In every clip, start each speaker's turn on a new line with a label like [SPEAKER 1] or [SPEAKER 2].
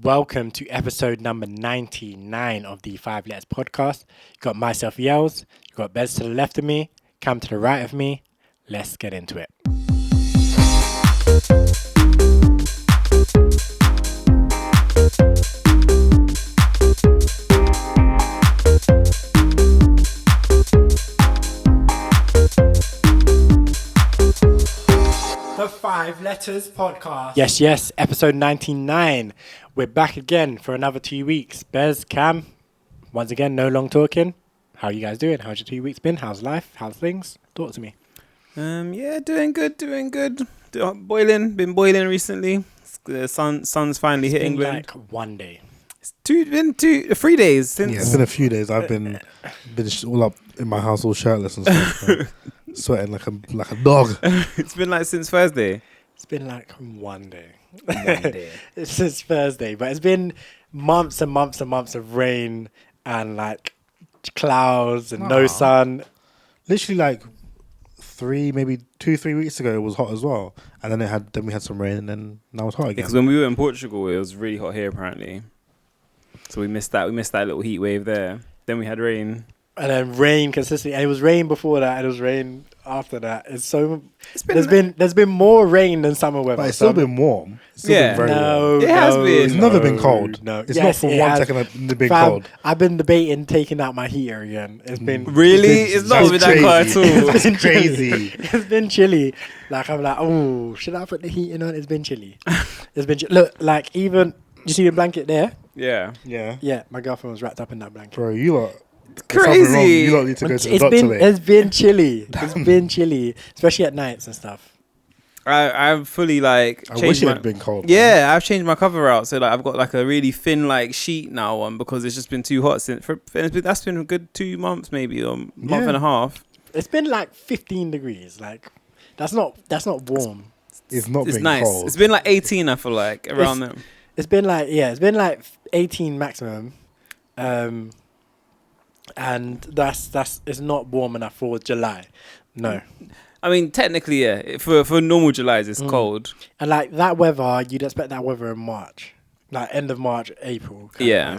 [SPEAKER 1] Welcome to episode number 99 of the 5 Letters podcast. You got myself, Yells. You got Bez to the left of me, Cam to the right of me. Let's get into it. The 5 Letters podcast. Yes, episode 99. We're back again for another 2 weeks. Bez, Cam, once again, no long talking. How are you guys doing? How's your 2 weeks been? How's life? How's things? Talk to me.
[SPEAKER 2] Doing good. Been boiling recently. The sun's finally hit England.
[SPEAKER 1] Like 1 day.
[SPEAKER 2] It's been 3 days since.
[SPEAKER 3] Yeah, it's been a few days. I've been all up in my house, all shirtless and stuff, sweating like a dog.
[SPEAKER 2] It's been like since Thursday.
[SPEAKER 1] It's been like 1 day. It's since Thursday, but it's been months and months and months of rain and like clouds and no sun.
[SPEAKER 3] Literally like 3 weeks ago it was hot as well, and then we had some rain, and then now it's hot again.
[SPEAKER 2] Because when we were in Portugal, it was really hot here apparently. So we missed that little heat wave there. Then we had rain. And
[SPEAKER 1] then rain consistently, and it was rain before that, and it was rain after that. There's been more rain than summer weather.
[SPEAKER 3] But it's still been warm. It's still been very warm.
[SPEAKER 2] It has been.
[SPEAKER 3] It's never been cold.
[SPEAKER 1] No,
[SPEAKER 3] it's not for 1 second it's been cold.
[SPEAKER 1] I've been debating taking out my heater again. It's been
[SPEAKER 2] really. It's not been that cold at all.
[SPEAKER 3] It's been crazy.
[SPEAKER 1] It's been chilly. Like I'm like, oh, should I put the heating on? It's been chilly. Look, like even you see the blanket there.
[SPEAKER 2] Yeah.
[SPEAKER 1] My girlfriend was wrapped up in that blanket.
[SPEAKER 3] Bro, you lot.
[SPEAKER 2] Crazy.
[SPEAKER 3] You don't need to go to the doctor today.
[SPEAKER 1] It's been chilly. It's been chilly, especially at nights and stuff.
[SPEAKER 2] I've fully like.
[SPEAKER 3] I wish it had been cold.
[SPEAKER 2] Yeah, man. I've changed my cover out, so like I've got like a really thin like sheet now on because it's just been too hot that's been a good 2 months maybe or month and a half.
[SPEAKER 1] It's been like 15 degrees. Like that's not warm.
[SPEAKER 3] It's been
[SPEAKER 2] nice.
[SPEAKER 3] cold.
[SPEAKER 2] It's been like 18. I feel like around them.
[SPEAKER 1] It's been like 18 maximum. And that's it's not warm enough for July. No.
[SPEAKER 2] I mean, technically, yeah. For normal July, it's cold.
[SPEAKER 1] And like that weather, you'd expect that weather in March, like end of March, April.
[SPEAKER 2] Yeah.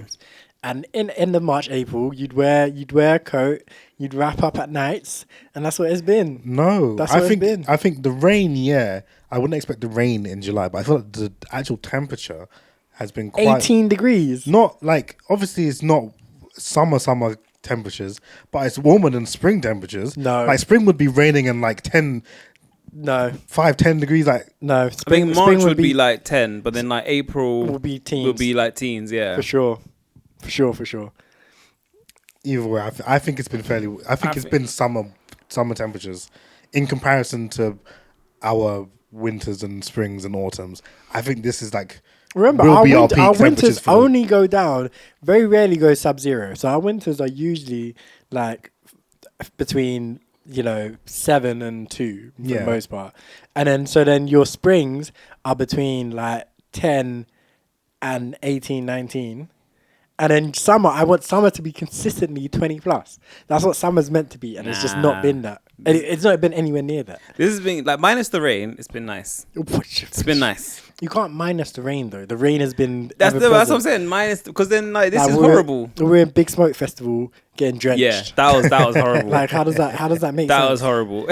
[SPEAKER 1] And in end of March, April, you'd wear a coat, you'd wrap up at nights, and that's what it's been.
[SPEAKER 3] No,
[SPEAKER 1] that's what it's been.
[SPEAKER 3] I think the rain. Yeah, I wouldn't expect the rain in July, but I feel like the actual temperature has been quite
[SPEAKER 1] 18 degrees.
[SPEAKER 3] Not like obviously it's not summer temperatures, but it's warmer than spring temperatures.
[SPEAKER 1] No,
[SPEAKER 3] like spring would be raining in like 10 degrees. Like
[SPEAKER 1] no,
[SPEAKER 2] I think March would be like 10, but then like April
[SPEAKER 1] will be teens.
[SPEAKER 2] Will be like teens, yeah,
[SPEAKER 1] for sure.
[SPEAKER 3] Either way, I think it's been fairly. It's been summer temperatures in comparison to our winters and springs and autumns. I think this is like.
[SPEAKER 1] Remember, our winters only go down, very rarely go sub-zero. So our winters are usually like between 7 and 2 for the most part, and then your springs are between like 10 and 18, 19. And then summer, I want summer to be consistently 20 plus. That's what summer's meant to be, and it's just not been that. It's not been anywhere near that.
[SPEAKER 2] This has been like minus the rain. It's been nice. It's been nice.
[SPEAKER 1] You can't minus the rain though. The rain has been.
[SPEAKER 2] That's what I'm saying. Minus because then like this is horrible.
[SPEAKER 1] We're in Big Smoke Festival getting drenched.
[SPEAKER 2] Yeah, that was horrible.
[SPEAKER 1] Like how does that make sense?
[SPEAKER 2] That was horrible.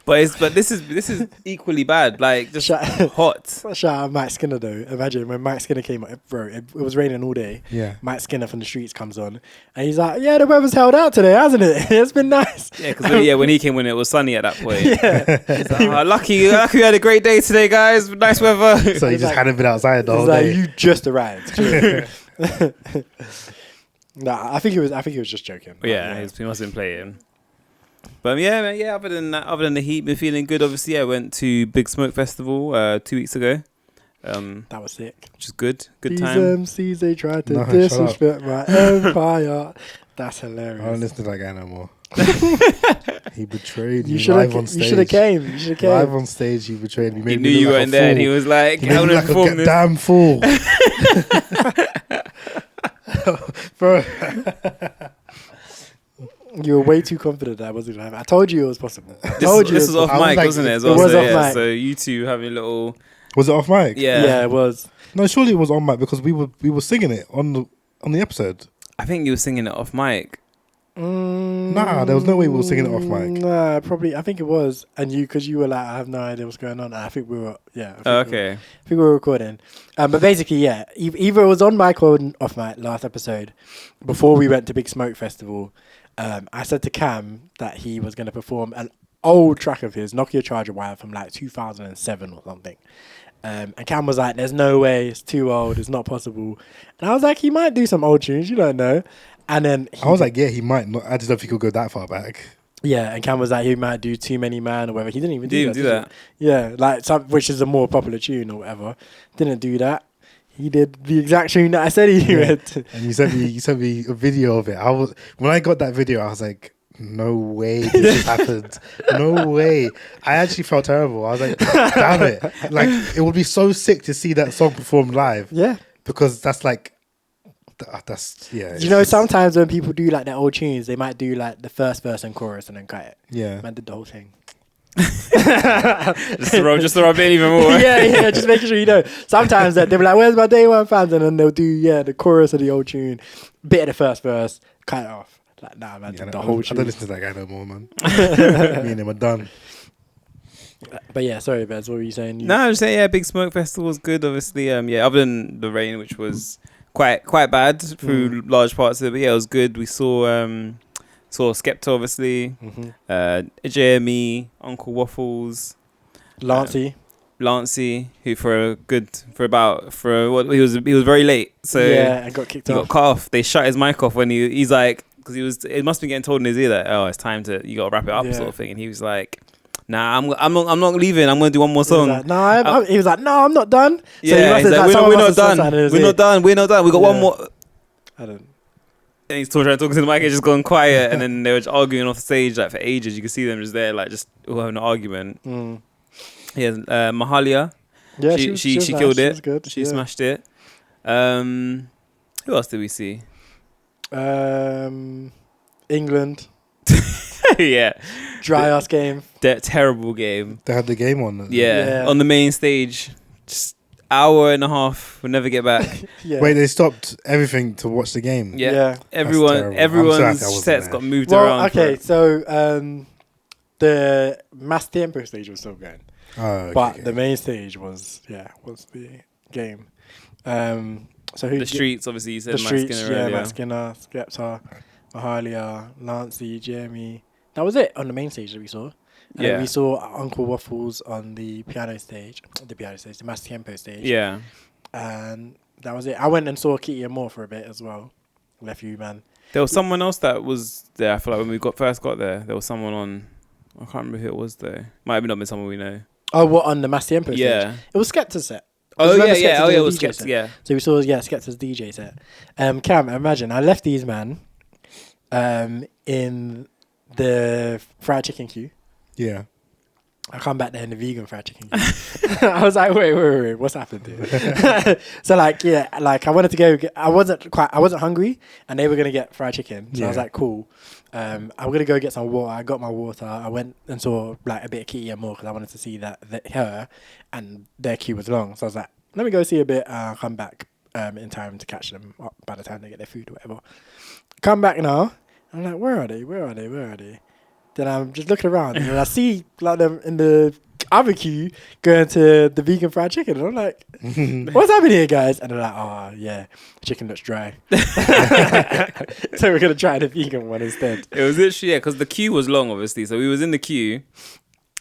[SPEAKER 2] But this is equally bad. Like just hot.
[SPEAKER 1] Shout out Mike Skinner though. Imagine when Mike Skinner came up, bro. It was raining all day.
[SPEAKER 3] Yeah.
[SPEAKER 1] Mike Skinner from the streets comes on, and he's like, "Yeah, the weather's held out today, hasn't it? It's been nice."
[SPEAKER 2] Yeah, because when he came when it was sunny at that point.
[SPEAKER 1] Yeah.
[SPEAKER 2] He's like, lucky we had a great day today, guys. Nice weather.
[SPEAKER 3] So he just hadn't been outside the whole day.
[SPEAKER 1] You just arrived. Nah, I think he was just joking.
[SPEAKER 2] Yeah, he must have been playing. But yeah, other than the heat, been feeling good. Obviously, I went to Big Smoke Festival 2 weeks ago.
[SPEAKER 1] That was sick.
[SPEAKER 2] Which is good time.
[SPEAKER 1] These MCs, they tried to disrespect my empire. That's hilarious.
[SPEAKER 3] I don't listen to that guy no more. He betrayed me
[SPEAKER 1] live
[SPEAKER 3] on stage.
[SPEAKER 1] You should have came.
[SPEAKER 3] Live on stage, he betrayed me.
[SPEAKER 2] He knew you weren't there, and he was like,
[SPEAKER 3] "He made me like a damn fool." Bro.
[SPEAKER 1] You were way too confident that I wasn't going to happen. I told you it was possible.
[SPEAKER 2] This was off mic, wasn't it? As well?
[SPEAKER 1] It was off mic.
[SPEAKER 2] So you two having a little...
[SPEAKER 3] Was it off mic?
[SPEAKER 2] Yeah.
[SPEAKER 1] Yeah, it was.
[SPEAKER 3] No, surely it was on mic because we were singing it on the episode.
[SPEAKER 2] I think you were singing it off mic.
[SPEAKER 3] Nah, there was no way we were singing it off mic.
[SPEAKER 1] Nah, probably. I think it was, and because you were like, I have no idea what's going on. I think we were. Yeah. I think we were recording. But basically, yeah, either it was on mic or off mic last episode. Before we went to Big Smoke Festival, I said to Cam that he was going to perform an old track of his, Nokia Charger Wire, from like 2007 or something. And Cam was like, there's no way, it's too old, it's not possible. And I was like, he might do some old tunes, you don't know. And then
[SPEAKER 3] I was like, yeah, he might not. I just don't think he'll go that far back.
[SPEAKER 1] Yeah, and Cam was like, he might do Too Many Man or whatever. He didn't even do that.
[SPEAKER 2] Yeah,
[SPEAKER 1] like which is a more popular tune or whatever. Didn't do that. He did the exact tune that I said he would.
[SPEAKER 3] And you sent me a video of it. When I got that video, I was like, no way this has happened. No way. I actually felt terrible. I was like, damn it. Like, it would be so sick to see that song performed live.
[SPEAKER 1] Yeah.
[SPEAKER 3] Because that's like, yeah.
[SPEAKER 1] You know, sometimes when people do like their old tunes, they might do like the first verse and chorus and then cut it.
[SPEAKER 3] Yeah.
[SPEAKER 1] Man did the whole thing.
[SPEAKER 2] just to rub it even more.
[SPEAKER 1] yeah, just making sure you know. Sometimes they'll be like, where's my day one fans? And then they'll do, the chorus of the old tune, bit of the first verse, cut it off. Like, nah, man, the whole tune.
[SPEAKER 3] I don't listen to that guy no more, man. Me and him are done.
[SPEAKER 1] But yeah, sorry, Bez, what were you saying?
[SPEAKER 2] No, I'm just saying, Big Smoke Festival was good, obviously. Other than the rain, which was quite bad through large parts of it, but yeah, it was good. We saw Skepta, obviously, JME, Uncle Waffles,
[SPEAKER 1] Lancey,
[SPEAKER 2] who he was very late, so
[SPEAKER 1] and got kicked off.
[SPEAKER 2] He got cut off. They shut his mic off when he's like, because it must be getting told in his ear that, oh, it's time you got to wrap it up, sort of thing, and he was like, nah, I'm not leaving. I'm gonna do one more song.
[SPEAKER 1] He was like, no, I'm not done.
[SPEAKER 2] Yeah, he's like, we're not done. We got one more.
[SPEAKER 1] I don't.
[SPEAKER 2] And he's still trying to talk to the mic. It's just gone quiet, and then they were just arguing off the stage like for ages. You could see them just there, like just all having an argument. Yeah, Mahalia. Yeah, she killed it. Good. She smashed it. Who else did we see?
[SPEAKER 1] England.
[SPEAKER 2] Yeah.
[SPEAKER 1] Dry ass game.
[SPEAKER 2] Terrible game.
[SPEAKER 3] They had the game on.
[SPEAKER 2] Yeah, on the main stage. Just hour and a half. We'll never get back.
[SPEAKER 3] Wait, they stopped everything to watch the game?
[SPEAKER 2] Yeah. Everyone's sets got moved around.
[SPEAKER 1] Okay, so the Mass Tempo stage was still going. But the main stage was the game. So
[SPEAKER 2] the streets, obviously, you said
[SPEAKER 1] Matt Skinner
[SPEAKER 2] earlier.
[SPEAKER 1] Matt Skinner, Skrapz, Haile, Lancey, Jeremy. That was it on the main stage that we saw. And we saw Uncle Waffles on the Mass Tempo stage.
[SPEAKER 2] Yeah.
[SPEAKER 1] And that was it. I went and saw Kitty and Moore for a bit as well. Left you, man.
[SPEAKER 2] There was someone else that was there. I feel like when we first got there was someone on. I can't remember who it was though. Might have not been someone we know.
[SPEAKER 1] Oh, what, on the Mass Tempo stage?
[SPEAKER 2] Yeah.
[SPEAKER 1] It was Skepta's set.
[SPEAKER 2] It was Skeps, yeah.
[SPEAKER 1] So we saw, Skepta's DJ set. Cam, imagine, I left these, man, in the fried chicken queue.
[SPEAKER 3] Yeah.
[SPEAKER 1] I come back there in the vegan fried chicken queue. I was like, wait, what's happened here? So I wanted to go, I wasn't hungry, and they were going to get fried chicken. So I was like, cool. I'm going to go get some water. I got my water. I went and saw like a bit of Kitty and More because I wanted to see that her, and their queue was long. So I was like, let me go see a bit. I'll come back in time to catch them up by the time they get their food or whatever. Come back now. I'm like, where are they? Then I'm just looking around and I see like them in the other queue going to the vegan fried chicken. And I'm like, what's happening here, guys? And they're like, oh, yeah, the chicken looks dry. So we're going to try the vegan one instead.
[SPEAKER 2] It was literally, because the queue was long, obviously. So we was in the queue.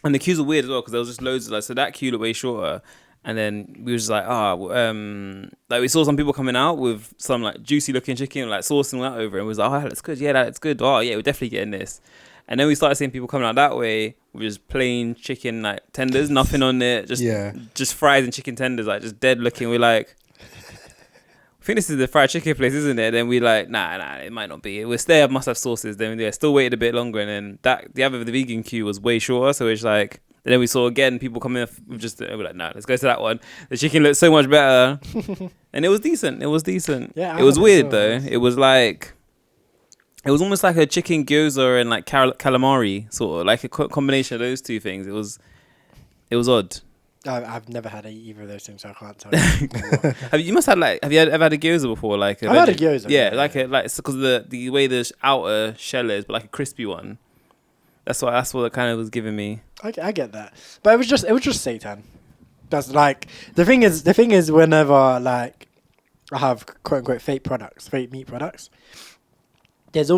[SPEAKER 2] And the queues are weird as well because there was just loads of so that queue looked way shorter. And then we was just like, like we saw some people coming out with some like juicy looking chicken, like saucing that over. And we was like, oh, that's good. Yeah, that's good. Oh, yeah, we're definitely getting this. And then we started seeing people coming out that way with just plain chicken, like tenders, nothing on it, just fries and chicken tenders, like just dead looking. We're like, I think this is the fried chicken place, isn't it? Then we like, nah, it might not be. We're there, must have sauces. Then still waited a bit longer, and then the vegan queue was way shorter. So it's like, and then we saw again people coming with we're like, nah, let's go to that one. The chicken looked so much better, and it was decent. Yeah, it was weird though. It was like. It was almost like a chicken gyoza and like calamari, sort of like a combination of those two things. It was odd.
[SPEAKER 1] I've never had either of those things, so I can't tell you.
[SPEAKER 2] Have you ever had a gyoza before? Like
[SPEAKER 1] I've had a gyoza.
[SPEAKER 2] Yeah, like it's because the way the outer shell is, but like a crispy one. That's what it kind of was giving me.
[SPEAKER 1] I get that, but it was just seitan. That's like the thing is whenever like I have quote unquote fake meat products, there's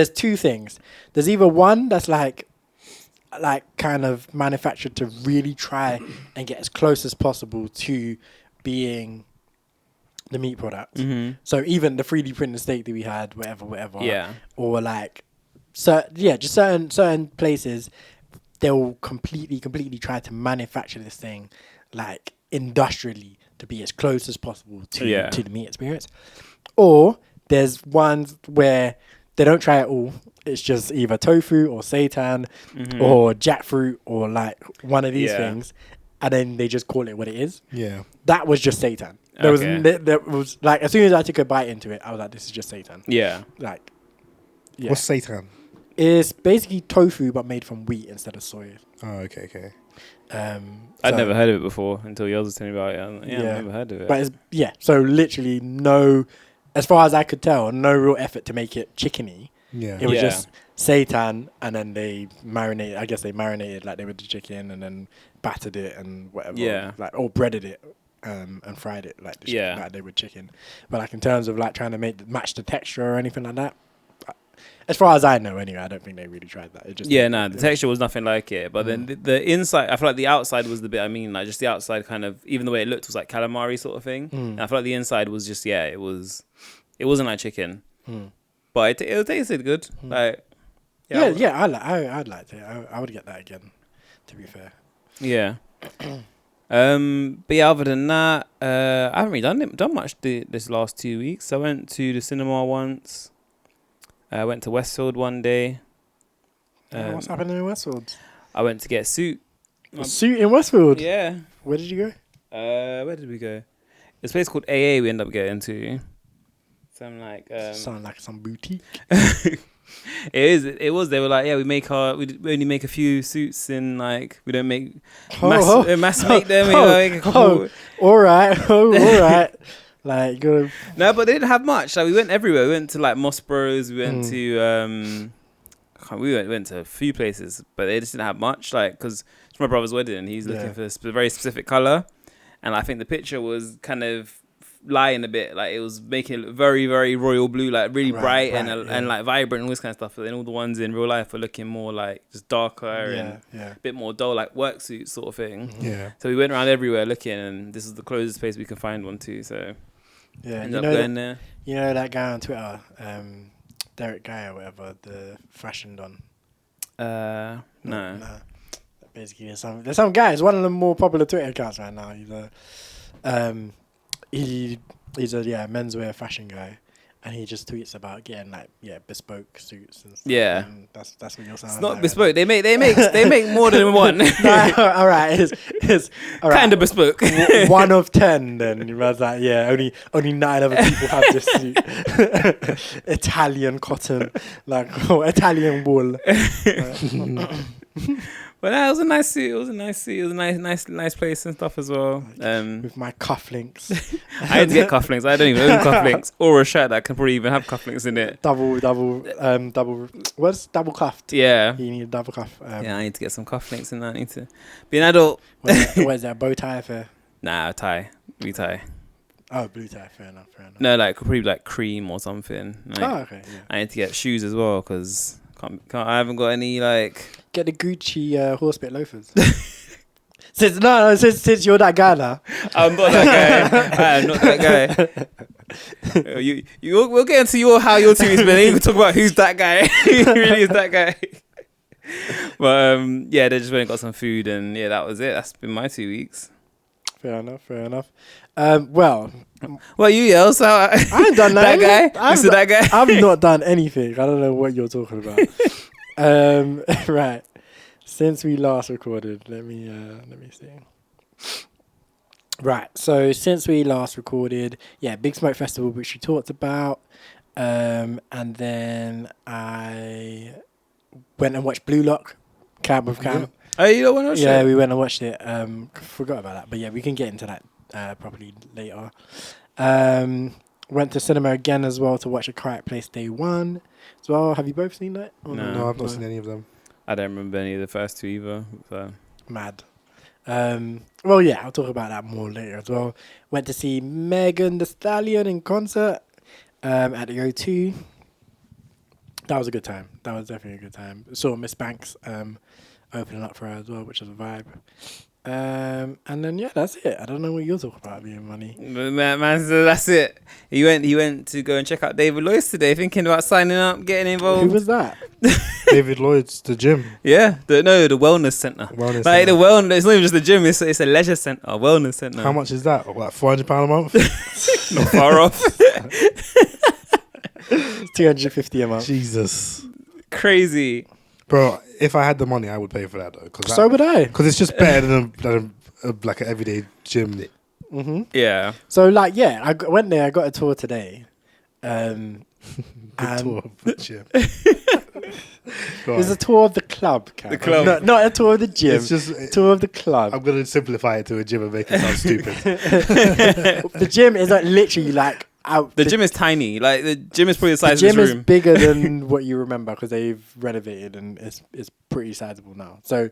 [SPEAKER 1] two things. There's either one that's like kind of manufactured to really try and get as close as possible to being the meat product.
[SPEAKER 2] Mm-hmm.
[SPEAKER 1] So even the 3D printed steak that we had, whatever.
[SPEAKER 2] Yeah.
[SPEAKER 1] Or like, just certain places, they'll completely try to manufacture this thing like industrially to be as close as possible to the meat experience. Or there's ones where they don't try it all. It's just either tofu or seitan or jackfruit or like one of these things, and then they just call it what it is.
[SPEAKER 3] Yeah,
[SPEAKER 1] that was just seitan. There was like as soon as I took a bite into it, I was like, "This is just seitan."
[SPEAKER 2] Yeah,
[SPEAKER 1] like
[SPEAKER 3] what's seitan?
[SPEAKER 1] It's basically tofu but made from wheat instead of soy.
[SPEAKER 3] Oh, okay.
[SPEAKER 2] I'd never heard of it before until yours was telling me about it. I've never heard of it.
[SPEAKER 1] But so literally no, as far as I could tell, no real effort to make it chickeny.
[SPEAKER 3] Yeah.
[SPEAKER 1] It was just seitan, and then they marinated. I guess they marinated like they would the chicken, and then battered it and whatever.
[SPEAKER 2] Yeah.
[SPEAKER 1] Like or breaded it, and fried it like the chicken, like they would chicken. But like in terms of like trying to match the texture or anything like that, as far as I know, anyway, I don't think they really tried that. It just
[SPEAKER 2] the texture was nothing like it. But then the inside, I feel like the outside was the bit. I mean, like just the outside kind of, even the way it looked was like calamari sort of thing. And I feel like the inside was just it wasn't like chicken. But it tasted good. Like,
[SPEAKER 1] I'd like to. I would get that again. To be fair.
[SPEAKER 2] Yeah. But yeah, other than that, I haven't really done much this last 2 weeks. I went to the cinema once. I went to Westfield one day.
[SPEAKER 1] What's happening in Westfield?
[SPEAKER 2] I went to get a suit.
[SPEAKER 1] A suit in Westfield?
[SPEAKER 2] Yeah.
[SPEAKER 1] Where did you go?
[SPEAKER 2] Where did we go? It's a place called AA we ended up getting to. Some like
[SPEAKER 1] sound like some boutique.
[SPEAKER 2] It was. They were like, we only make a few suits in like we don't make mass make them.
[SPEAKER 1] All right. Like go.
[SPEAKER 2] No, but they didn't have much. Like we went everywhere. We went to like Moss Bros. We went to we went to a few places, but they just didn't have much. Like because it's my brother's wedding, and he's looking for a very specific color, and I think the picture was kind of lying a bit. Like it was making it look very, very royal blue, like really bright and like vibrant and all this kind of stuff. But then all the ones in real life were looking more like just darker and a bit more dull, like work suit sort of thing.
[SPEAKER 3] Yeah.
[SPEAKER 2] So we went around everywhere looking, and this is the closest place we can find one too. So ended up going there.
[SPEAKER 1] You know that guy on Twitter, Derek Guy or whatever, the fashion don.
[SPEAKER 2] No.
[SPEAKER 1] Basically, there's some guy. It's one of the more popular Twitter accounts right now. He's a menswear fashion guy, and he just tweets about getting like bespoke suits and stuff.
[SPEAKER 2] Yeah,
[SPEAKER 1] and that's what you're saying.
[SPEAKER 2] It's not bespoke. They make more than one.
[SPEAKER 1] All right, it's all right.
[SPEAKER 2] Kind of bespoke.
[SPEAKER 1] 1 of 10. Then you was like, only 9 other people have this suit. Italian cotton, Italian wool.
[SPEAKER 2] But it was a nice suit. It was a nice place and stuff as well.
[SPEAKER 1] With my cufflinks.
[SPEAKER 2] I had to get cufflinks. I don't even own cufflinks or a shirt that can probably even have cufflinks in it.
[SPEAKER 1] Double. What's double cuffed?
[SPEAKER 2] Yeah.
[SPEAKER 1] You need a double cuff.
[SPEAKER 2] I need to get some cufflinks in that. I need to be an adult.
[SPEAKER 1] Where's that bow tie affair?
[SPEAKER 2] Nah, tie. Blue tie.
[SPEAKER 1] Oh, blue tie. Fair enough.
[SPEAKER 2] No, like probably like cream or something. Like,
[SPEAKER 1] okay. Yeah.
[SPEAKER 2] I need to get shoes as well because I haven't got any like.
[SPEAKER 1] Get the Gucci horsebit loafers. Since you're that guy now.
[SPEAKER 2] I'm not that guy. I am not that guy. We'll get into how your team is been. Then you can talk about who's that guy. Who really is that guy? But they just went and got some food, and that was it. That's been my 2 weeks.
[SPEAKER 1] Fair enough. Well,
[SPEAKER 2] you else? I
[SPEAKER 1] haven't done
[SPEAKER 2] that guy. That guy.
[SPEAKER 1] I've not done anything. I don't know what you're talking about. Right. Since we last recorded, let me see. Right. So since we last recorded, Big Smoke Festival, which we talked about, and then I went and watched Blue Lock, Cam with Cam.
[SPEAKER 2] Oh, you don't want to watch it?
[SPEAKER 1] Yeah, we went and watched it. Forgot about that, but yeah, we can get into that properly later. Went to cinema again as well to watch A Quiet Place Day 1 as well. Have you both seen that?
[SPEAKER 3] No, I've not seen any of them.
[SPEAKER 2] I don't remember any of the first two either. So.
[SPEAKER 1] Mad. Well, yeah, I'll talk about that more later as well. Went to see Megan Thee Stallion in concert at the O2. That was a good time. That was definitely a good time. Saw Miss Banks opening up for her as well, which was a vibe. And then yeah, that's it. I don't know what you're talking about, being money.
[SPEAKER 2] Man, so that's it. He went to go and check out David Lloyd's today, thinking about signing up, getting involved.
[SPEAKER 1] Who was that?
[SPEAKER 3] David Lloyd's, the gym.
[SPEAKER 2] Yeah, the wellness center.
[SPEAKER 3] Wellness
[SPEAKER 2] like
[SPEAKER 3] center.
[SPEAKER 2] the wellness. It's not even just the gym. It's a leisure center, a wellness center.
[SPEAKER 3] How much is that? Like £400 a month?
[SPEAKER 2] Not far off.
[SPEAKER 1] It's $250 a month.
[SPEAKER 3] Jesus,
[SPEAKER 2] crazy,
[SPEAKER 3] bro. If I had the money, I would pay for that though.
[SPEAKER 1] So would I.
[SPEAKER 3] Because it's just better than like an everyday gym.
[SPEAKER 1] Mm-hmm.
[SPEAKER 2] Yeah.
[SPEAKER 1] So like, yeah, I went there. I got a tour today.
[SPEAKER 3] The tour of the gym.
[SPEAKER 1] It was a tour of the club. Cam.
[SPEAKER 2] The club.
[SPEAKER 1] Not a tour of the gym.
[SPEAKER 3] It's just
[SPEAKER 1] tour of the club.
[SPEAKER 3] I'm gonna simplify it to a gym and make it sound stupid.
[SPEAKER 1] The gym is like literally like out.
[SPEAKER 2] The gym is tiny. Like the gym is probably the size
[SPEAKER 1] the
[SPEAKER 2] of
[SPEAKER 1] gym
[SPEAKER 2] this
[SPEAKER 1] is
[SPEAKER 2] room.
[SPEAKER 1] bigger than what you remember because they've renovated and it's pretty sizable now. So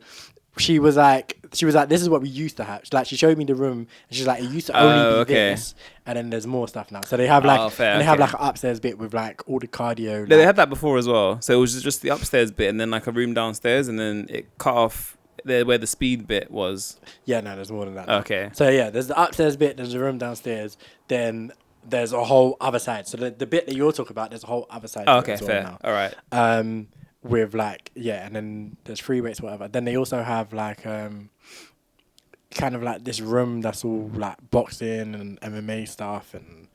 [SPEAKER 1] she was like, this is what we used to have. She showed me the room and she's like, it used to only be this, and then there's more stuff now. So they have like they have like an upstairs bit with like all the cardio.
[SPEAKER 2] They had that before as well. So it was just the upstairs bit and then like a room downstairs and then it cut off there where the speed bit was.
[SPEAKER 1] Yeah, no, there's more than that.
[SPEAKER 2] Okay.
[SPEAKER 1] So yeah, there's the upstairs bit, there's the room downstairs, then there's a whole other side. So the bit that you're talking about, there's a whole other side.
[SPEAKER 2] Oh, okay,
[SPEAKER 1] as well
[SPEAKER 2] fair.
[SPEAKER 1] now.
[SPEAKER 2] All right.
[SPEAKER 1] With like, yeah, and then there's free weights, whatever. Then they also have like kind of like this room that's all like boxing and MMA stuff and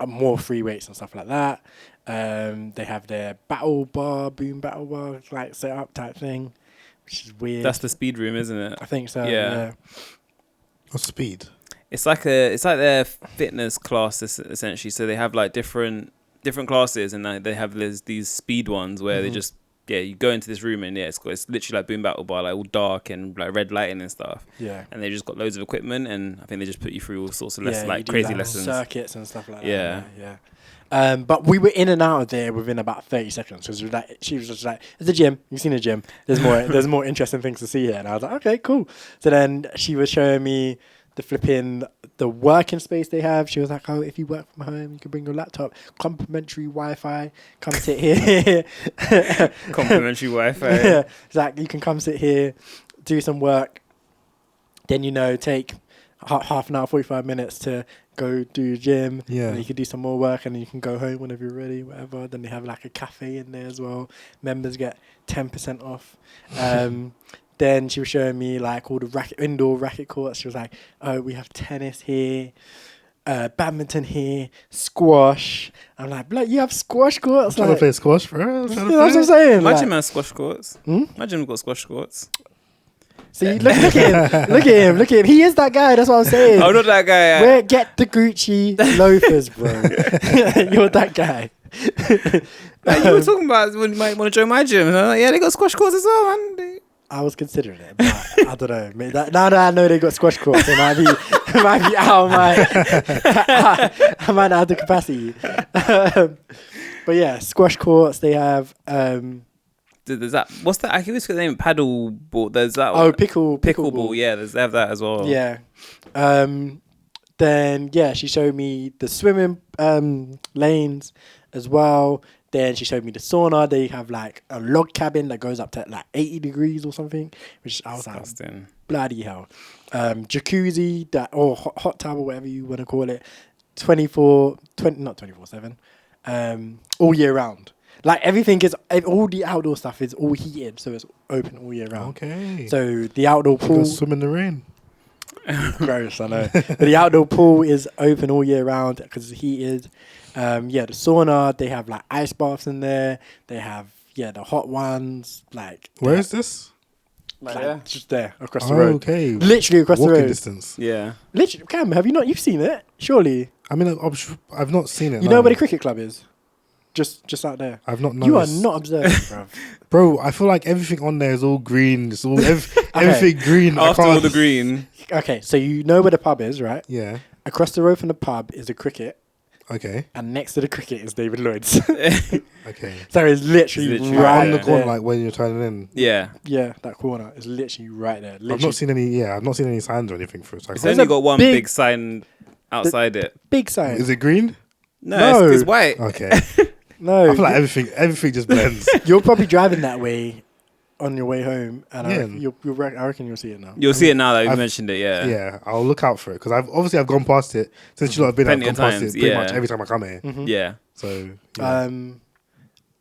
[SPEAKER 1] more free weights and stuff like that. They have their boom battle bar like set up type thing, which is weird.
[SPEAKER 2] That's the speed room, isn't it?
[SPEAKER 1] I think so.
[SPEAKER 2] Yeah.
[SPEAKER 3] What's speed?
[SPEAKER 2] It's like their fitness class essentially. So they have like different classes, and they have these speed ones where they just you go into this room and it's literally like boom battle bar, like all dark and like red lighting and stuff.
[SPEAKER 1] Yeah. And
[SPEAKER 2] they just got loads of equipment, and I think they just put you through all sorts of lessons,
[SPEAKER 1] like
[SPEAKER 2] crazy
[SPEAKER 1] like
[SPEAKER 2] lessons,
[SPEAKER 1] circuits and stuff like that.
[SPEAKER 2] Yeah.
[SPEAKER 1] Yeah. But we were in and out of there within about 30 seconds because she was just like, it's a gym. You've seen a gym. There's more interesting things to see here. And I was like, okay, cool. So then she was showing me the working space they have. She was like, oh, if you work from home, you can bring your laptop, complimentary Wi-Fi, come sit here.
[SPEAKER 2] Complimentary Wi-Fi.
[SPEAKER 1] Yeah. It's like, you can come sit here, do some work, then, take half an hour, 45 minutes to go do your gym.
[SPEAKER 3] Yeah.
[SPEAKER 1] And you can do some more work and then you can go home whenever you're ready, whatever. Then they have like a cafe in there as well. Members get 10% off. Then she was showing me like all the indoor racket courts. She was like, oh, we have tennis here, badminton here, squash. I'm like, blood, you have squash courts?
[SPEAKER 3] I'm trying to play squash, bro.
[SPEAKER 1] That's what I'm saying.
[SPEAKER 2] Imagine man squash courts. Imagine we've got squash courts.
[SPEAKER 1] See, look at him. Look at him. He is that guy. That's what I'm saying.
[SPEAKER 2] I'm not that guy.
[SPEAKER 1] Get the Gucci loafers, bro. You're that guy.
[SPEAKER 2] You were talking about when you might want to join my gym. And I'm like, yeah, they got squash courts as well, man.
[SPEAKER 1] I was considering it, but I don't know. Now that I know they got squash courts, it might be out of my... I might not have the capacity. But yeah, squash courts, they have...
[SPEAKER 2] There's that. What's that? I always forget the name. Paddle ball. There's that.
[SPEAKER 1] Oh, pickleball.
[SPEAKER 2] Yeah, they have that as well.
[SPEAKER 1] Yeah. Then she showed me the swimming lanes as well. Then she showed me the sauna. They have like a log cabin that goes up to like 80 degrees or something, which I was like, bloody hell. Jacuzzi or hot tub or whatever you want to call it, not 24/7, all year round. Like everything is, all the outdoor stuff is all heated, so it's open all year round.
[SPEAKER 3] Okay.
[SPEAKER 1] So the outdoor pool.
[SPEAKER 3] Swim in the rain.
[SPEAKER 1] Gross, I know. But the outdoor pool is open all year round because it's heated. The sauna, they have like ice baths in there. They have the hot ones. Like
[SPEAKER 3] where is this?
[SPEAKER 1] Like, just there across the road.
[SPEAKER 3] Okay,
[SPEAKER 1] literally across the road.
[SPEAKER 3] Walking distance.
[SPEAKER 2] Yeah,
[SPEAKER 1] literally. Cam, have you not? You've seen it, surely.
[SPEAKER 3] I mean, I've not seen it.
[SPEAKER 1] You know where the cricket club is? Just out there.
[SPEAKER 3] I've not
[SPEAKER 1] You are
[SPEAKER 3] noticed.
[SPEAKER 1] not observing, bro.
[SPEAKER 3] Bro, I feel like everything on there is all green. It's all everything green.
[SPEAKER 2] After all the green.
[SPEAKER 1] Okay, so you know where the pub is, right?
[SPEAKER 3] Yeah.
[SPEAKER 1] Across the road from the pub is a cricket.
[SPEAKER 3] Okay.
[SPEAKER 1] And next to the cricket is David Lloyd's.
[SPEAKER 3] Okay.
[SPEAKER 1] So it's literally
[SPEAKER 2] It's literally
[SPEAKER 1] right
[SPEAKER 3] on the corner,
[SPEAKER 1] there.
[SPEAKER 3] like when you're turning in.
[SPEAKER 2] Yeah.
[SPEAKER 1] Yeah, that corner is literally right there. Literally.
[SPEAKER 3] I've not seen any. Yeah, I've not seen any signs or anything for it. So
[SPEAKER 2] It's
[SPEAKER 1] There's
[SPEAKER 2] only
[SPEAKER 1] a
[SPEAKER 2] got one
[SPEAKER 1] big-
[SPEAKER 2] big sign outside it.
[SPEAKER 1] Big sign.
[SPEAKER 3] is it green?
[SPEAKER 2] No,
[SPEAKER 1] No.
[SPEAKER 2] it's white.
[SPEAKER 3] Okay.
[SPEAKER 1] No,
[SPEAKER 3] I feel like everything just blends.
[SPEAKER 1] you're probably driving that way on your way home, and
[SPEAKER 3] Yeah.
[SPEAKER 1] I reckon you'll see it now.
[SPEAKER 2] You'll see it now that you've
[SPEAKER 3] I've-
[SPEAKER 2] mentioned it, yeah.
[SPEAKER 3] Yeah, I'll look out for it because I've gone past it since you lot have been.
[SPEAKER 2] Plenty
[SPEAKER 3] I've
[SPEAKER 2] of
[SPEAKER 3] gone past
[SPEAKER 2] times,
[SPEAKER 3] it pretty
[SPEAKER 2] yeah.
[SPEAKER 3] much every time I come here.
[SPEAKER 1] Mhm.
[SPEAKER 2] Yeah.
[SPEAKER 3] So yeah.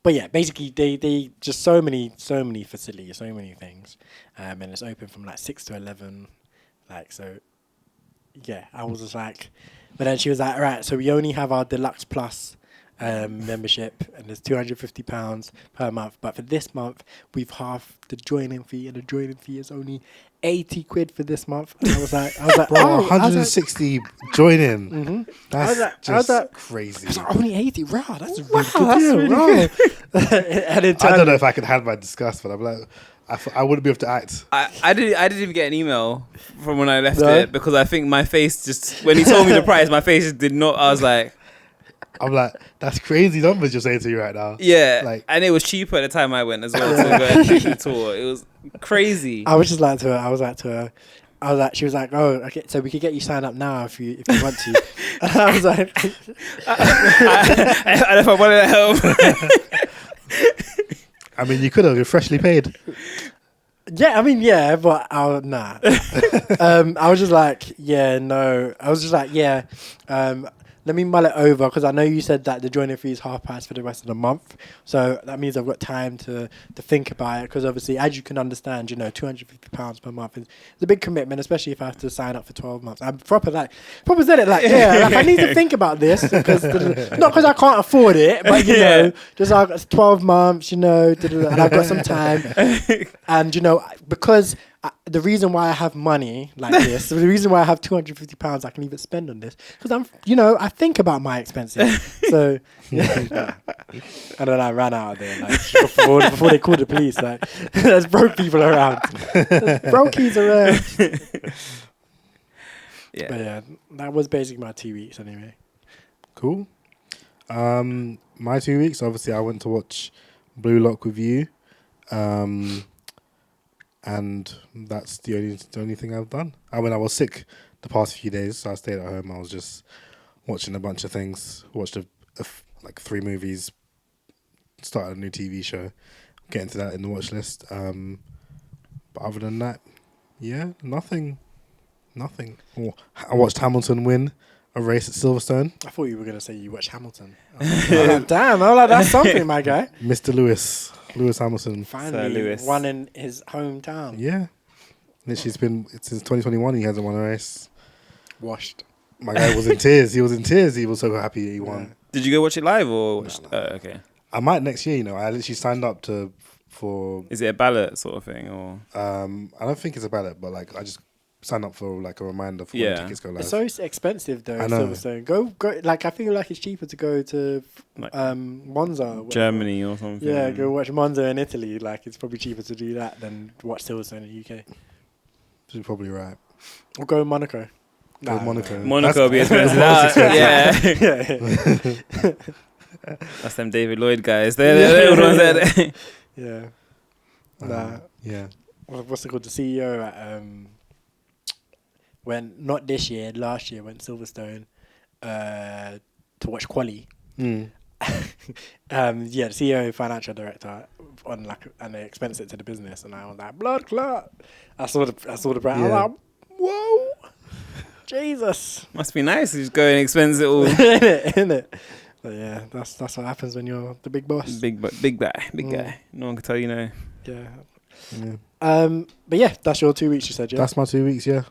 [SPEAKER 1] But yeah, basically they just so many facilities, so many things, and it's open from like 6 to 11, like so. Yeah, I was just like, but then she was like, right, so we only have our deluxe plus membership, and it's £250 per month. But for this month, we've halved the joining fee, and the joining fee is only 80 quid for this month. And I was like,
[SPEAKER 3] Bro,
[SPEAKER 1] oh,
[SPEAKER 3] 160 join in.
[SPEAKER 1] Mm-hmm.
[SPEAKER 3] That's
[SPEAKER 1] I was like,
[SPEAKER 3] crazy.
[SPEAKER 1] I was like, only 80, wow, that's a really
[SPEAKER 2] Wow,
[SPEAKER 1] good
[SPEAKER 2] that's
[SPEAKER 1] deal.
[SPEAKER 2] really
[SPEAKER 1] Wow. And in
[SPEAKER 3] I don't know if I could have my disgust, but I'm like, I wouldn't be able to act.
[SPEAKER 2] I didn't even get an email from when I left
[SPEAKER 1] No?
[SPEAKER 2] it because I think my face just, when he told me the price, my face just did not, I was like,
[SPEAKER 3] I'm like, that's crazy numbers you're saying to me right now.
[SPEAKER 2] yeah.
[SPEAKER 3] Like-
[SPEAKER 2] and it was cheaper at the time I went as well to go and do the tour. It was crazy.
[SPEAKER 1] I was just like to her, she was like, oh, okay, so we could get you signed up now if you want to. And I was like,
[SPEAKER 2] I don't know if I wanted to help.
[SPEAKER 3] I mean, you could have. You're freshly paid.
[SPEAKER 1] yeah, I mean, yeah, but nah. I was just like, yeah, no. I was just like, yeah, let me mull it over because I know you said that the joining fee is half price for the rest of the month. So that means I've got time to think about it because obviously, as you can understand, £250 per month is a big commitment, especially if I have to sign up for 12 months. I'm proper said it like, yeah, like I need to think about this because not because I can't afford it, but you know, just like it's 12 months, and I've got some time, and because. The reason why I have money like this, the reason why I have £250 I can even spend on this, because I think about my expenses. So, yeah. And then I ran out of there, like before they called the police. Like, there's broke people around, there's brokies around.
[SPEAKER 2] Yeah.
[SPEAKER 1] But yeah, that was basically my 2 weeks anyway.
[SPEAKER 3] Cool. My 2 weeks. Obviously, I went to watch Blue Lock with you. And that's the only thing I've done. I mean, I was sick the past few days, so I stayed at home. I was just watching a bunch of things. Watched like 3 movies. Started a new TV show. Getting to that in the watch list. But other than that, yeah, nothing. Oh, I watched Hamilton win a race at Silverstone.
[SPEAKER 1] I thought you were gonna say you watched Hamilton. I was like, damn, I was like, that's something, my guy.
[SPEAKER 3] Mr. Lewis Hamilton.
[SPEAKER 1] Finally
[SPEAKER 2] Lewis.
[SPEAKER 1] won in his hometown.
[SPEAKER 3] Yeah. Literally, it's been since 2021 he hasn't won a race.
[SPEAKER 1] Washed.
[SPEAKER 3] My guy was in tears. He was in tears. He was so happy he won.
[SPEAKER 2] Did you go watch it live or?
[SPEAKER 3] No.
[SPEAKER 2] Oh, okay.
[SPEAKER 3] I might next year, I literally signed up for
[SPEAKER 2] Is it a ballot sort of thing or?
[SPEAKER 3] I don't think it's a ballot, but like I just signed up for like a reminder for when
[SPEAKER 2] Yeah.
[SPEAKER 3] tickets go live.
[SPEAKER 1] It's so expensive though.
[SPEAKER 3] I know.
[SPEAKER 1] Silverstone. Go. Like I feel like it's cheaper to go to
[SPEAKER 2] Like
[SPEAKER 1] Monza, or whatever.
[SPEAKER 2] Germany or something.
[SPEAKER 1] Yeah, go watch Monza in Italy. Like it's probably cheaper to do that than watch Silverstone in the UK.
[SPEAKER 3] You're probably right.
[SPEAKER 1] Or go Monaco.
[SPEAKER 3] Go Monaco.
[SPEAKER 2] Monaco will be expensive.
[SPEAKER 3] That's
[SPEAKER 2] Yeah.
[SPEAKER 1] yeah.
[SPEAKER 2] That's them David Lloyd guys. They're the ones that.
[SPEAKER 1] Yeah.
[SPEAKER 3] Yeah.
[SPEAKER 1] What's it called? The CEO at when not this year, last year went Silverstone to watch quali.
[SPEAKER 3] Mm.
[SPEAKER 1] The CEO, financial director, and they expense it to the business, and I was like, blood clot. I saw the brand.
[SPEAKER 3] Yeah.
[SPEAKER 1] I was like, whoa, Jesus.
[SPEAKER 2] Must be nice. You just go and expense it all.
[SPEAKER 1] in it. But yeah, that's what happens when you're the big boss.
[SPEAKER 2] Big guy. No one can tell you no.
[SPEAKER 1] Yeah.
[SPEAKER 3] Yeah.
[SPEAKER 1] But yeah, that's your 2 weeks. You said, yeah.
[SPEAKER 3] That's my 2 weeks. Yeah.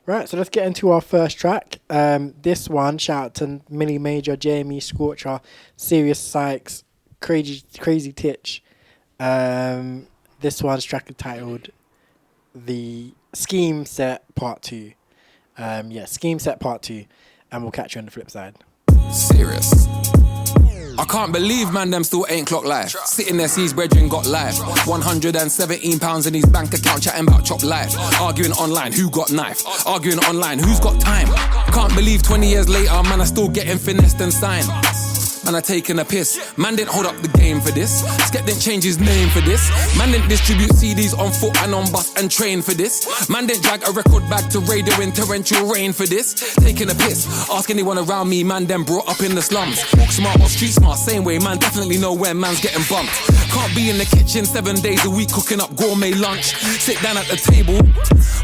[SPEAKER 1] Right, so let's get into our first track. This one, shout out to Milli Major, Jamie, Scorcher, SeriousSyikes, Crazy Titch. This one's track entitled The Skeem Set Part 2. Skeem Set Part 2. And we'll catch you on the flip side.
[SPEAKER 4] Serious. I can't believe man them still ain't clock life. Sitting there sees brethren got life. £117 in his bank account chatting about chop life. Arguing online who got knife. Arguing online who's got time. Can't believe 20 years later man are still getting finessed and signed. Man are taking a piss. Man didn't hold up the game for this. Skep didn't change his name for this. Man didn't distribute CDs on foot and on bus and train for this. Man didn't drag a record back to radio in torrential rain for this. Taking a piss. Ask anyone around me, man them brought up in the slums. Walk smart or street smart, same way, man definitely know when man's getting bumped. Can't be in the kitchen 7 days a week cooking up gourmet lunch. Sit down at the table.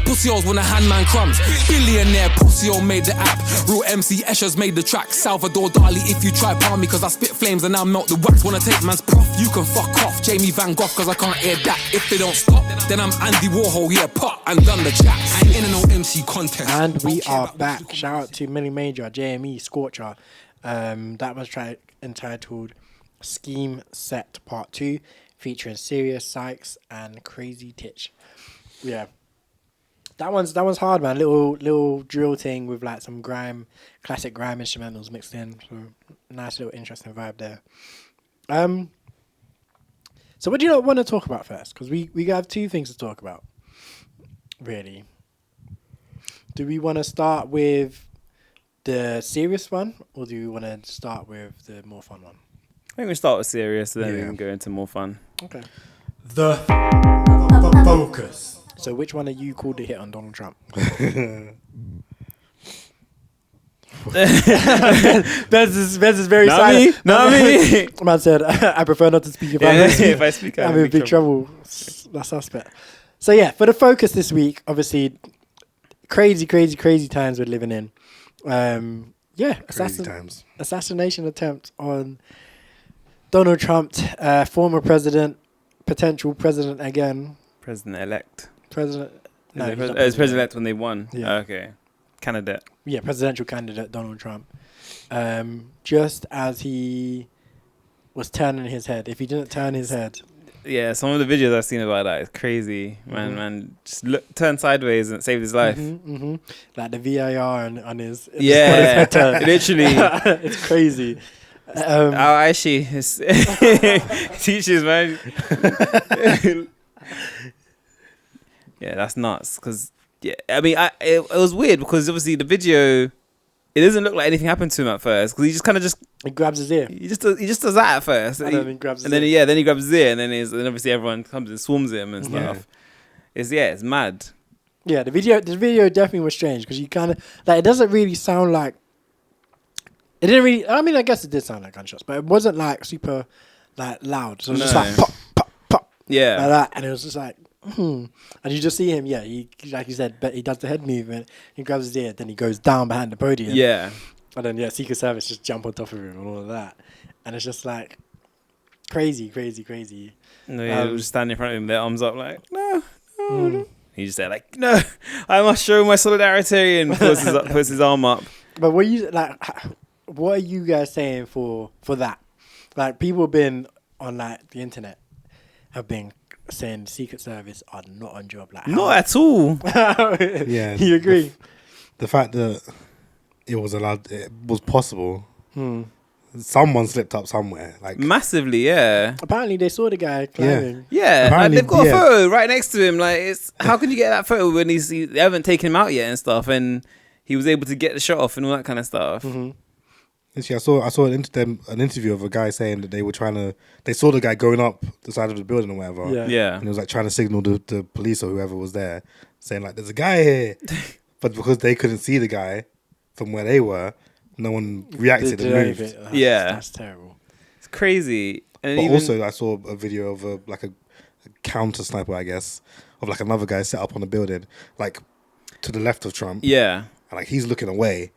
[SPEAKER 4] Pussy-os wanna hand man crumbs. Billionaire pussy-o made the app. Real MC Escher's made the track. Salvador Dali if you try palm me cause I spit flames and I melt the wax. Wanna take man's prof, you can fuck off. Jamie Van Gogh cause I can't hear that. If they don't stop, then I'm Andy Warhol, yeah, pot and done the chat. Ain't in no MC contest.
[SPEAKER 1] And we are back. Shout out to Milli Major, JME, Scorcher. That was track entitled Skeem Set Part 2 featuring SeriousxSyikes and Crazy Titch. Yeah. That one's hard, man. Little drill thing with like some classic grime instrumentals mixed in. So nice little interesting vibe there. So what do you want to talk about first? Because we have two things to talk about, really. Do we want to start with the serious one, or do we want to start with the more fun one?
[SPEAKER 2] I think we start with serious, then we can go into more fun.
[SPEAKER 1] Okay.
[SPEAKER 5] The focus.
[SPEAKER 1] So which one are you called to hit on Donald Trump? Bez is very silent.
[SPEAKER 2] Not me.
[SPEAKER 1] Man said, I prefer not to speak if I speak. I'm in big trouble. That's suspect. So yeah, for the focus this week, obviously, crazy times we're living in. Assassination attempt on Donald Trump, former president, potential president again.
[SPEAKER 2] President-elect.
[SPEAKER 1] No,
[SPEAKER 2] it was president-elect when they won.
[SPEAKER 1] Yeah.
[SPEAKER 2] Okay. Candidate.
[SPEAKER 1] Yeah, presidential candidate Donald Trump. Just as he was turning his head. If he didn't turn his head.
[SPEAKER 2] Yeah, some of the videos I've seen about that is crazy. Man, just turn sideways and saved his life.
[SPEAKER 1] Like the VAR on his...
[SPEAKER 2] Yeah, literally.
[SPEAKER 1] It's crazy.
[SPEAKER 2] Actually, teachers, man. Yeah, that's nuts. Because, yeah, I mean, it was weird because obviously the video, it doesn't look like anything happened to him at first because he just kind of
[SPEAKER 1] he grabs his ear.
[SPEAKER 2] He just does that at first.
[SPEAKER 1] And then he grabs his
[SPEAKER 2] ear.
[SPEAKER 1] Yeah,
[SPEAKER 2] then he grabs his ear, and then obviously everyone comes and swarms him and stuff. It's mad.
[SPEAKER 1] Yeah, the video definitely was strange because you kind of like it doesn't really sound like. It didn't really. I mean, I guess it did sound like gunshots, but it wasn't like super like loud. So it was just like pop, pop, pop.
[SPEAKER 2] Yeah,
[SPEAKER 1] like that, and it was just like. And you just see him, he like you said, but he does the head movement, he grabs his ear, then he goes down behind the podium.
[SPEAKER 2] Yeah.
[SPEAKER 1] And then Secret Service just jump on top of him and all of that. And it's just like crazy.
[SPEAKER 2] No, he was just standing in front of him, their arms up like, no. He just said like, no, I must show my solidarity and puts his arm up.
[SPEAKER 1] But what are you guys saying for that? Like people have been on like the internet have been saying the Secret Service are not on job. Like
[SPEAKER 2] not at all.
[SPEAKER 3] Yeah.
[SPEAKER 1] You agree?
[SPEAKER 3] The fact that it was possible. Someone slipped up somewhere. Like
[SPEAKER 2] massively, yeah.
[SPEAKER 1] Apparently they saw the guy climbing.
[SPEAKER 2] Yeah. Like they've got a photo right next to him. Like how can you get that photo when they haven't taken him out yet and stuff and he was able to get the shot off and all that kind of stuff.
[SPEAKER 3] Actually, I saw an interview of a guy saying that they saw the guy going up the side of the building or whatever.
[SPEAKER 2] Yeah.
[SPEAKER 3] And he was like trying to signal the police or whoever was there, saying like, there's a guy here. But because they couldn't see the guy from where they were, no one reacted and moved.
[SPEAKER 1] That's terrible.
[SPEAKER 2] It's crazy. And
[SPEAKER 3] but also I saw a video of a counter sniper, I guess, of like another guy set up on the building, like to the left of Trump.
[SPEAKER 2] Yeah.
[SPEAKER 3] And like he's looking away.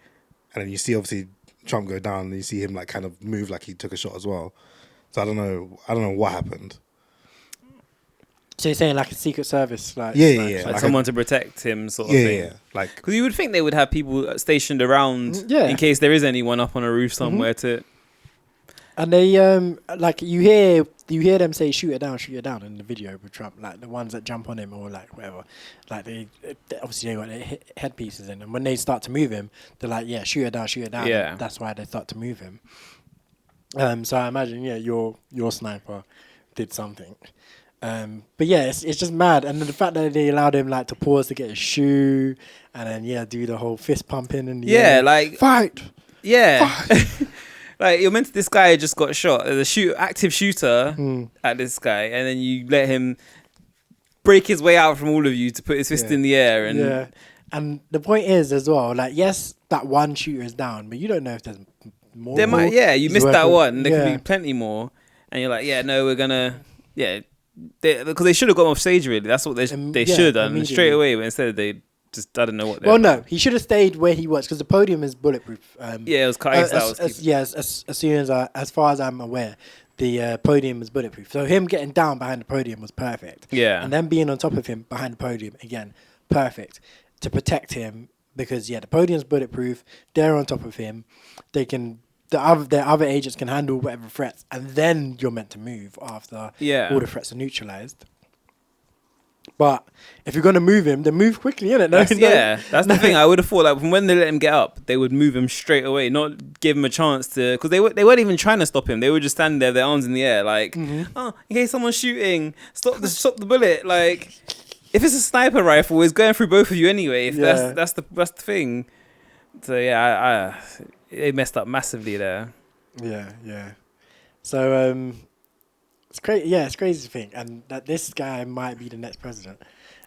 [SPEAKER 3] And then you see obviously Trump go down and you see him like kind of move like he took a shot as well. So I don't know what happened.
[SPEAKER 1] So you're saying like a Secret Service, like
[SPEAKER 2] like someone to protect him, sort of thing.
[SPEAKER 3] Yeah, like
[SPEAKER 2] because you would think they would have people stationed around, in case there is anyone up on a roof somewhere to.
[SPEAKER 1] And they like you hear them say shoot it down in the video with Trump, like the ones that jump on him or like whatever, like they obviously they got their headpieces in, and when they start to move him, they're like shoot it down.
[SPEAKER 2] Yeah,
[SPEAKER 1] that's why they start to move him. So I imagine your sniper did something. But yeah, it's just mad, and the fact that they allowed him like to pause to get his shoe, and then do the whole fist pumping and
[SPEAKER 2] like
[SPEAKER 1] fight.
[SPEAKER 2] Like you're meant to, this guy just got shot. There's active shooter at this guy, and then you let him break his way out from all of you to put his fist in the air.
[SPEAKER 1] And the point is as well, like yes, that one shooter is down, but you don't know if there's more.
[SPEAKER 2] There might, you missed that one. There could be plenty more, and you're like, no, we're gonna, because they should have got him off stage. Really, that's what they should have done straight away. But instead, they just I don't know what.
[SPEAKER 1] No, he should have stayed where he was because the podium is bulletproof.
[SPEAKER 2] It was cutting.
[SPEAKER 1] As soon as far as I'm aware, the podium is bulletproof. So him getting down behind the podium was perfect.
[SPEAKER 2] Yeah,
[SPEAKER 1] and then being on top of him behind the podium again, perfect to protect him because the podium's bulletproof. They're on top of him. They can. Their other agents can handle whatever threats, and then you're meant to move after all the threats are neutralized. But if you're gonna move him, then move quickly, innit?
[SPEAKER 2] That's the thing. I would have thought like when they let him get up, they would move him straight away, not give him a chance to, because they weren't even trying to stop him. They were just standing there, their arms in the air, like, in case someone's shooting, stop the bullet. Like, if it's a sniper rifle, it's going through both of you anyway. If that's the thing. So they messed up massively there.
[SPEAKER 1] Yeah. So it's crazy. Yeah, it's crazy to think, and that this guy might be the next president.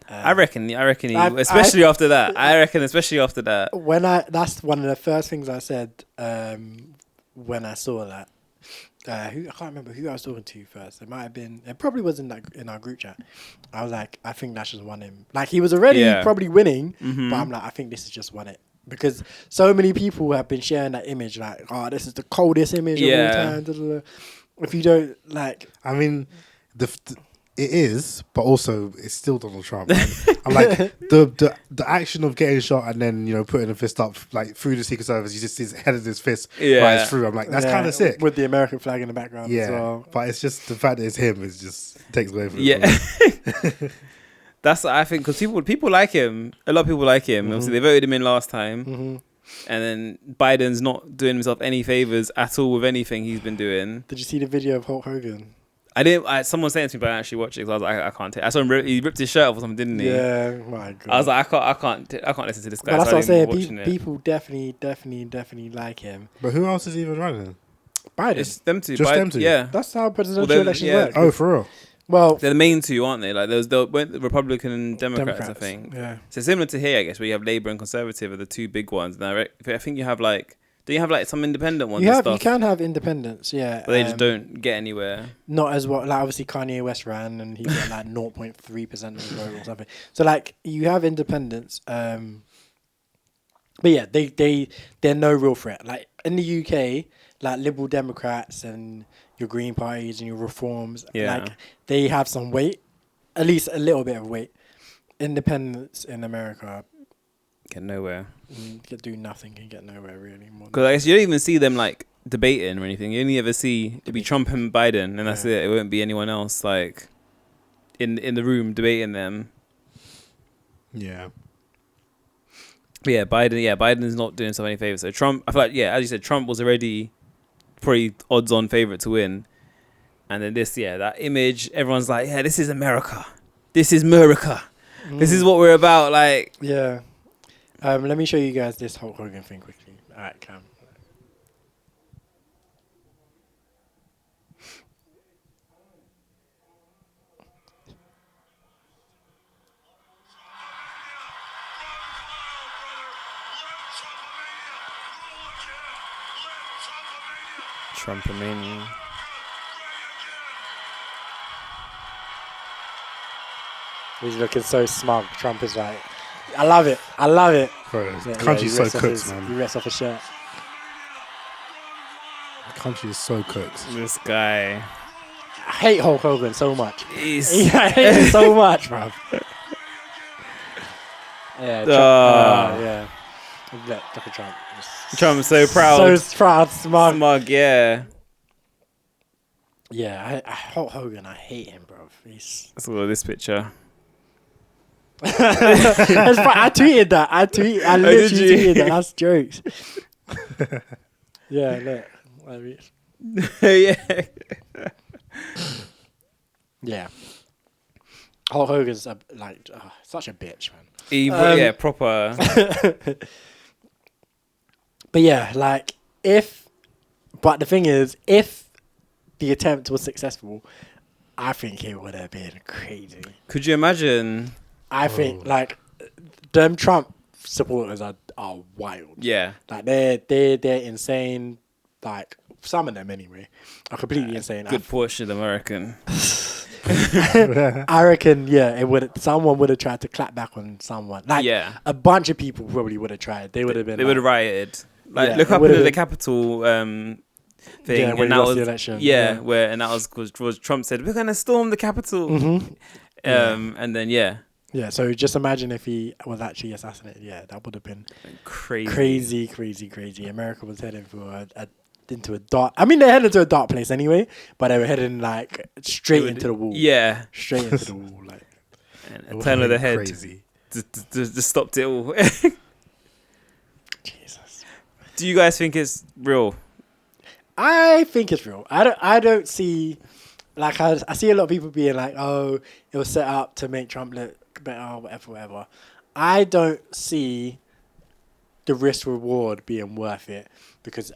[SPEAKER 2] I reckon he, especially after that.
[SPEAKER 1] That's one of the first things I said when I saw that. I can't remember who I was talking to first. It probably was in our group chat. I was like, I think that's just won him. Like he was already probably winning, but I'm like, I think this has just won it. Because so many people have been sharing that image, like, oh, this is the coldest image of all time. Da, da, da. If you don't like,
[SPEAKER 3] I mean, it is, but also it's still Donald Trump. I'm like the action of getting shot and then putting a fist up like through the Secret Service. You just see his head of his fist rise through. I'm like, that's kind of sick
[SPEAKER 1] with the American flag in the background.
[SPEAKER 3] Yeah,
[SPEAKER 1] as well.
[SPEAKER 3] But it's just the fact that it's him is just takes away from it.
[SPEAKER 2] That's what I think, because people like him. A lot of people like him. Obviously, they voted him in last time. And then Biden's not doing himself any favors at all with anything he's been doing.
[SPEAKER 1] Did you see the video of Hulk Hogan?
[SPEAKER 2] I didn't. Someone sent it to me, but I didn't actually watch it because I was like, I can't take. I saw him. He ripped his shirt off or something, didn't he?
[SPEAKER 1] Yeah, my God.
[SPEAKER 2] I was like, I can't listen to this guy.
[SPEAKER 1] But that's what I'm saying. People definitely like him.
[SPEAKER 3] But who else is even running?
[SPEAKER 1] Biden.
[SPEAKER 2] It's them two.
[SPEAKER 3] Just them two.
[SPEAKER 2] Yeah,
[SPEAKER 1] that's how presidential elections work.
[SPEAKER 3] Oh, for real.
[SPEAKER 1] Well,
[SPEAKER 2] they're the main two, aren't they? Like there's the Republican and Democrats, I think.
[SPEAKER 1] Yeah.
[SPEAKER 2] So similar to here, I guess, where you have Labour and Conservative are the two big ones. And I think you have like, do you have like some independent ones?
[SPEAKER 1] You can have independents, yeah.
[SPEAKER 2] But they just don't get anywhere.
[SPEAKER 1] Not as well. Like obviously Kanye West ran and he got like 0.3% of the vote or something. So like you have independents, but yeah, they're no real threat. Like in the UK, like Liberal Democrats and your Green Parties and your Reforms, like they have some weight, at least a little bit of weight. Independents in America
[SPEAKER 2] get nowhere.
[SPEAKER 1] Do nothing and get nowhere really.
[SPEAKER 2] Because I guess you don't even see them like debating or anything. You only ever see it'd be Trump and Biden, and that's it. It won't be anyone else like in the room debating them.
[SPEAKER 3] Yeah.
[SPEAKER 2] But Biden is not doing himself any favors. So Trump, I feel like as you said, Trump was already probably odds-on favorite to win, and then that image, everyone's like, this is America, this is Murica, this is what we're about. Like,
[SPEAKER 1] let me show you guys this Hulk Hogan thing quickly. All right, Cam.
[SPEAKER 2] Trumpomania.
[SPEAKER 1] He's looking so smug. Trump is like, I love it.
[SPEAKER 3] Bro, the country's so cooked, man.
[SPEAKER 1] He rips off his shirt.
[SPEAKER 3] The country is so cooked.
[SPEAKER 2] This guy.
[SPEAKER 1] I hate Hulk Hogan so much. I
[SPEAKER 2] hate
[SPEAKER 1] him so much, bro. Look at Trump.
[SPEAKER 2] Trump's so proud.
[SPEAKER 1] So proud, smug.
[SPEAKER 2] Yeah.
[SPEAKER 1] Yeah, Hulk Hogan, I hate him, bro. He's...
[SPEAKER 2] Let's look at this picture.
[SPEAKER 1] I tweeted that. I literally tweeted that. That's jokes. Yeah, look.
[SPEAKER 2] Yeah.
[SPEAKER 1] Yeah. Hulk Hogan's such a bitch, man.
[SPEAKER 2] Yeah, proper.
[SPEAKER 1] But yeah, like but the thing is, if the attempt was successful, I think it would have been crazy.
[SPEAKER 2] Could you imagine?
[SPEAKER 1] I think like them Trump supporters are wild.
[SPEAKER 2] Yeah,
[SPEAKER 1] like they're insane. Like some of them anyway are completely insane.
[SPEAKER 2] Good portion of American.
[SPEAKER 1] I reckon, someone would have tried to clap back on someone. Like, a bunch of people probably would have tried. They would have been.
[SPEAKER 2] They would have rioted. Like, look up into the Capitol thing.
[SPEAKER 1] Yeah, when he lost the election.
[SPEAKER 2] Yeah, and that was Trump said, we're going to storm the Capitol. Mm-hmm. And then, yeah, so
[SPEAKER 1] just imagine if he was actually assassinated. Yeah, that would have been crazy. America was heading for into a dark... I mean, they headed to a dark place anyway, but they were heading, like, straight into the wall.
[SPEAKER 2] Yeah.
[SPEAKER 1] Straight into the wall, like...
[SPEAKER 2] And a turn of the head. Crazy. Just stopped it all.
[SPEAKER 1] Jesus.
[SPEAKER 2] Do you guys think it's real?
[SPEAKER 1] I think it's real. I don't see... Like, I see a lot of people being like, oh, it was set up to make Trump look better, whatever. I don't see the risk-reward being worth it, because...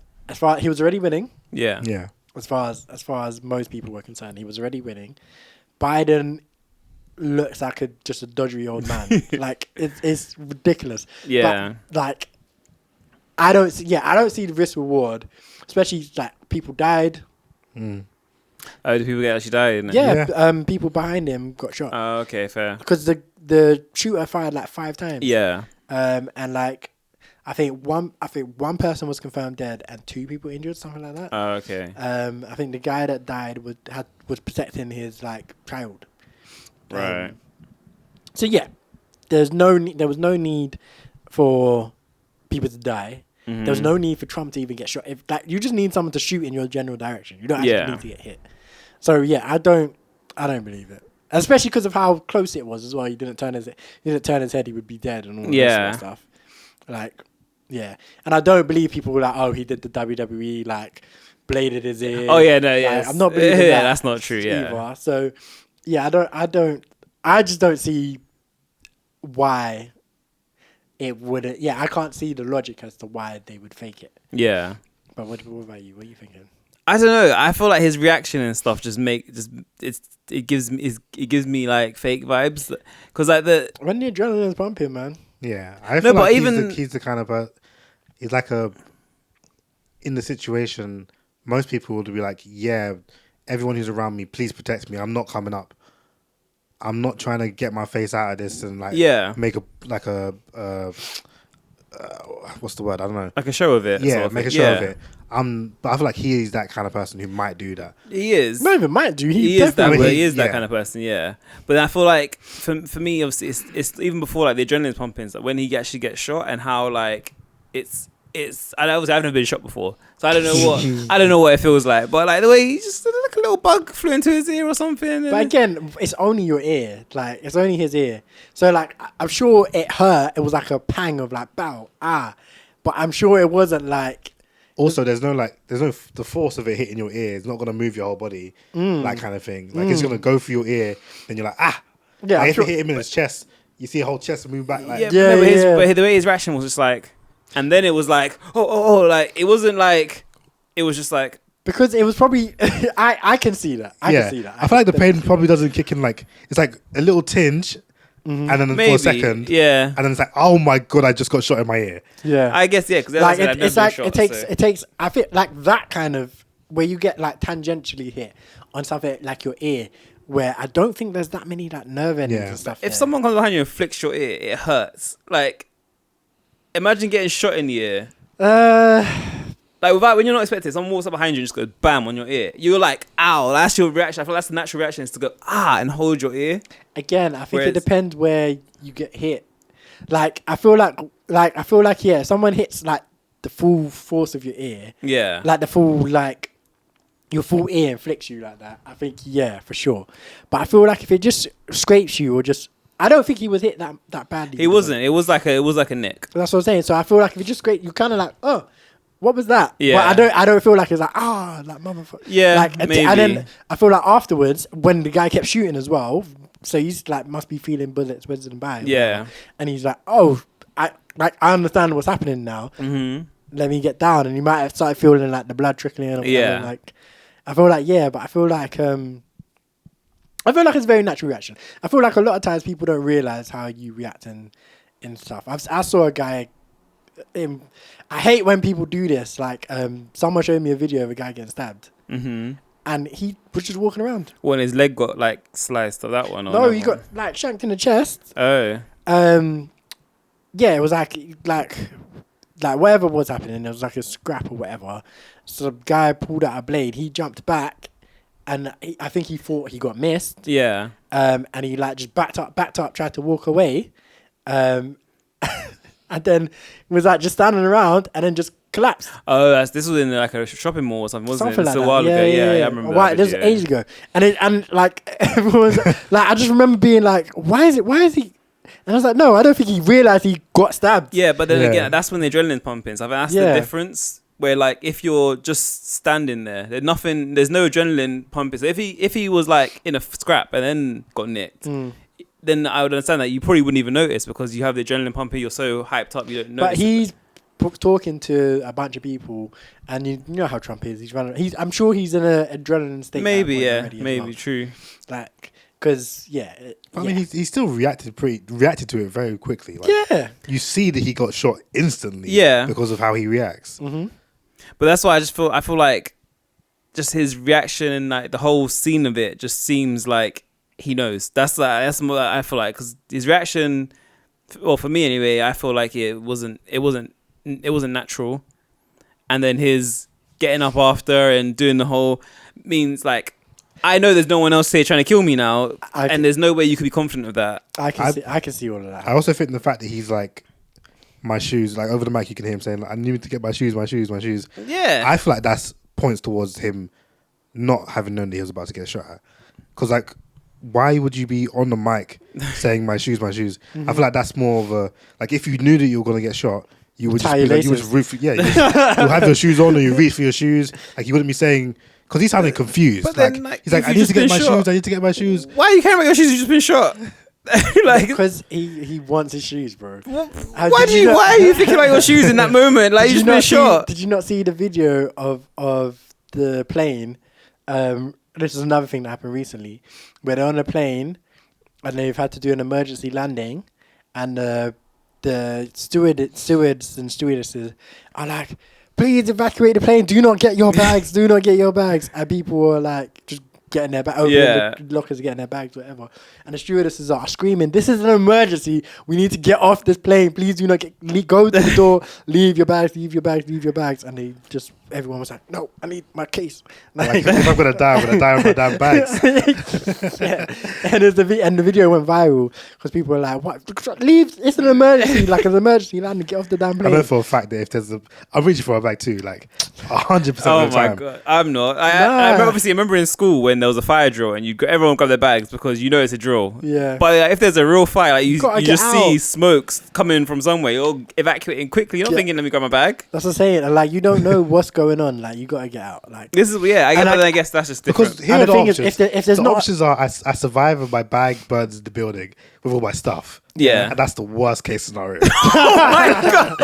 [SPEAKER 1] he was already winning.
[SPEAKER 2] Yeah.
[SPEAKER 3] Yeah.
[SPEAKER 1] As far as most people were concerned, he was already winning. Biden looks like just a dodgy old man. Like it's ridiculous.
[SPEAKER 2] Yeah.
[SPEAKER 1] But, like I don't see the risk reward, especially like people died.
[SPEAKER 2] Mm. Oh, the people that actually died?
[SPEAKER 1] Yeah. People behind him got shot.
[SPEAKER 2] Oh, okay, fair.
[SPEAKER 1] Because the shooter fired like 5 times.
[SPEAKER 2] Yeah.
[SPEAKER 1] And like. I think one person was confirmed dead and 2 people injured, something like that.
[SPEAKER 2] Oh, okay.
[SPEAKER 1] I think the guy that died was protecting his like child.
[SPEAKER 2] Right.
[SPEAKER 1] So yeah, there was no need for people to die. Mm-hmm. There was no need for Trump to even get shot. If like you just need someone to shoot in your general direction, you don't actually need to get hit. So yeah, I don't believe it. Especially because of how close it was as well. He didn't turn his head, he would be dead and all this sort of stuff. Like. Yeah, and I don't believe people were like, oh, he did the WWE, like, bladed his ear.
[SPEAKER 2] Oh, yeah, no, yeah.
[SPEAKER 1] I'm not believing that.
[SPEAKER 2] Yeah, that's not true, yeah.
[SPEAKER 1] Either. So, yeah, I just don't see why it wouldn't. Yeah, I can't see the logic as to why they would fake it.
[SPEAKER 2] Yeah.
[SPEAKER 1] But what about you? What are you thinking?
[SPEAKER 2] I don't know. I feel like his reaction and stuff it gives me like fake vibes, because like
[SPEAKER 1] when the adrenaline's pumping, man.
[SPEAKER 3] Yeah, I feel like he's the kind of he's like in the situation, most people would be like, yeah, everyone who's around me, please protect me. I'm not coming up. I'm not trying to get my face out of this and make a what's the word? I don't know.
[SPEAKER 2] Like a show of it.
[SPEAKER 3] Yeah, make a show of it. But I feel like he is that kind of person who might do that.
[SPEAKER 2] He is.
[SPEAKER 1] Not even might do.
[SPEAKER 2] He is that kind of person. Yeah. But I feel like for me, obviously, it's even before like the adrenaline's pumping. So when he actually gets shot and how like it's. I've never been shot before, so I don't know what it feels like. But like the way he just like a little bug flew into his ear or something.
[SPEAKER 1] But again, it's only your ear. Like it's only his ear. So like I'm sure it hurt. It was like a pang of like bow but I'm sure it wasn't like.
[SPEAKER 3] Also, there's no the force of it hitting your ear. It's not gonna move your whole body, that kind of thing. Like it's gonna go through your ear, then you're like Yeah, like, if it hit him in his chest, you see the whole chest move back. Like
[SPEAKER 2] but the way his reaction was just like. And then it was like, like it wasn't like, it was just like
[SPEAKER 1] because it was probably I can see that. I can see that.
[SPEAKER 3] I feel like the pain probably doesn't kick in like it's like a little tinge, and then for a second, and then it's like, oh my god, I just got shot in my ear.
[SPEAKER 1] Yeah,
[SPEAKER 2] I guess because
[SPEAKER 1] like it's like it takes. I feel like that kind of where you get like tangentially hit on something like your ear. Where I don't think there's that many like nerve endings and stuff.
[SPEAKER 2] If someone comes behind you and flicks your ear, it hurts. Like. Imagine getting shot in the ear. Like when you're not expecting, someone walks up behind you and just goes bam on your ear. You're like, ow. That's your reaction. I feel that's the natural reaction is to go and hold your ear.
[SPEAKER 1] Again, I think it depends where you get hit. Like I feel like if someone hits like the full force of your ear.
[SPEAKER 2] Yeah.
[SPEAKER 1] Like the full like your full ear and flicks you like that, I think, yeah, for sure. But I feel like if it just scrapes you or just... I don't think he was hit that badly.
[SPEAKER 2] He wasn't. It was like a nick.
[SPEAKER 1] That's what I'm saying. So I feel like if it just scraped, you kind of like, oh, what was that?
[SPEAKER 2] Yeah.
[SPEAKER 1] But I don't feel like it's like, like motherfucker.
[SPEAKER 2] Yeah,
[SPEAKER 1] like,
[SPEAKER 2] maybe.
[SPEAKER 1] And then I feel like afterwards, when the guy kept shooting as well, so he's like, must be feeling bullets whizzing by.
[SPEAKER 2] Yeah.
[SPEAKER 1] And he's like, oh, I understand what's happening now.
[SPEAKER 2] Mm-hmm.
[SPEAKER 1] Let me get down. And you might have started feeling like the blood trickling. Or whatever.
[SPEAKER 2] Yeah.
[SPEAKER 1] Like, I feel like, but I feel like it's a very natural reaction. I feel like a lot of times people don't realize how you react in stuff. I saw a guy. I hate when people do this. Like, someone showed me a video of a guy getting stabbed, and he was just walking around.
[SPEAKER 2] When his leg got like sliced, or that one? Or
[SPEAKER 1] no, he got like shanked in the chest.
[SPEAKER 2] Oh.
[SPEAKER 1] Yeah, it was like whatever was happening. It was like a scrap or whatever. So the guy pulled out a blade. He jumped back. And I think he thought he got missed. Yeah. And he like just backed up, tried to walk away. And then was like just standing around and then just collapsed.
[SPEAKER 2] Oh, this was in like a shopping mall or something, wasn't it?
[SPEAKER 1] Like
[SPEAKER 2] a while ago. Yeah, I remember. Right,
[SPEAKER 1] this was ages ago. And like everyone's like, I just remember being like, why is he? And I was like, no, I don't think he realized he got stabbed.
[SPEAKER 2] Yeah, but then again, that's when the adrenaline's pumping. So I think that's the difference. Where like if you're just standing there, there's no adrenaline pumping. So if he was like in a scrap and then got nicked, then I would understand that you probably wouldn't even notice because you have the adrenaline pumping. You're so hyped up, you don't notice.
[SPEAKER 1] But he's talking to a bunch of people, and you know how Trump is. I'm sure he's in an adrenaline state.
[SPEAKER 2] Maybe true.
[SPEAKER 1] Like, because
[SPEAKER 3] I mean, he still reacted to it very quickly. Like, you see that he got shot instantly.
[SPEAKER 2] Yeah,
[SPEAKER 3] because of how he reacts.
[SPEAKER 1] Mm-hmm.
[SPEAKER 2] But that's why I feel like just his reaction and like the whole scene of it just seems like he knows. That's what I feel like, because his reaction, well, for me anyway, I feel like it wasn't natural. And then his getting up after and doing the whole means like, I know there's no one else here trying to kill me now, and there's no way you could be confident of that.
[SPEAKER 1] I can see all of that.
[SPEAKER 3] I also think the fact that he's like, my shoes, like over the mic you can hear him saying like, I need to get my shoes. Yeah, I feel like that's points towards him not having known that he was about to get shot at. Because like, why would you be on the mic saying my shoes? I feel like that's more of a, like, if you knew that you were going to get shot, you would just be like, you'll have your shoes on, or you reach for your shoes. Like, you wouldn't be saying, because he's sounding confused.
[SPEAKER 2] But then, like,
[SPEAKER 3] he's like, I need to get my shoes.
[SPEAKER 2] Why are you caring about your shoes? You've just been shot.
[SPEAKER 1] Like, because he wants his shoes, bro.
[SPEAKER 2] Why are you thinking about your shoes in that moment? Like, you've just been shot.
[SPEAKER 1] Did you not see the video of the plane? This is another thing that happened recently, where they're on a plane and they've had to do an emergency landing, and the stewards and stewardesses are like, please evacuate the plane. Do not get your bags. And people are like, just getting their bags, the lockers, getting their bags, whatever. And the stewardesses are screaming, this is an emergency. We need to get off this plane. Please do not go to the door. Leave your bags. And they just, everyone was like, no, I need my case.
[SPEAKER 3] Like, if I'm going to die, I'm going to die with my damn bags.
[SPEAKER 1] And the video went viral because people were like, what? Leave. It's an emergency. Like, an emergency landing. Get off the damn plane.
[SPEAKER 3] I know for a fact that if there's I'm reaching for a bag too, like 100% of the time.
[SPEAKER 2] Oh my God. I'm not. I remember in school when there was a fire drill and everyone grabbed their bags because you know it's a drill.
[SPEAKER 1] Yeah.
[SPEAKER 2] But if there's a real fire, like you just see smokes coming from somewhere, you're evacuating quickly. You're not thinking, let me grab my bag.
[SPEAKER 1] That's what I'm saying. And like, you don't know what's going on. Like, you got to get out. Like,
[SPEAKER 2] this is, I guess that's just different.
[SPEAKER 3] Because here are the options. If there's options are, I survive and my bag burns the building with all my stuff.
[SPEAKER 2] Yeah.
[SPEAKER 3] And that's the worst case scenario.
[SPEAKER 2] Oh my God.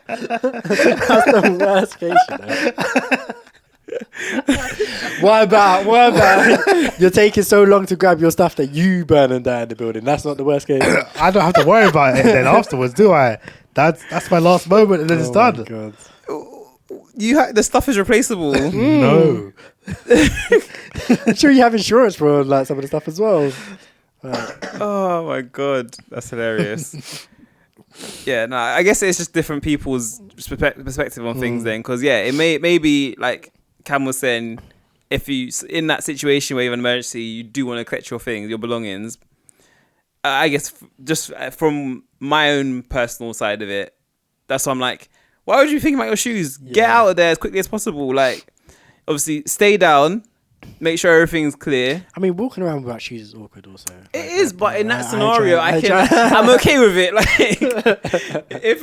[SPEAKER 1] That's the worst case scenario. What about you're taking so long to grab your stuff that you burn and die in the building? That's not the worst case.
[SPEAKER 3] I don't have to worry about it then afterwards, do I? That's my last moment and then it's done.
[SPEAKER 1] My God.
[SPEAKER 2] The stuff is replaceable.
[SPEAKER 3] No.
[SPEAKER 1] I'm sure you have insurance for like some of the stuff as well.
[SPEAKER 2] Oh my God, that's hilarious. Yeah, no, I guess it's just different people's perspective on things then, because it may be like Cam was saying, if you in that situation where you have an emergency, you do want to collect your things, your belongings. I guess just from my own personal side of it, that's why I'm like, Why would you think about your shoes? Get out of there as quickly as possible. Like, obviously, stay down. Make sure everything's clear.
[SPEAKER 1] I mean, walking around without shoes is awkward also.
[SPEAKER 2] It is, but in that scenario, I'm okay with it.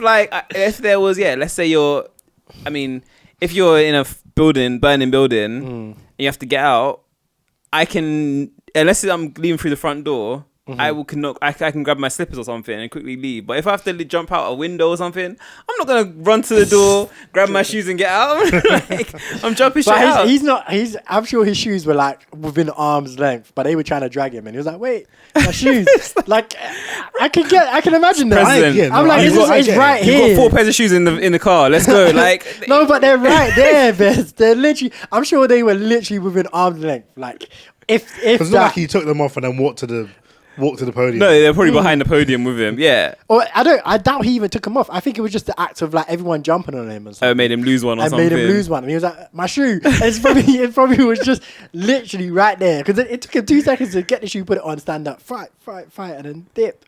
[SPEAKER 2] Like, if there was, let's say if you're in a burning building, and you have to get out, I can, unless I'm leaving through the front door, I can grab my slippers or something and quickly leave. But if I have to jump out a window or something, I'm not gonna run to the door, grab my shoes and get out. I'm jumping straight out.
[SPEAKER 1] I'm sure his shoes were like within arm's length, but they were trying to drag him, and he was like, "Wait, my shoes!" Like I can imagine that. I'm like, it's right here.
[SPEAKER 2] You've got 4 pairs of shoes in the car. Let's go. Like
[SPEAKER 1] no, but they're right there, Bez. They're literally. I'm sure they were literally within arm's length. Like if
[SPEAKER 3] it's not like he took them off and then walked to the podium.
[SPEAKER 2] No, they're probably behind the podium with him. Yeah.
[SPEAKER 1] Or I doubt he even took them off. I think it was just the act of like everyone jumping on him and stuff.
[SPEAKER 2] Made him lose one or something.
[SPEAKER 1] Made him lose one, and he was like, "My shoe." And it probably was just literally right there because it took him 2 seconds to get the shoe, put it on, stand up, fight, and then dip.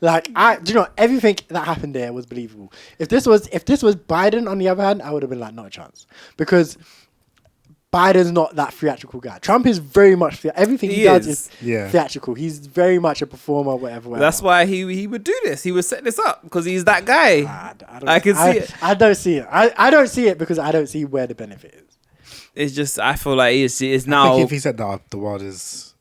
[SPEAKER 1] Like do you know everything that happened there was believable. If this was Biden on the other hand, I would have been like, not a chance, because Biden's not that theatrical guy. Trump is very much everything he does is theatrical. He's very much a performer, whatever.
[SPEAKER 2] That's why he would do this. He would set this up because he's that guy. I can see it.
[SPEAKER 1] I don't see it. I don't see it because I don't see where the benefit is.
[SPEAKER 2] It's just I feel like it's now.
[SPEAKER 3] I think if he said that, the world is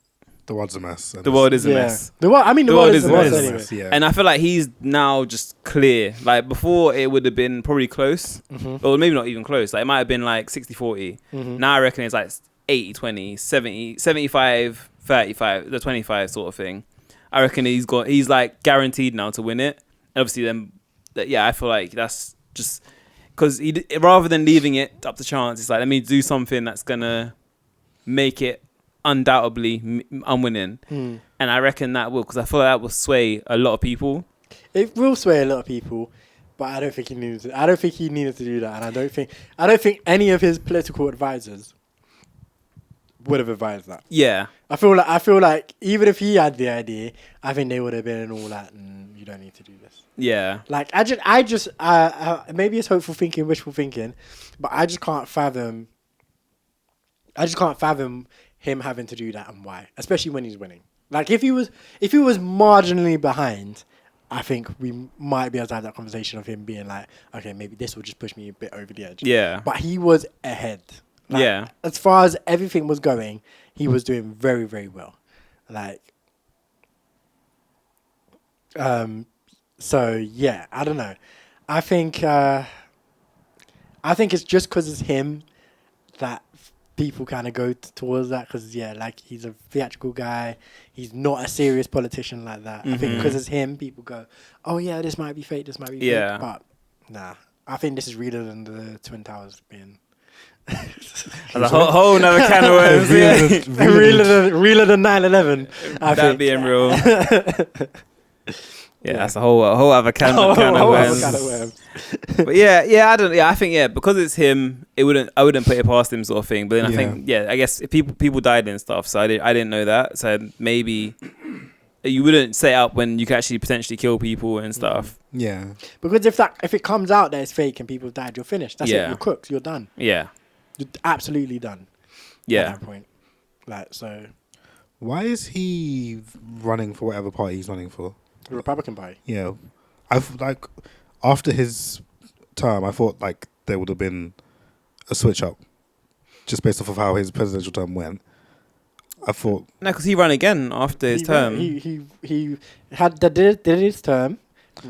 [SPEAKER 3] a mess.
[SPEAKER 2] The world is a mess.
[SPEAKER 1] The world is a mess anyway.
[SPEAKER 3] Yeah.
[SPEAKER 2] And I feel like he's now just clear. Like before, it would have been probably close, or maybe not even close. Like it might have been like 60-40. Now I reckon it's like 80-20, 70, 75, 35, the 25 sort of thing. I reckon he's like guaranteed now to win it. And obviously, then I feel like that's just because rather than leaving it up to chance, it's like let me do something that's gonna make it undoubtedly I'm winning. And I reckon that will, because I feel like that will sway a lot of people.
[SPEAKER 1] It will sway a lot of people, but I don't think he needed to. I don't think he needed to do that, and I don't think any of his political advisors would have advised that.
[SPEAKER 2] Yeah,
[SPEAKER 1] I feel like even if he had the idea, I think they would have been all that, and you don't need to do this.
[SPEAKER 2] Yeah,
[SPEAKER 1] like I just maybe it's hopeful thinking, wishful thinking, but I just can't fathom him having to do that and why, especially when he's winning. Like if he was marginally behind, I think we might be able to have that conversation of him being like, okay, maybe this will just push me a bit over the edge.
[SPEAKER 2] Yeah.
[SPEAKER 1] But he was ahead. Like,
[SPEAKER 2] yeah.
[SPEAKER 1] As far as everything was going, he was doing very, very well. Like, so yeah, I don't know. I think it's just because it's him that people kind of go towards that, because like he's a theatrical guy, he's not a serious politician like that. I think because it's him, people go, oh yeah, this might be fake, fake, but nah, I think this is realer than the Twin Towers being
[SPEAKER 2] a whole nother can of worms.
[SPEAKER 1] realer than 9/11.
[SPEAKER 2] That being real. Yeah, that's a whole other can of worms. But I think because it's him, I wouldn't put it past him, sort of thing. But then I think I guess if people died and stuff, so I didn't know that. So maybe you wouldn't set up when you can actually potentially kill people and stuff.
[SPEAKER 3] Yeah,
[SPEAKER 1] because if it comes out that it's fake and people died, you're finished. That's it. You're cooked. You're done.
[SPEAKER 2] Yeah,
[SPEAKER 1] you're absolutely done.
[SPEAKER 2] Yeah.
[SPEAKER 1] At that point, like so.
[SPEAKER 3] Why is he running for whatever party he's running for?
[SPEAKER 1] The Republican Party.
[SPEAKER 3] Yeah, I've like after his term, I thought like there would have been a switch up, just based off of how his presidential term went. I thought
[SPEAKER 2] no, because he ran again after his term.
[SPEAKER 1] He had did his term.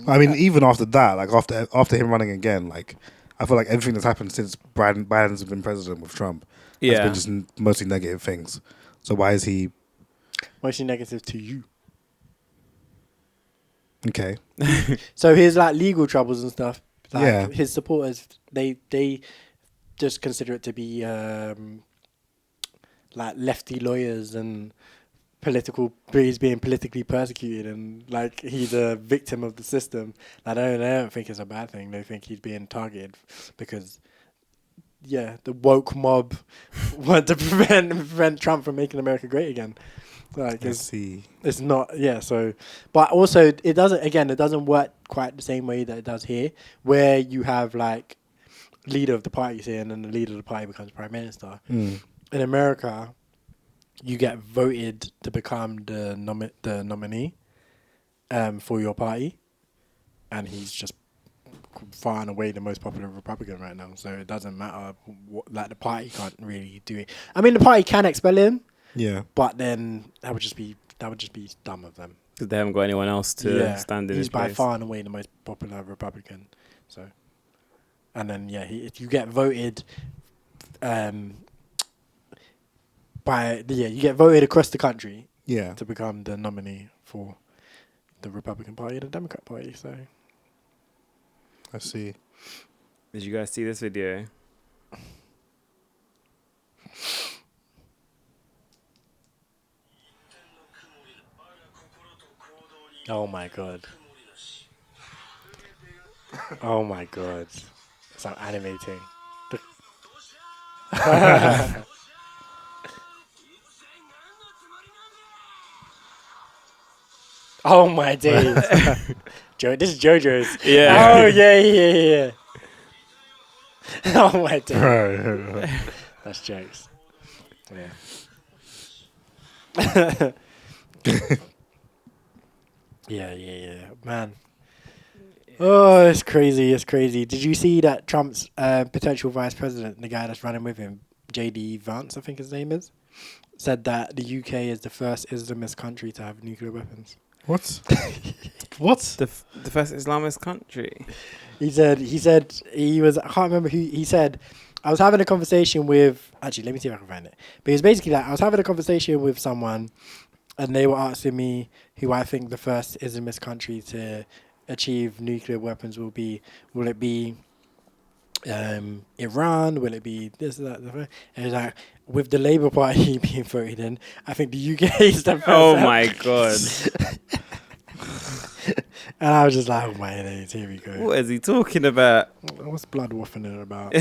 [SPEAKER 3] I mean, even after that, like after him running again, like I feel like everything that's happened since Biden's been president with Trump has been just mostly negative things. So why is he
[SPEAKER 1] mostly negative to you?
[SPEAKER 3] Okay.
[SPEAKER 1] So his like legal troubles and stuff. Like his supporters, they just consider it to be like lefty lawyers and he's being politically persecuted and like he's a victim of the system. Like, they don't think it's a bad thing. They think he's being targeted because the woke mob want to prevent Trump from making America great again. Like,
[SPEAKER 3] see.
[SPEAKER 1] It's not, yeah. So, but also it doesn't work quite the same way that it does here, where you have like leader of the party here, and then the leader of the party becomes prime minister. In America, you get voted to become the nominee for your party, and he's just far and away the most popular Republican right now. So it doesn't matter like the party can't really do it. I mean, the party can expel him.
[SPEAKER 3] Yeah,
[SPEAKER 1] but then that would just be dumb of them
[SPEAKER 2] because they haven't got anyone else to stand in.
[SPEAKER 1] He's
[SPEAKER 2] his
[SPEAKER 1] by
[SPEAKER 2] place.
[SPEAKER 1] far and away the most popular Republican. So, and then if you get voted, you get voted across the country.
[SPEAKER 3] Yeah,
[SPEAKER 1] To become the nominee for the Republican Party and the Democrat Party. So,
[SPEAKER 3] I see.
[SPEAKER 2] Did you guys see this video?
[SPEAKER 1] oh my god. Oh my god. It's like animating. Oh my days. This is JoJo's.
[SPEAKER 2] Yeah.
[SPEAKER 1] Oh yeah. Oh my days. That's jokes. Yeah. Yeah. Man. Oh, it's crazy. Did you see that Trump's potential vice president, the guy that's running with him, J.D. Vance, I think his name is, said that the UK is the first Islamist country to have nuclear weapons?
[SPEAKER 3] What? What?
[SPEAKER 2] The first Islamist country.
[SPEAKER 1] He said he was, I can't remember who, he said, I was having a conversation with, actually, let me see if I can find it. But it's basically like, I was having a conversation with someone and they were asking me who I think the first Islamist country to achieve nuclear weapons will be. Will it be Iran? Will it be this, that, and it's like, with the Labour Party being voted in, I think the UK is the first.
[SPEAKER 2] Oh my god.
[SPEAKER 1] And I was just like, oh my days, here we go.
[SPEAKER 2] What is he talking about?
[SPEAKER 1] What's blood waffling about?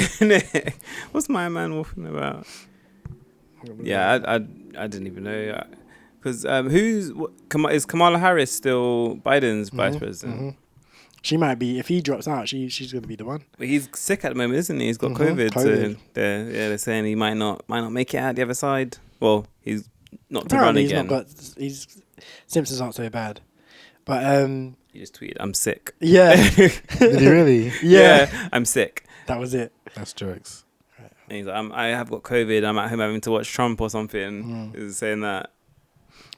[SPEAKER 2] What's my man waffling about? Yeah, I didn't even know. Because is Kamala Harris still Biden's vice president?
[SPEAKER 1] Mm-hmm. She might be. If he drops out, she's going to be the one.
[SPEAKER 2] But he's sick at the moment, isn't he? He's got COVID. So they're saying he might not make it out the other side. Well, he's not to run again.
[SPEAKER 1] His symptoms aren't so bad. But
[SPEAKER 2] he just tweeted, "I'm sick."
[SPEAKER 1] Yeah.
[SPEAKER 3] Did he really?
[SPEAKER 2] Yeah, I'm sick.
[SPEAKER 1] That was it.
[SPEAKER 3] That's jokes.
[SPEAKER 2] And he's like, I have got COVID. I'm at home having to watch Trump or something. He's saying that.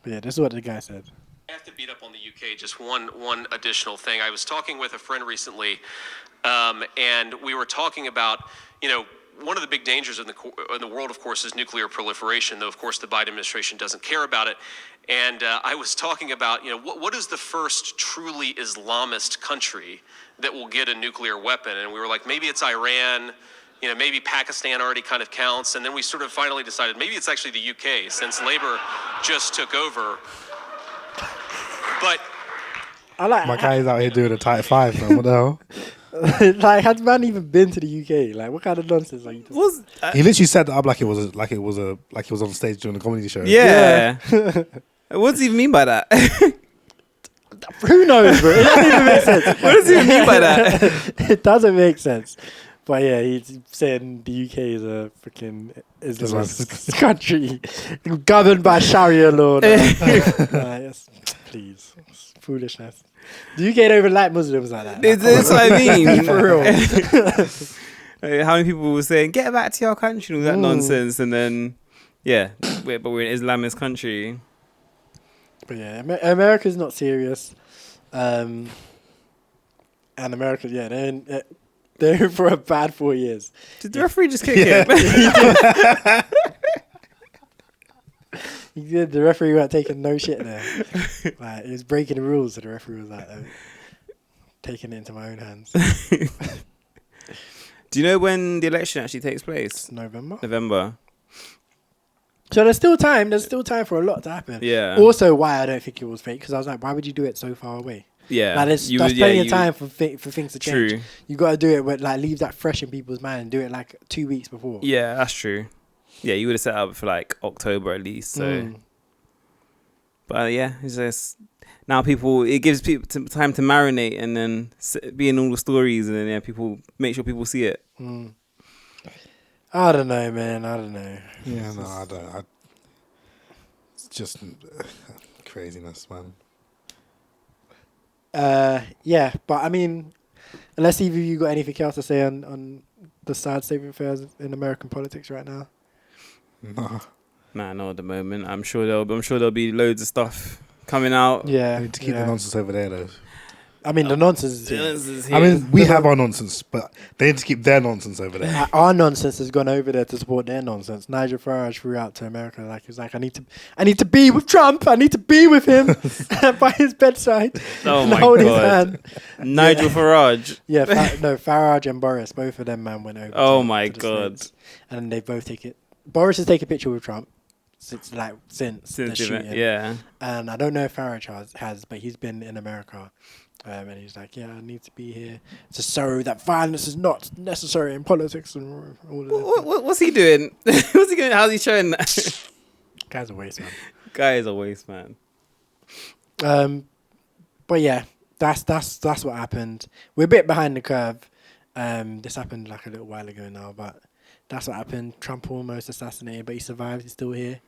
[SPEAKER 1] But yeah, this is what the guy said.
[SPEAKER 6] I have to beat up on the UK. Just one additional thing. I was talking with a friend recently, and we were talking about, one of the big dangers in the world, of course, is nuclear proliferation. Though, of course, the Biden administration doesn't care about it. And I was talking about, what is the first truly Islamist country that will get a nuclear weapon? And we were like, maybe it's Iran. Maybe Pakistan already kind of counts. And then we sort of finally decided maybe it's actually the UK, since Labour just took over. But
[SPEAKER 1] I like
[SPEAKER 3] my guy's out here doing a tight five, man. What the hell?
[SPEAKER 1] like, has man even been to the UK? Like, what kind of nonsense are you?
[SPEAKER 3] He literally set that up like he was on stage doing a comedy show.
[SPEAKER 2] Yeah. What does he even mean by that?
[SPEAKER 1] Who knows, bro? It doesn't even make sense.
[SPEAKER 2] What does he even mean by that?
[SPEAKER 1] It doesn't make sense. But yeah, he's saying the UK is a freaking Islamist country governed by Sharia law. Yes, please. It's foolishness. The UK don't even like Muslims like that.
[SPEAKER 2] That's what I mean.
[SPEAKER 1] For real.
[SPEAKER 2] How many people were saying, get back to your country and all that nonsense. And then, but we're an Islamist country.
[SPEAKER 1] But yeah, America's not serious. And America, they're in for a bad 4 years.
[SPEAKER 2] Did the referee just kick him?
[SPEAKER 1] He did. The referee was taking no shit there. Like, he was breaking the rules, so the referee was like, taking it into my own hands.
[SPEAKER 2] Do you know when the election actually takes place?
[SPEAKER 1] November. So there's still time. There's still time for a lot to happen.
[SPEAKER 2] Yeah.
[SPEAKER 1] Also, why I don't think it was fake, because I was like, why would you do it so far away?
[SPEAKER 2] Yeah.
[SPEAKER 1] Like, there's plenty of time for things to change.
[SPEAKER 2] True.
[SPEAKER 1] You got to do it with, like, leave that fresh in people's mind and do it like 2 weeks before.
[SPEAKER 2] Yeah, that's true. Yeah, you would have set up for like October at least. So But yeah, it's just now it gives people time to marinate and then be in all the stories, and then people make sure people see it.
[SPEAKER 1] I don't know, man. I don't know.
[SPEAKER 3] Yeah, no, I don't. It's just craziness, man.
[SPEAKER 1] Yeah, but I mean, unless either of you got anything else to say on the sad state of affairs in American politics right now.
[SPEAKER 3] No.
[SPEAKER 2] Nah, not at the moment. I'm sure there'll be loads of stuff coming out.
[SPEAKER 1] Yeah,
[SPEAKER 3] We need to keep the nonsense over there, though.
[SPEAKER 1] I mean, the nonsense is here.
[SPEAKER 3] I mean, we have our nonsense, but they need to keep their nonsense over there.
[SPEAKER 1] Our nonsense has gone over there to support their nonsense. Nigel Farage flew out to America he was like, I need to be with Trump. I need to be with him by his bedside.
[SPEAKER 2] Oh
[SPEAKER 1] and
[SPEAKER 2] my
[SPEAKER 1] hold his
[SPEAKER 2] God.
[SPEAKER 1] hand.
[SPEAKER 2] Nigel Farage.
[SPEAKER 1] Yeah, Farage and Boris, both of them, man, went over.
[SPEAKER 2] Oh my
[SPEAKER 1] to the
[SPEAKER 2] God.
[SPEAKER 1] States. And they both take it. Boris has taken a picture with Trump since the shooting.
[SPEAKER 2] Yeah.
[SPEAKER 1] And I don't know if Farage has, but he's been in America. And he's like, yeah, I need to be here to show that violence is not necessary in politics and all of that.
[SPEAKER 2] What's he doing? What's he doing? How's he showing that?
[SPEAKER 1] Guy's a waste man.
[SPEAKER 2] Guy is a waste man.
[SPEAKER 1] But yeah, that's what happened. We're a bit behind the curve. This happened like a little while ago now, but that's what happened. Trump almost assassinated, but he survived. He's still here.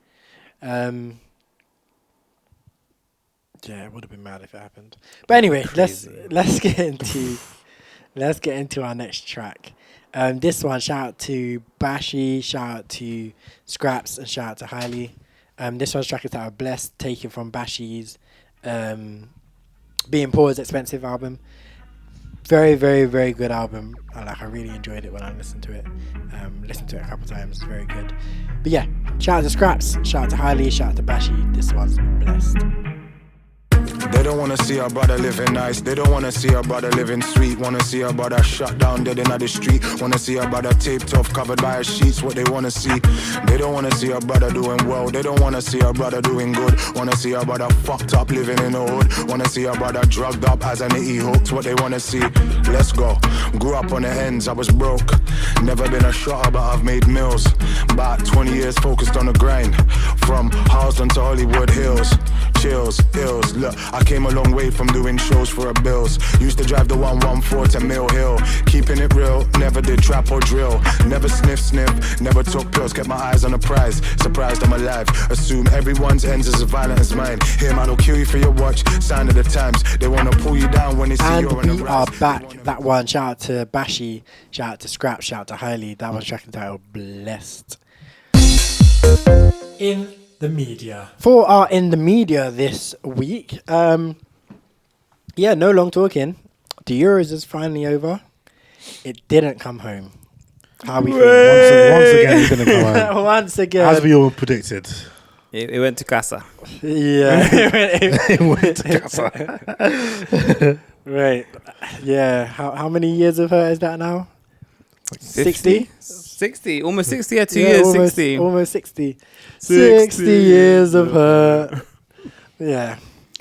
[SPEAKER 1] Yeah, it would have been mad if it happened. But anyway, let's get into our next track. This one, shout out to Bashy, shout out to Skrapz, and shout out to Haile. This one's track is titled Blessed, taken from Bashy's Being Poor is Expensive album. Very, very, very good album. I really enjoyed it when I listened to it. Listened to it a couple times. It's very good. But yeah, shout out to Skrapz, shout out to Haile, shout out to Bashy. This one's Blessed.
[SPEAKER 7] They don't wanna see our brother living nice. They don't wanna see our brother living sweet. Wanna see our brother shut down dead in the street. Wanna see our brother taped off, covered by his sheets. What they wanna see. They don't wanna see our brother doing well. They don't wanna see our brother doing good. Wanna see our brother fucked up living in the hood. Wanna see our brother drugged up as an itty hooked. What they wanna see. Let's go. Grew up on the ends, I was broke. Never been a shotter, but I've made meals. About 20 years focused on the grind. From Harlem to Hollywood Hills. Chills, ills. Look, I came a long way from doing shows for a bills. Used to drive the 114 to Mill Hill. Keeping it real, never did trap or drill. Never sniff, never took pills. Kept my eyes on the prize, surprised I'm alive. Assume everyone's ends is as violent as mine. Him, I don't kill you for your watch, sign of the times. They wanna pull you down when they see you're on the rise.
[SPEAKER 1] We are back. That one, shout out to Bashy, shout out to Skrapz, shout out to Haile. That one's track entitled Blessed.
[SPEAKER 5] In the media.
[SPEAKER 1] For our In the Media this week, yeah, no long talking. The Euros is finally over. It didn't come home. How we feel?
[SPEAKER 3] Once again, it's going to go home.
[SPEAKER 1] Once again.
[SPEAKER 3] As we all predicted.
[SPEAKER 2] It went to Casa.
[SPEAKER 1] Yeah.
[SPEAKER 3] It went to Casa.
[SPEAKER 1] Right. Yeah. How many years of her is that now? 60?
[SPEAKER 2] 60. Almost 60. Yeah, 2 years,
[SPEAKER 1] almost,
[SPEAKER 2] 60.
[SPEAKER 1] Almost 60. 60 years of her. Yeah.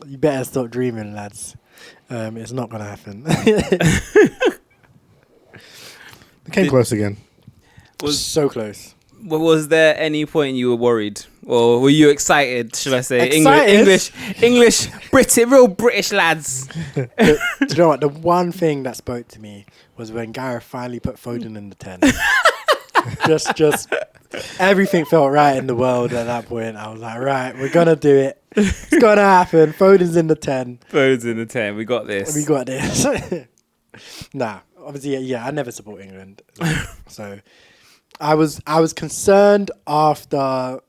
[SPEAKER 1] You better stop dreaming, lads. It's not going to happen.
[SPEAKER 3] They came close again.
[SPEAKER 2] Was
[SPEAKER 1] so close.
[SPEAKER 2] Was there any point you were worried? Or were you excited, should I say?
[SPEAKER 1] Excited?
[SPEAKER 2] English, real British lads.
[SPEAKER 1] Do you know what? The one thing that spoke to me was when Gareth finally put Foden in the 10. just everything felt right in the world at that point. I was like, right, we're going to do it. It's going to happen. Foden's in the 10.
[SPEAKER 2] Foden's in the 10. We got this.
[SPEAKER 1] We got this. Nah, obviously, yeah, I never support England. So I was concerned after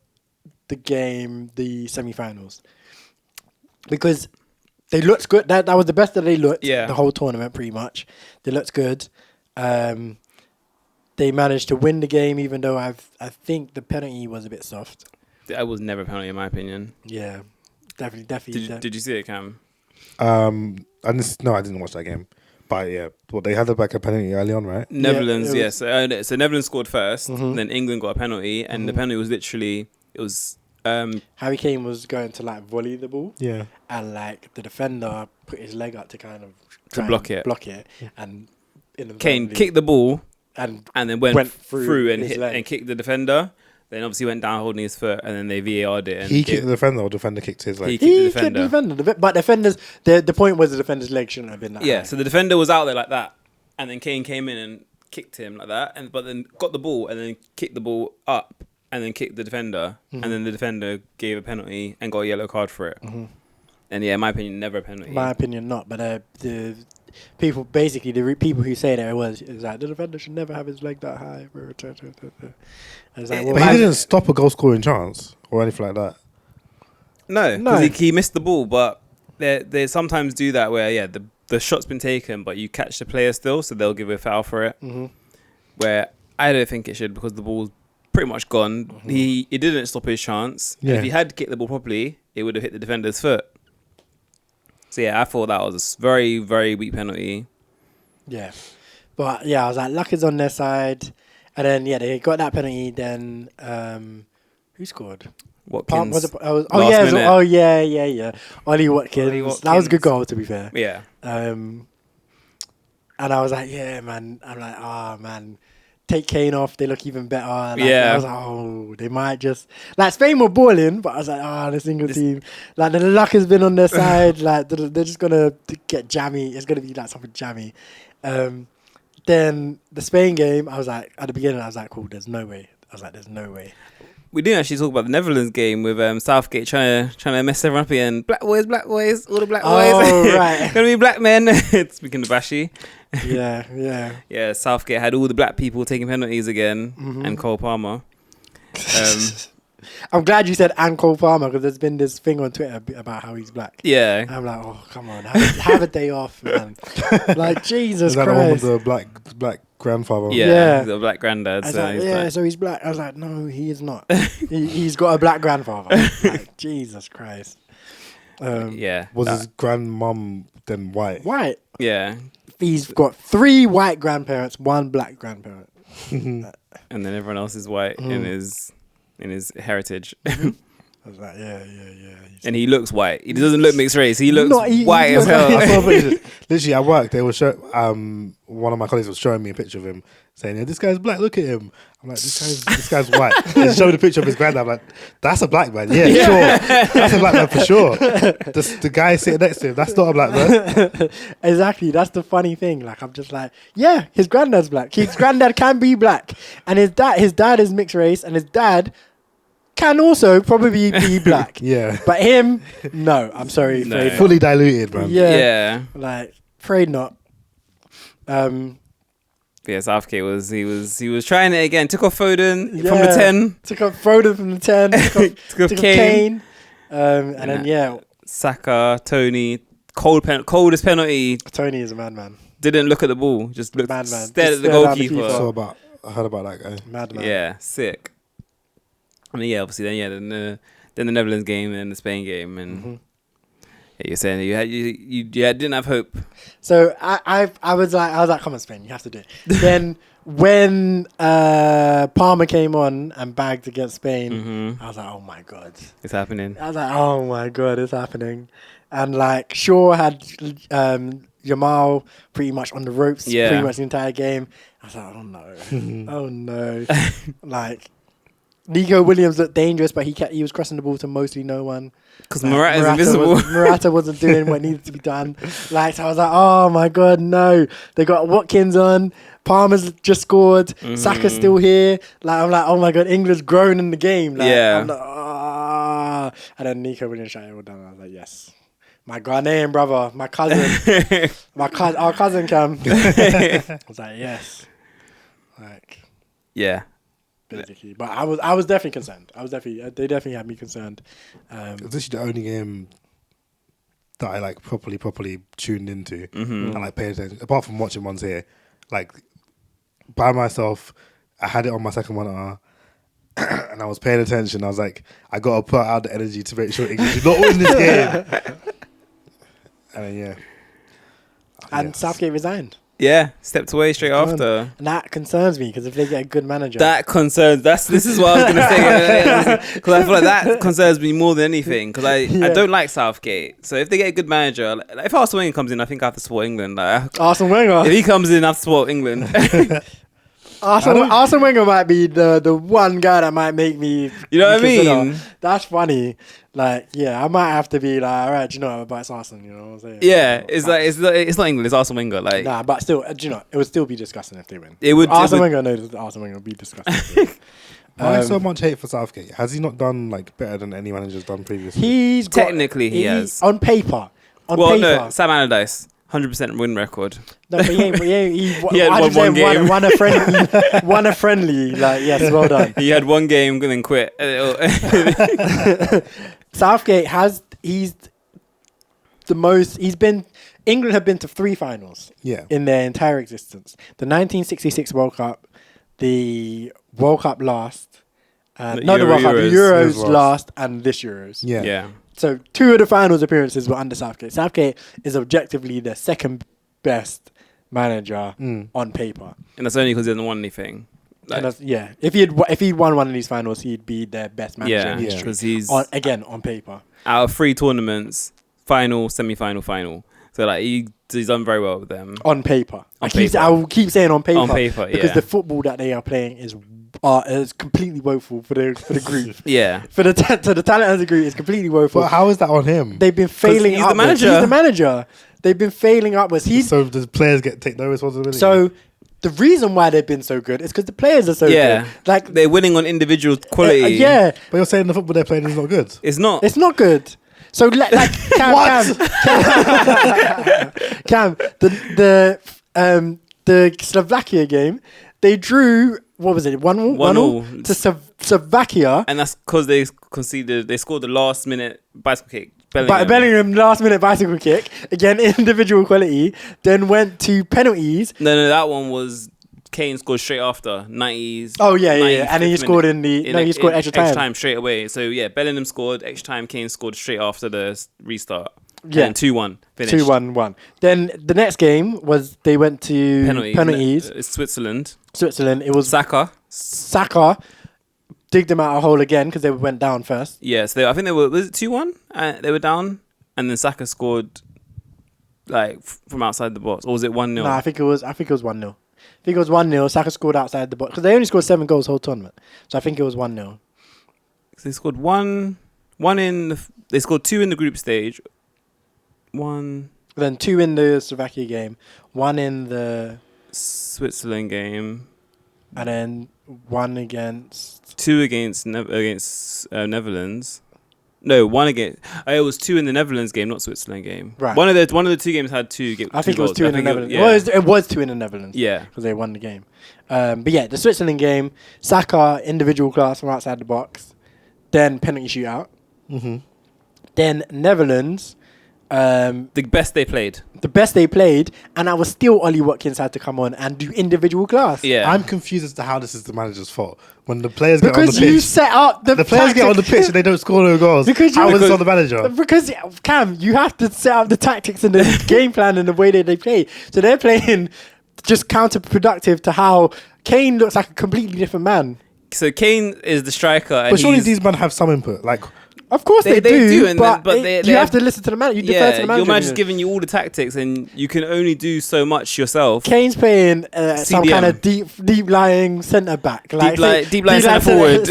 [SPEAKER 1] the game, the semi-finals, because they looked good. That was the best that they looked.
[SPEAKER 2] Yeah.
[SPEAKER 1] The whole tournament, pretty much. They looked good. They managed to win the game, even though I think the penalty was a bit soft.
[SPEAKER 2] That was never a penalty, in my opinion.
[SPEAKER 1] Yeah, definitely.
[SPEAKER 2] Did you see it, Cam?
[SPEAKER 3] I didn't watch that game. But yeah, they had a backup penalty early on, right?
[SPEAKER 2] Netherlands, yes. So Netherlands scored first, then England got a penalty, and the penalty was literally,
[SPEAKER 1] Harry Kane was going to like volley the ball.
[SPEAKER 3] Yeah.
[SPEAKER 1] And like the defender put his leg up to kind of
[SPEAKER 2] block it.
[SPEAKER 1] And
[SPEAKER 2] Kane kicked the ball and then went through and
[SPEAKER 1] his
[SPEAKER 2] hit
[SPEAKER 1] leg.
[SPEAKER 2] and kicked the defender. Then obviously went down holding his foot, and then they VAR'd it. And
[SPEAKER 3] he kicked the defender, or defender kicked his leg?
[SPEAKER 2] He kicked the
[SPEAKER 1] defender. But defenders, the point was the defender's leg shouldn't have been that high.
[SPEAKER 2] So the defender was out there like that, and then Kane came in and kicked him like that, but then got the ball and then kicked the ball up and then kicked the defender, and then the defender gave a penalty and got a yellow card for it. And in my opinion, never a penalty.
[SPEAKER 1] My opinion, not. But the people, basically, the people who say that is like the defender should never have his leg that high. Like,
[SPEAKER 3] but he didn't stop a goal scoring chance or anything like that.
[SPEAKER 2] No, because he missed the ball. But they sometimes do that where the shot's been taken, but you catch the player still, so they'll give a foul for it. Where I don't think it should, because the ball's pretty much gone. He didn't stop his chance. If he had kicked the ball properly, it would have hit the defender's foot. So I thought that was a very, very weak penalty. Yeah.
[SPEAKER 1] But I was like, luck is on their side. And then they got that penalty. Then who scored?
[SPEAKER 2] Watkins.
[SPEAKER 1] Ollie Watkins. That was a good goal, to be fair.
[SPEAKER 2] Yeah.
[SPEAKER 1] And I was like, man. I'm like, man. Take Kane off, they look even better. I was like, they might just... Like, Spain were balling, but I was like, the single team. Like, the luck has been on their side. Like, they're just going to get jammy. It's going to be, like, something jammy. Then the Spain game, I was like, at the beginning, I was like, cool, there's no way. There's no way.
[SPEAKER 2] We didn't actually talk about the Netherlands game with Southgate trying to mess everyone up again. Black boys, all the black boys.
[SPEAKER 1] Oh, right.
[SPEAKER 2] Gonna be black men. Speaking of Bashy.
[SPEAKER 1] Yeah.
[SPEAKER 2] Southgate had all the black people taking penalties again, and Cole Palmer.
[SPEAKER 1] I'm glad you said and Cole Palmer, because there's been this thing on Twitter about how he's black.
[SPEAKER 2] Yeah.
[SPEAKER 1] I'm like, oh, come on, have a day off, man. Like, Jesus Christ. Is that
[SPEAKER 3] the one with the black grandfather?
[SPEAKER 2] Yeah. He's got a black granddad.
[SPEAKER 1] So he's black. I was like, no, he is not. He's got a black grandfather. Like, Jesus Christ.
[SPEAKER 3] Was his grandmum then white?
[SPEAKER 1] White.
[SPEAKER 2] Yeah.
[SPEAKER 1] He's got 3 white grandparents, 1 black grandparent.
[SPEAKER 2] And then everyone else is white in his heritage.
[SPEAKER 1] I was like, yeah.
[SPEAKER 2] And he looks white. He doesn't look mixed race. He looks white as hell.
[SPEAKER 3] Literally, at work, they were one of my colleagues was showing me a picture of him, saying, this guy's black, look at him. I'm like, this guy's white. They showed the picture of his granddad. I'm like, that's a black man. Yeah, sure. That's a black man for sure. The guy sitting next to him, that's not a black man.
[SPEAKER 1] Exactly. That's the funny thing. Like, I'm just like, his granddad's black. His granddad can be black. And his dad is mixed race, and his dad can also probably be black.
[SPEAKER 3] Yeah.
[SPEAKER 1] But him, no. I'm sorry.
[SPEAKER 2] No.
[SPEAKER 3] Fully diluted, bro.
[SPEAKER 1] Yeah. Like, afraid not.
[SPEAKER 2] Southgate was trying it again. Took off Foden from the 10.
[SPEAKER 1] Took off Foden from the 10. Took off Kane. And then
[SPEAKER 2] Saka, Tony, coldest penalty.
[SPEAKER 1] Tony is a madman.
[SPEAKER 2] Didn't look at the ball. Just looked
[SPEAKER 1] madman.
[SPEAKER 2] Stared at the goalkeeper.
[SPEAKER 3] I heard about that guy.
[SPEAKER 1] Madman.
[SPEAKER 2] Yeah, sick. I mean, obviously then the Netherlands game and the Spain game, and you're saying you didn't have hope.
[SPEAKER 1] So I was like, come on, Spain, you have to do it. Then when Palmer came on and bagged against Spain, I was like, oh my god,
[SPEAKER 2] it's happening.
[SPEAKER 1] I was like, oh my god, it's happening. And like Shaw had Jamal pretty much on the ropes pretty much the entire game. I was like, oh no. Like, Nico Williams looked dangerous, but he was crossing the ball to mostly no one.
[SPEAKER 2] Because Morata's invisible.
[SPEAKER 1] Morata wasn't doing what needed to be done. Like, so I was like, oh my god, no. They got Watkins on. Palmer's just scored. Saka's still here. Like, I'm like, oh my god, England's grown in the game. Like, I'm like, and then Nico Williams shot it all down. I was like, yes. My Ghanaian brother, my cousin, our cousin Cam. I was like, yes. Like,
[SPEAKER 2] yeah.
[SPEAKER 1] Basically, but I was definitely concerned. They definitely had me concerned.
[SPEAKER 3] This is the only game that I like properly tuned into and like paid attention. Apart from watching ones here, like by myself, I had it on my second monitor, and I was paying attention. I was like, I got to put out the energy to make sure England do not win this game. And then,
[SPEAKER 1] Southgate resigned.
[SPEAKER 2] Yeah, stepped away straight after.
[SPEAKER 1] And that concerns me, because if they get a good manager,
[SPEAKER 2] this is what I was gonna say, because I feel like that concerns me more than anything, because I don't like Southgate. So if they get a good manager, like if Arsene Wenger comes in, I think I have to support England. Like,
[SPEAKER 1] Arsene Wenger,
[SPEAKER 2] if he comes in, I have to support England.
[SPEAKER 1] Arsene Wenger might be the one guy that might make me.
[SPEAKER 2] You know what I
[SPEAKER 1] consider.
[SPEAKER 2] mean?
[SPEAKER 1] That's funny. Like, yeah, I might have to be like, all right, do you know, but it's Arsene. You know what I'm saying?
[SPEAKER 2] Yeah, it's not England. It's Arsene Wenger. Like,
[SPEAKER 1] nah, but still, do you know, it would still be disgusting if they win.
[SPEAKER 2] It would.
[SPEAKER 1] Arsene Wenger knows that Arsene Wenger would be disgusting.
[SPEAKER 3] Why so much hate for Southgate? Has he not done like better than any manager's done previously?
[SPEAKER 1] He's
[SPEAKER 2] Technically, he has.
[SPEAKER 1] On paper.
[SPEAKER 2] No, Sam Allardyce, 100% win record.
[SPEAKER 1] No, but he
[SPEAKER 2] had one game.
[SPEAKER 1] Won a friendly. Like, yes, well done.
[SPEAKER 2] He had one game and then quit.
[SPEAKER 1] Southgate England have been to 3 finals in their entire existence. The 1966 World Cup, the World Cup last, the Euros last, and this Euros.
[SPEAKER 2] Yeah.
[SPEAKER 1] So 2 of the finals appearances were under Southgate. Southgate is objectively the second best manager on paper.
[SPEAKER 2] And that's only because he hasn't won anything.
[SPEAKER 1] Like, if he'd won one of these finals, he'd be their best manager in history.
[SPEAKER 2] Because he's
[SPEAKER 1] on paper.
[SPEAKER 2] Out of 3 tournaments, final, semi-final, final. So like he's done very well with them
[SPEAKER 1] on paper. I will keep saying on paper. Because the football that they are playing is completely woeful for the group.
[SPEAKER 2] Yeah.
[SPEAKER 1] For the talent as a group is completely woeful.
[SPEAKER 3] But how is that on him?
[SPEAKER 1] They've been failing.
[SPEAKER 2] He's the manager.
[SPEAKER 1] He's the manager. They've been failing upwards.
[SPEAKER 3] So the players take no responsibility.
[SPEAKER 1] So the reason why they've been so good is because the players are so good. Like
[SPEAKER 2] they're winning on individual quality.
[SPEAKER 1] But
[SPEAKER 3] you're saying the football they're playing is not good.
[SPEAKER 2] It's not.
[SPEAKER 1] It's not good. So Cam, the Slovakia game, they drew. What was it? 1-1 to Slovakia,
[SPEAKER 2] and that's because they conceded. They scored the last minute bicycle kick.
[SPEAKER 1] Bellingham last minute bicycle kick again, individual quality. Then went to penalties.
[SPEAKER 2] No, that one was Kane scored straight after 90s.
[SPEAKER 1] Oh yeah, and then he scored he scored extra time.
[SPEAKER 2] Extra time straight away. So yeah, Bellingham scored extra time. Kane scored straight after the restart.
[SPEAKER 1] Yeah,
[SPEAKER 2] and 2-1 finished.
[SPEAKER 1] 2-1. Then the next game was they went to penalties.
[SPEAKER 2] It's Switzerland.
[SPEAKER 1] It was
[SPEAKER 2] Saka
[SPEAKER 1] digged them out a hole again because they went down first.
[SPEAKER 2] Yeah, so I think they were. Was it 2-1? They were down, and then Saka scored like from outside the box, or was it 1-0?
[SPEAKER 1] No, I think it was 1-0. I think it was 1-0. Saka scored outside the box because they only scored 7 goals the whole tournament. So I think it was 1-0.
[SPEAKER 2] So they scored they scored 2 in the group stage. 1.
[SPEAKER 1] Then 2 in the Slovakia game. 1 in the
[SPEAKER 2] Switzerland game.
[SPEAKER 1] And then 1 against
[SPEAKER 2] 2 against Netherlands. No, 1 against. It was 2 in the Netherlands game, not Switzerland game.
[SPEAKER 1] Right.
[SPEAKER 2] One of the 2 games had 2.
[SPEAKER 1] I think it was 2 in the Netherlands. It was 2 in the Netherlands.
[SPEAKER 2] Yeah,
[SPEAKER 1] because they won the game. But yeah, the Switzerland game, Saka individual class from outside the box, then penalty shootout.
[SPEAKER 3] Mm-hmm.
[SPEAKER 1] Then Netherlands.
[SPEAKER 2] The best they played,
[SPEAKER 1] and I was still Ollie Watkins had to come on and do individual class.
[SPEAKER 2] Yeah,
[SPEAKER 3] I'm confused as to how this is the manager's fault when the players get on the pitch.
[SPEAKER 1] Because you set up the
[SPEAKER 3] players get on the pitch and they don't score no goals. How is it on the manager?
[SPEAKER 1] Because Cam, you have to set up the tactics and the game plan and the way that they play. So they're playing just counterproductive to how Kane looks like a completely different man.
[SPEAKER 2] So Kane is the striker,
[SPEAKER 3] but surely these men have some input, like.
[SPEAKER 1] Of course they do, but you have to listen to the manager. You defer to the manager.
[SPEAKER 2] Your manager's giving you all the tactics, and you can only do so much yourself.
[SPEAKER 1] Kane's playing some kind of deep lying centre back, like
[SPEAKER 2] deep lying centre forward.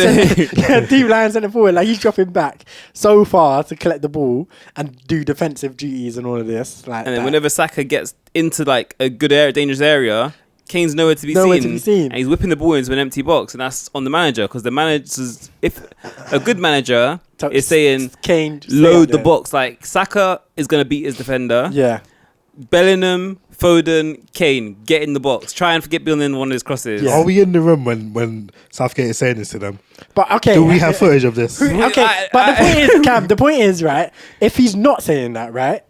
[SPEAKER 1] Deep lying centre forward. Like he's dropping back so far to collect the ball and do defensive duties and all of this. Like,
[SPEAKER 2] and then whenever Saka gets into like a good area, dangerous area, Kane's nowhere to be seen. And he's whipping the ball into an empty box, and that's on the manager because the manager's if a good manager is saying
[SPEAKER 1] Kane
[SPEAKER 2] load the box, like Saka is going to beat his defender.
[SPEAKER 1] Yeah,
[SPEAKER 2] Bellingham, Foden, Kane, get in the box. Try and get beyond one of his crosses.
[SPEAKER 3] Yeah. Are we in the room when Southgate is saying this to them?
[SPEAKER 1] But okay,
[SPEAKER 3] do we have footage of this?
[SPEAKER 1] Okay, but the point is, Cam. The point is, right? If he's not saying that, right?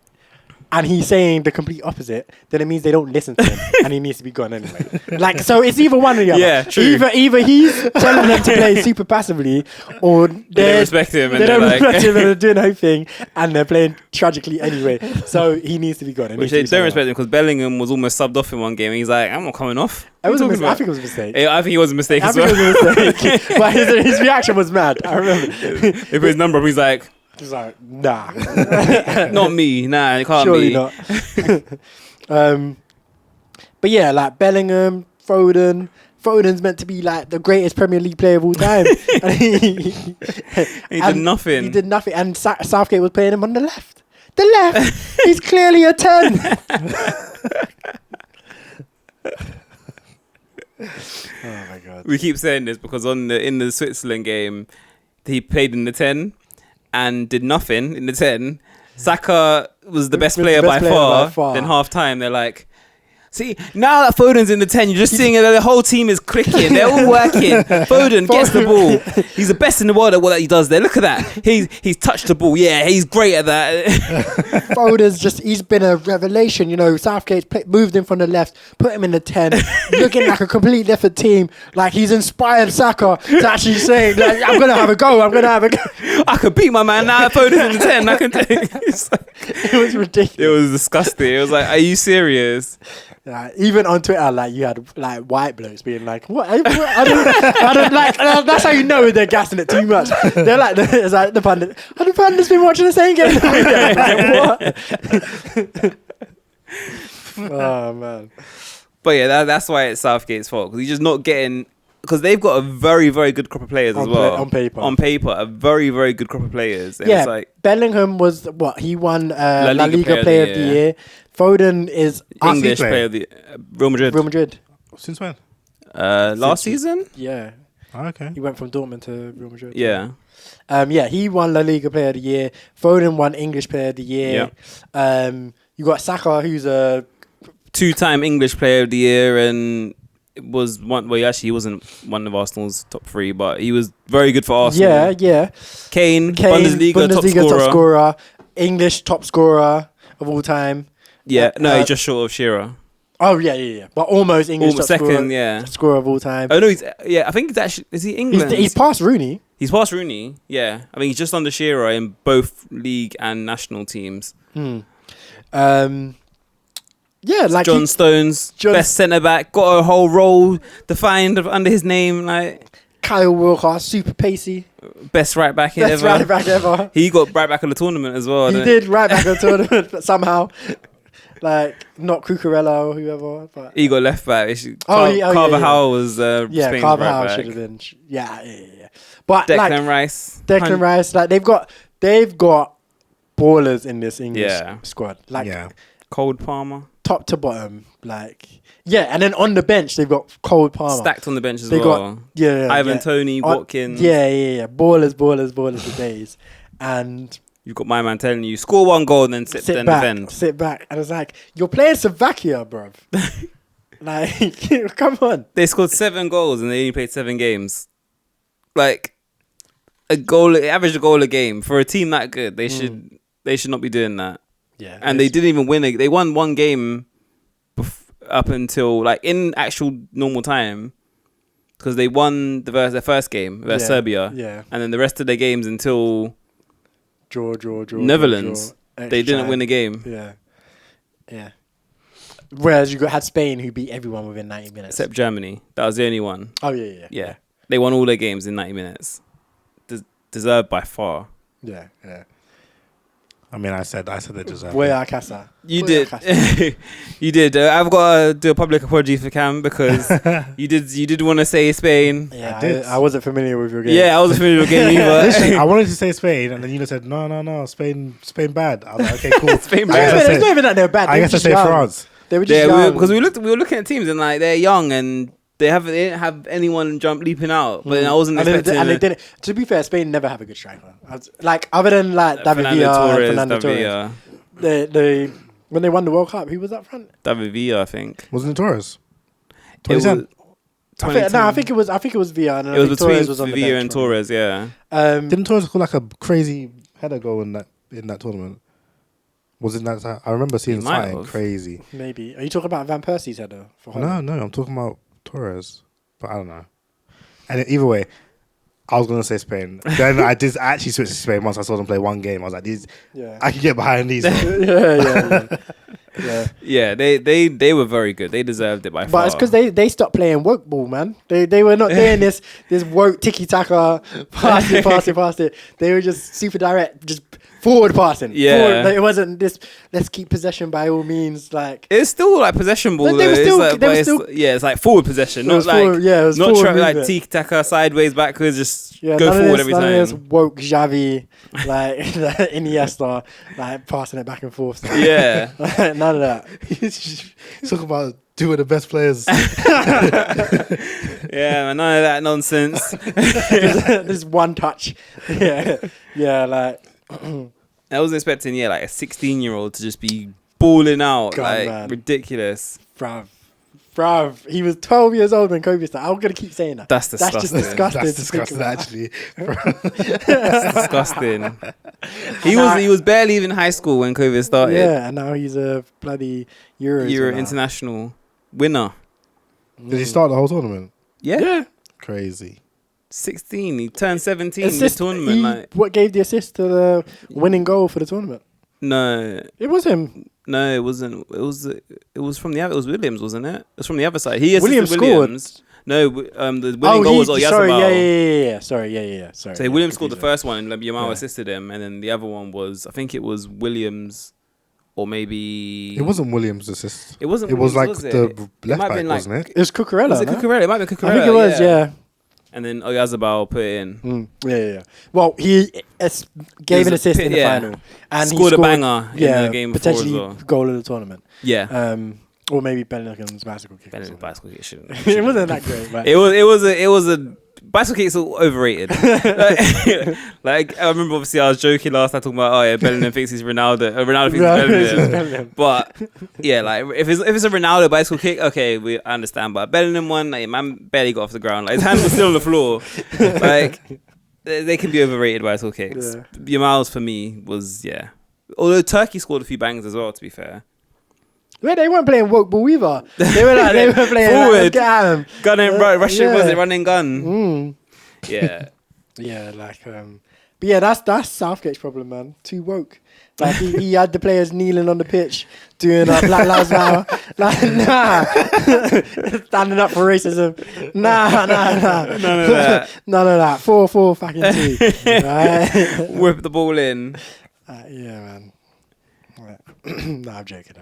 [SPEAKER 1] And he's saying the complete opposite, then it means they don't listen to him and he needs to be gone anyway. Like, so it's either one or the other.
[SPEAKER 2] Yeah, true.
[SPEAKER 1] Either he's telling them to play super passively or
[SPEAKER 2] they don't respect him and
[SPEAKER 1] they're doing their thing and they're playing tragically anyway. So he needs to be gone.
[SPEAKER 2] Which they don't respect him because Bellingham was almost subbed off in one game and he's like, I'm not coming off.
[SPEAKER 1] I think it was a mistake.
[SPEAKER 2] I think it was a mistake as well.
[SPEAKER 1] But his reaction was mad. I remember.
[SPEAKER 2] They put his number up, he's like,
[SPEAKER 1] nah.
[SPEAKER 2] Not me. Nah, it can't
[SPEAKER 1] Surely
[SPEAKER 2] be.
[SPEAKER 1] Not. But yeah, like Bellingham, Foden, Foden's meant to be like the greatest Premier League player of all time. And
[SPEAKER 2] he did nothing.
[SPEAKER 1] He did nothing. And Southgate was playing him on the left. The left. He's clearly a 10. Oh my god.
[SPEAKER 2] We keep saying this because in the Switzerland game, he played in the 10 and did nothing in the 10. Saka was the best player by far. Then half time, they're like, see, now that Foden's in the 10, you're just seeing that the whole team is clicking. They're all working. Foden gets the ball. He's the best in the world at what he does there. Look at that. He's touched the ball. Yeah, he's great at that.
[SPEAKER 1] Foden's he's been a revelation. You know, Southgate's moved him from the left, put him in the 10, looking like a completely different team. Like, he's inspired Saka to actually say, like, I'm going to have a go.
[SPEAKER 2] I could beat my man now that Foden's in the 10. I can take
[SPEAKER 1] it was ridiculous.
[SPEAKER 2] It was disgusting. It was like, are you serious?
[SPEAKER 1] Even on Twitter, like, you had like white blokes being like, "What? I don't like." That's how you know they're gassing it too much. They're like, it's like the pundit. The pundit's been watching the same game. Like, what? Oh man.
[SPEAKER 2] But yeah, that's why it's Southgate's fault, because he's just not getting. Because they've got a very, very good crop of players as well.
[SPEAKER 1] On paper,
[SPEAKER 2] a very, very good crop of players. And
[SPEAKER 1] yeah,
[SPEAKER 2] it's like,
[SPEAKER 1] Bellingham was what he won La Liga Player of the Year. Foden is
[SPEAKER 2] English player of the Real Madrid.
[SPEAKER 3] Since when?
[SPEAKER 2] Last season.
[SPEAKER 1] Yeah.
[SPEAKER 3] Oh, okay.
[SPEAKER 1] He went from Dortmund to Real Madrid.
[SPEAKER 2] Yeah.
[SPEAKER 1] Yeah, he won La Liga Player of the Year. Foden won English Player of the Year. Yeah. You got Saka, who's a
[SPEAKER 2] 2-time English Player of the Year, and was one. Well, he wasn't one of Arsenal's top 3, but he was very good for Arsenal.
[SPEAKER 1] Yeah.
[SPEAKER 2] Kane, Bundesliga top
[SPEAKER 1] scorer, English top scorer of all time.
[SPEAKER 2] Yeah, no, he's just short of Shearer.
[SPEAKER 1] Oh yeah. But almost English top
[SPEAKER 2] second,
[SPEAKER 1] scorer of all time.
[SPEAKER 2] Oh no, I think it's actually, is he England?
[SPEAKER 1] He's past Rooney.
[SPEAKER 2] He's past Rooney. Yeah, I mean, he's just under Shearer in both league and national teams.
[SPEAKER 1] Yeah, like
[SPEAKER 2] John Stones, best centre back, got a whole role defined under his name. Like
[SPEAKER 1] Kyle Walker, super pacey,
[SPEAKER 2] best right back ever. He got right back in the tournament as well.
[SPEAKER 1] He did right back in the tournament, but somehow, like, not Cucurella or whoever. But
[SPEAKER 2] he got left back. Carvajal was Spain's
[SPEAKER 1] Carvajal
[SPEAKER 2] right back.
[SPEAKER 1] should have been. Yeah. But
[SPEAKER 2] Declan
[SPEAKER 1] Rice, like they've got ballers in this English squad. Like
[SPEAKER 2] Cole Palmer.
[SPEAKER 1] Top to bottom, and then on the bench they've got Cole Palmer
[SPEAKER 2] stacked on the bench as well. Ivan Toney, Watkins.
[SPEAKER 1] Ballers for days, and
[SPEAKER 2] you've got my man telling you score one goal and then sit back,
[SPEAKER 1] sit back, and it's like you're playing Slovakia, bruv. Like, come on.
[SPEAKER 2] They scored 7 goals and they only played 7 games. Like average a goal a game for a team that good. They should not be doing that.
[SPEAKER 1] Yeah,
[SPEAKER 2] and they didn't even win. They won one game up until like in actual normal time, because they won their first game versus Serbia.
[SPEAKER 1] Yeah,
[SPEAKER 2] and then the rest of their games until
[SPEAKER 1] draw.
[SPEAKER 2] Netherlands, they didn't win a game.
[SPEAKER 1] Yeah. Whereas you had Spain, who beat everyone within 90 minutes,
[SPEAKER 2] except Germany. That was the only one.
[SPEAKER 1] Oh yeah.
[SPEAKER 2] They won all their games in 90 minutes. Deserved by far.
[SPEAKER 1] Yeah.
[SPEAKER 3] I mean, I said they deserve it.
[SPEAKER 1] Voy casa.
[SPEAKER 2] You did. You did. I've got to do a public apology for Cam, because you did want to say Spain.
[SPEAKER 1] Yeah, I did. I wasn't familiar with your game.
[SPEAKER 2] Yeah, I wasn't familiar with your game either.
[SPEAKER 3] Listen, I wanted to say Spain, and then you said, no, Spain bad. I was like, okay, cool.
[SPEAKER 2] Spain bad.
[SPEAKER 1] It's not even that they're bad.
[SPEAKER 3] I guess I say France.
[SPEAKER 1] They were just young.
[SPEAKER 2] Because we were looking at teams and like they're young and they didn't have anyone leaping out. But I wasn't expecting.
[SPEAKER 1] And they didn't. To be fair, Spain never have a good striker. Like, other than like David Villa, Fernando Torres. They when they won the World Cup, who was up front?
[SPEAKER 2] David Villa, I think.
[SPEAKER 3] Wasn't it Torres? 2010.
[SPEAKER 1] I think it was Villa. And
[SPEAKER 2] it was between
[SPEAKER 1] Torres was on
[SPEAKER 2] Villa and Torres. Yeah.
[SPEAKER 3] Didn't Torres score like a crazy header goal in that tournament? Wasn't that? I remember seeing something crazy.
[SPEAKER 1] Maybe. Are you talking about Van Persie's header?
[SPEAKER 3] No, I'm talking about Torres, but I don't know. And either way, I was gonna say Spain. Then I did actually switch to Spain once I saw them play one game. I was like, I can get behind these.
[SPEAKER 2] Yeah, they were very good. They deserved it by far.
[SPEAKER 1] But it's because they stopped playing woke ball, man. They were not doing this woke tiki taka, pass it. They were just super direct, just forward passing.
[SPEAKER 2] Yeah.
[SPEAKER 1] Forward, like, it wasn't this. Let's keep possession by all means. Like
[SPEAKER 2] it's still like possession ball.
[SPEAKER 1] They were still,
[SPEAKER 2] it's like forward possession, not like
[SPEAKER 1] forward, it was
[SPEAKER 2] not
[SPEAKER 1] forward
[SPEAKER 2] like tiki taka sideways backwards. Just go
[SPEAKER 1] none
[SPEAKER 2] forward every
[SPEAKER 1] none
[SPEAKER 2] time.
[SPEAKER 1] of this woke Xavi, like Iniesta, like passing it back and forth.
[SPEAKER 2] Yeah,
[SPEAKER 1] none of that.
[SPEAKER 3] Talk about two of the best players.
[SPEAKER 2] Yeah, man, none of that nonsense.
[SPEAKER 1] This one touch. Yeah, like.
[SPEAKER 2] I was expecting, like a 16-year-old to just be balling out,
[SPEAKER 1] God,
[SPEAKER 2] like
[SPEAKER 1] man.
[SPEAKER 2] ridiculous.
[SPEAKER 1] Bruv, he was 12 years old when Kobe started. I'm gonna keep saying that.
[SPEAKER 2] That's disgusting.
[SPEAKER 1] That's just disgusting.
[SPEAKER 3] That's disgusting, actually.
[SPEAKER 2] That's disgusting. He was barely even high school when COVID started.
[SPEAKER 1] Yeah, and now he's a bloody Euro
[SPEAKER 2] international winner.
[SPEAKER 3] Did he start the whole tournament?
[SPEAKER 2] Yeah.
[SPEAKER 3] Crazy.
[SPEAKER 2] 16. He turned 17 in the tournament.
[SPEAKER 1] What gave the assist to the winning goal for the tournament?
[SPEAKER 2] No,
[SPEAKER 1] it was him.
[SPEAKER 2] No, it wasn't. It was from the other. It was Williams, wasn't it? It was from the other side. He assisted
[SPEAKER 1] Williams scored.
[SPEAKER 2] No, the winning goal was Oyazabal.
[SPEAKER 1] Sorry, yeah.
[SPEAKER 2] So Williams scored the first one, and Yamal assisted him, and then the other one was, I think it was Williams, or maybe
[SPEAKER 3] it wasn't Williams' assist.
[SPEAKER 2] It wasn't.
[SPEAKER 3] It was
[SPEAKER 2] Williams,
[SPEAKER 3] like the left back, wasn't it?
[SPEAKER 1] It was Cucurella.
[SPEAKER 2] Was it Cucurella? It might have been Cucurella.
[SPEAKER 1] I think it was. Yeah.
[SPEAKER 2] And then Oyazabal put it in.
[SPEAKER 1] Yeah. Well, he gave an assist in the final, and
[SPEAKER 2] scored a banger in the game before as
[SPEAKER 1] potentially
[SPEAKER 2] well.
[SPEAKER 1] Goal of the tournament.
[SPEAKER 2] Yeah.
[SPEAKER 1] Or maybe Bellingham's bicycle kick.
[SPEAKER 2] Bellingham's bicycle kick shouldn't.
[SPEAKER 1] It wasn't that great. But
[SPEAKER 2] It was a bicycle kicks are overrated. like I remember, obviously, I was joking last time talking about Bellingham thinks he's Ronaldo. Ronaldo thinks he's Bellingham. But yeah, like if it's a Ronaldo bicycle kick, okay, I understand. But a Bellingham one, like, man barely got off the ground. Like his hands were still on the floor. Like they can be overrated bicycle kicks. Yamal's for me was Although Turkey scored a few bangers as well, to be fair.
[SPEAKER 1] Yeah, they weren't playing woke ball either. They were playing
[SPEAKER 2] forward.
[SPEAKER 1] Like, get at him.
[SPEAKER 2] Gun and Russian, was it running gun? Yeah.
[SPEAKER 1] Yeah, like but yeah, that's Southgate's problem, man. Too woke. Like he had the players kneeling on the pitch doing Black Lives Matter. Like standing up for racism. Nah.
[SPEAKER 2] None of that.
[SPEAKER 1] None of that. 4-4 fucking 2. Right?
[SPEAKER 2] Whip the ball in.
[SPEAKER 1] Yeah, man. No, I'm joking.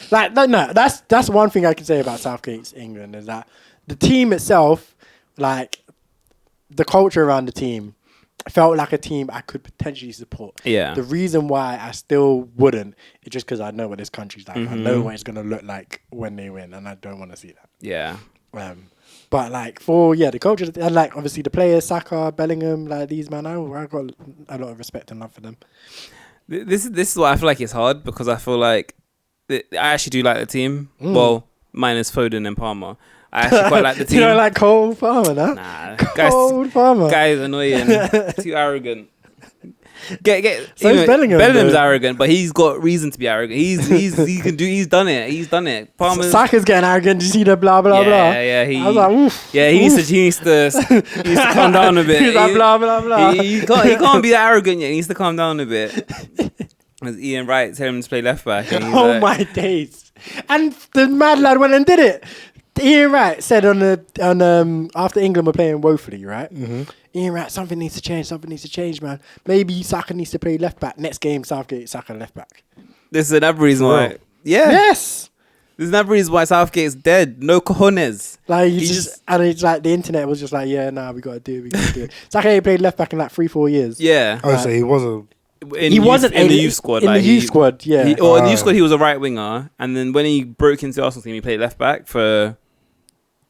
[SPEAKER 1] Like, no, that's one thing I can say about Southgate's England is that the team itself, like the culture around the team, felt like a team I could potentially support.
[SPEAKER 2] Yeah.
[SPEAKER 1] The reason why I still wouldn't is just because I know what this country's like. I know what it's gonna look like when they win, and I don't want to see that.
[SPEAKER 2] Yeah.
[SPEAKER 1] But like for the culture, and like obviously the players, Saka, Bellingham, like these man, I got a lot of respect and love for them.
[SPEAKER 2] This is why I feel like it's hard, because I feel like I actually do like the team. Well, minus Foden and Palmer. I actually quite like the team.
[SPEAKER 1] You don't like Cole Palmer, no?
[SPEAKER 2] Nah,
[SPEAKER 1] Palmer.
[SPEAKER 2] Guy's annoying, too arrogant.
[SPEAKER 1] So is Bellingham.
[SPEAKER 2] Bellingham's arrogant, but he's got reason to be arrogant. He's done it. Palmer's
[SPEAKER 1] Saka's getting arrogant. Did you see the blah blah blah?
[SPEAKER 2] Yeah.
[SPEAKER 1] I was like, oof.
[SPEAKER 2] Yeah, he needs to calm down a bit.
[SPEAKER 1] He's like blah blah blah.
[SPEAKER 2] He can't be that arrogant yet. He needs to calm down a bit. As Ian Wright telling him to play left back.
[SPEAKER 1] Oh my days! And the mad lad went and did it. Ian Wright said on after England were playing woefully, right? Mm-hmm. Ian Wright, something needs to change, man. Maybe Saka needs to play left back. Next game, Southgate, Saka left back.
[SPEAKER 2] This is another reason why. Yeah.
[SPEAKER 1] Yes.
[SPEAKER 2] There's another reason why Southgate's dead. No cojones.
[SPEAKER 1] Like and it's like the internet was just like, we gotta do it. Saka played left back in like 3-4 years.
[SPEAKER 2] Yeah.
[SPEAKER 3] So he was
[SPEAKER 2] in the youth squad.
[SPEAKER 1] In the youth squad, yeah.
[SPEAKER 2] In the youth squad, he was a right winger, and then when he broke into the Arsenal team, he played left back for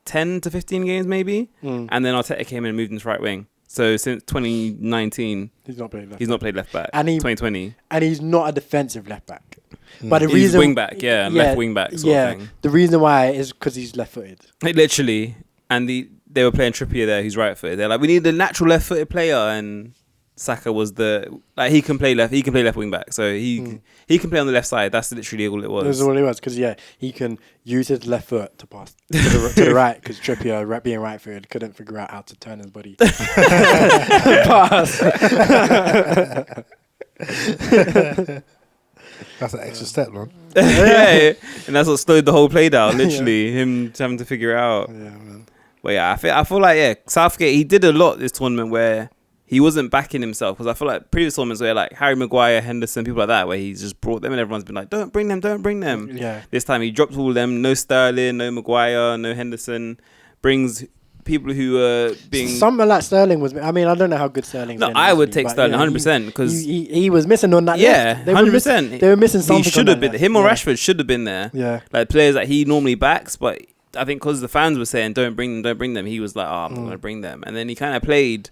[SPEAKER 2] 10 to 15 games maybe, and then Arteta came in and moved into right wing. So since 2019, he's not played left back. And 2020,
[SPEAKER 1] and he's not a defensive left back. But the
[SPEAKER 2] he's
[SPEAKER 1] reason
[SPEAKER 2] wing back, left wing back. Sort of thing.
[SPEAKER 1] The reason why is because he's left-footed.
[SPEAKER 2] Literally, and they were playing Trippier there, who's right-footed. They're like, we need a natural left-footed player, and Saka was he can play left wing back, so he can play on the left side. That's literally all it was.
[SPEAKER 1] That's all it was, because he can use his left foot to pass to the right, because Trippier, being right footed, couldn't figure out how to turn his body pass.
[SPEAKER 3] That's an extra step, man.
[SPEAKER 2] Yeah, and that's what slowed the whole play down. Literally, him having to figure it out.
[SPEAKER 1] Yeah, man.
[SPEAKER 2] But yeah, I feel like Southgate, he did a lot this tournament where he wasn't backing himself, because I feel like previous tournaments where like Harry Maguire, Henderson, people like that, where he's just brought them and everyone's been like, don't bring them.
[SPEAKER 1] Yeah.
[SPEAKER 2] This time he dropped all of them. No Sterling, no Maguire, no Henderson. Brings people who are being...
[SPEAKER 1] Something like Sterling was... I mean, I don't know how good Sterling
[SPEAKER 2] No, I would take Sterling 100% because...
[SPEAKER 1] He was missing on that list.
[SPEAKER 2] 100%.
[SPEAKER 1] They were missing something.
[SPEAKER 2] He should have been... Him or Rashford should have been there.
[SPEAKER 1] Yeah.
[SPEAKER 2] Like players that he normally backs, but I think because the fans were saying, don't bring them, he was like, I'm not going to bring them. And then he kind of played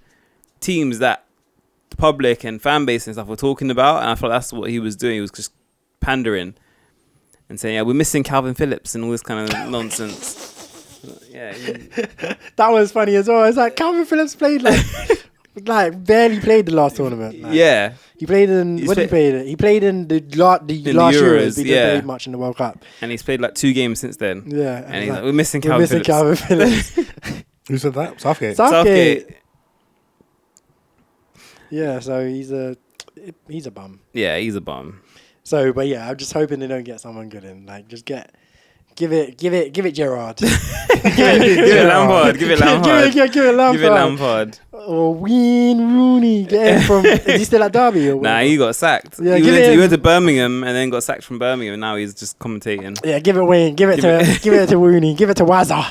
[SPEAKER 2] teams that the public and fan base and stuff were talking about, and I thought that's what he was doing. He was just pandering and saying, we're missing Calvin Phillips and all this kind of nonsense. Yeah,
[SPEAKER 1] that was funny as well. It's like Calvin Phillips played like barely played the last tournament. Like,
[SPEAKER 2] yeah,
[SPEAKER 1] he played in he played? He played in the last Euros. He didn't play much in the World Cup,
[SPEAKER 2] and he's played like 2 games since then.
[SPEAKER 1] Yeah,
[SPEAKER 2] and he's like, we're missing Calvin
[SPEAKER 1] Phillips.
[SPEAKER 3] Who said that? Southgate.
[SPEAKER 1] Yeah, so he's a bum.
[SPEAKER 2] Yeah, he's a bum.
[SPEAKER 1] So, but yeah, I'm just hoping they don't get someone good in. Like, just give it Gerrard. give
[SPEAKER 2] it Lampard. Give it Lampard.
[SPEAKER 1] Or Wayne Rooney. Get him from... Is he still at Derby? Or
[SPEAKER 2] nah, he got sacked.
[SPEAKER 1] Yeah,
[SPEAKER 2] he went to Birmingham and then got sacked from Birmingham, and now he's just commentating.
[SPEAKER 1] Yeah, give it Wayne. Give it to Rooney. Give it to Wazza.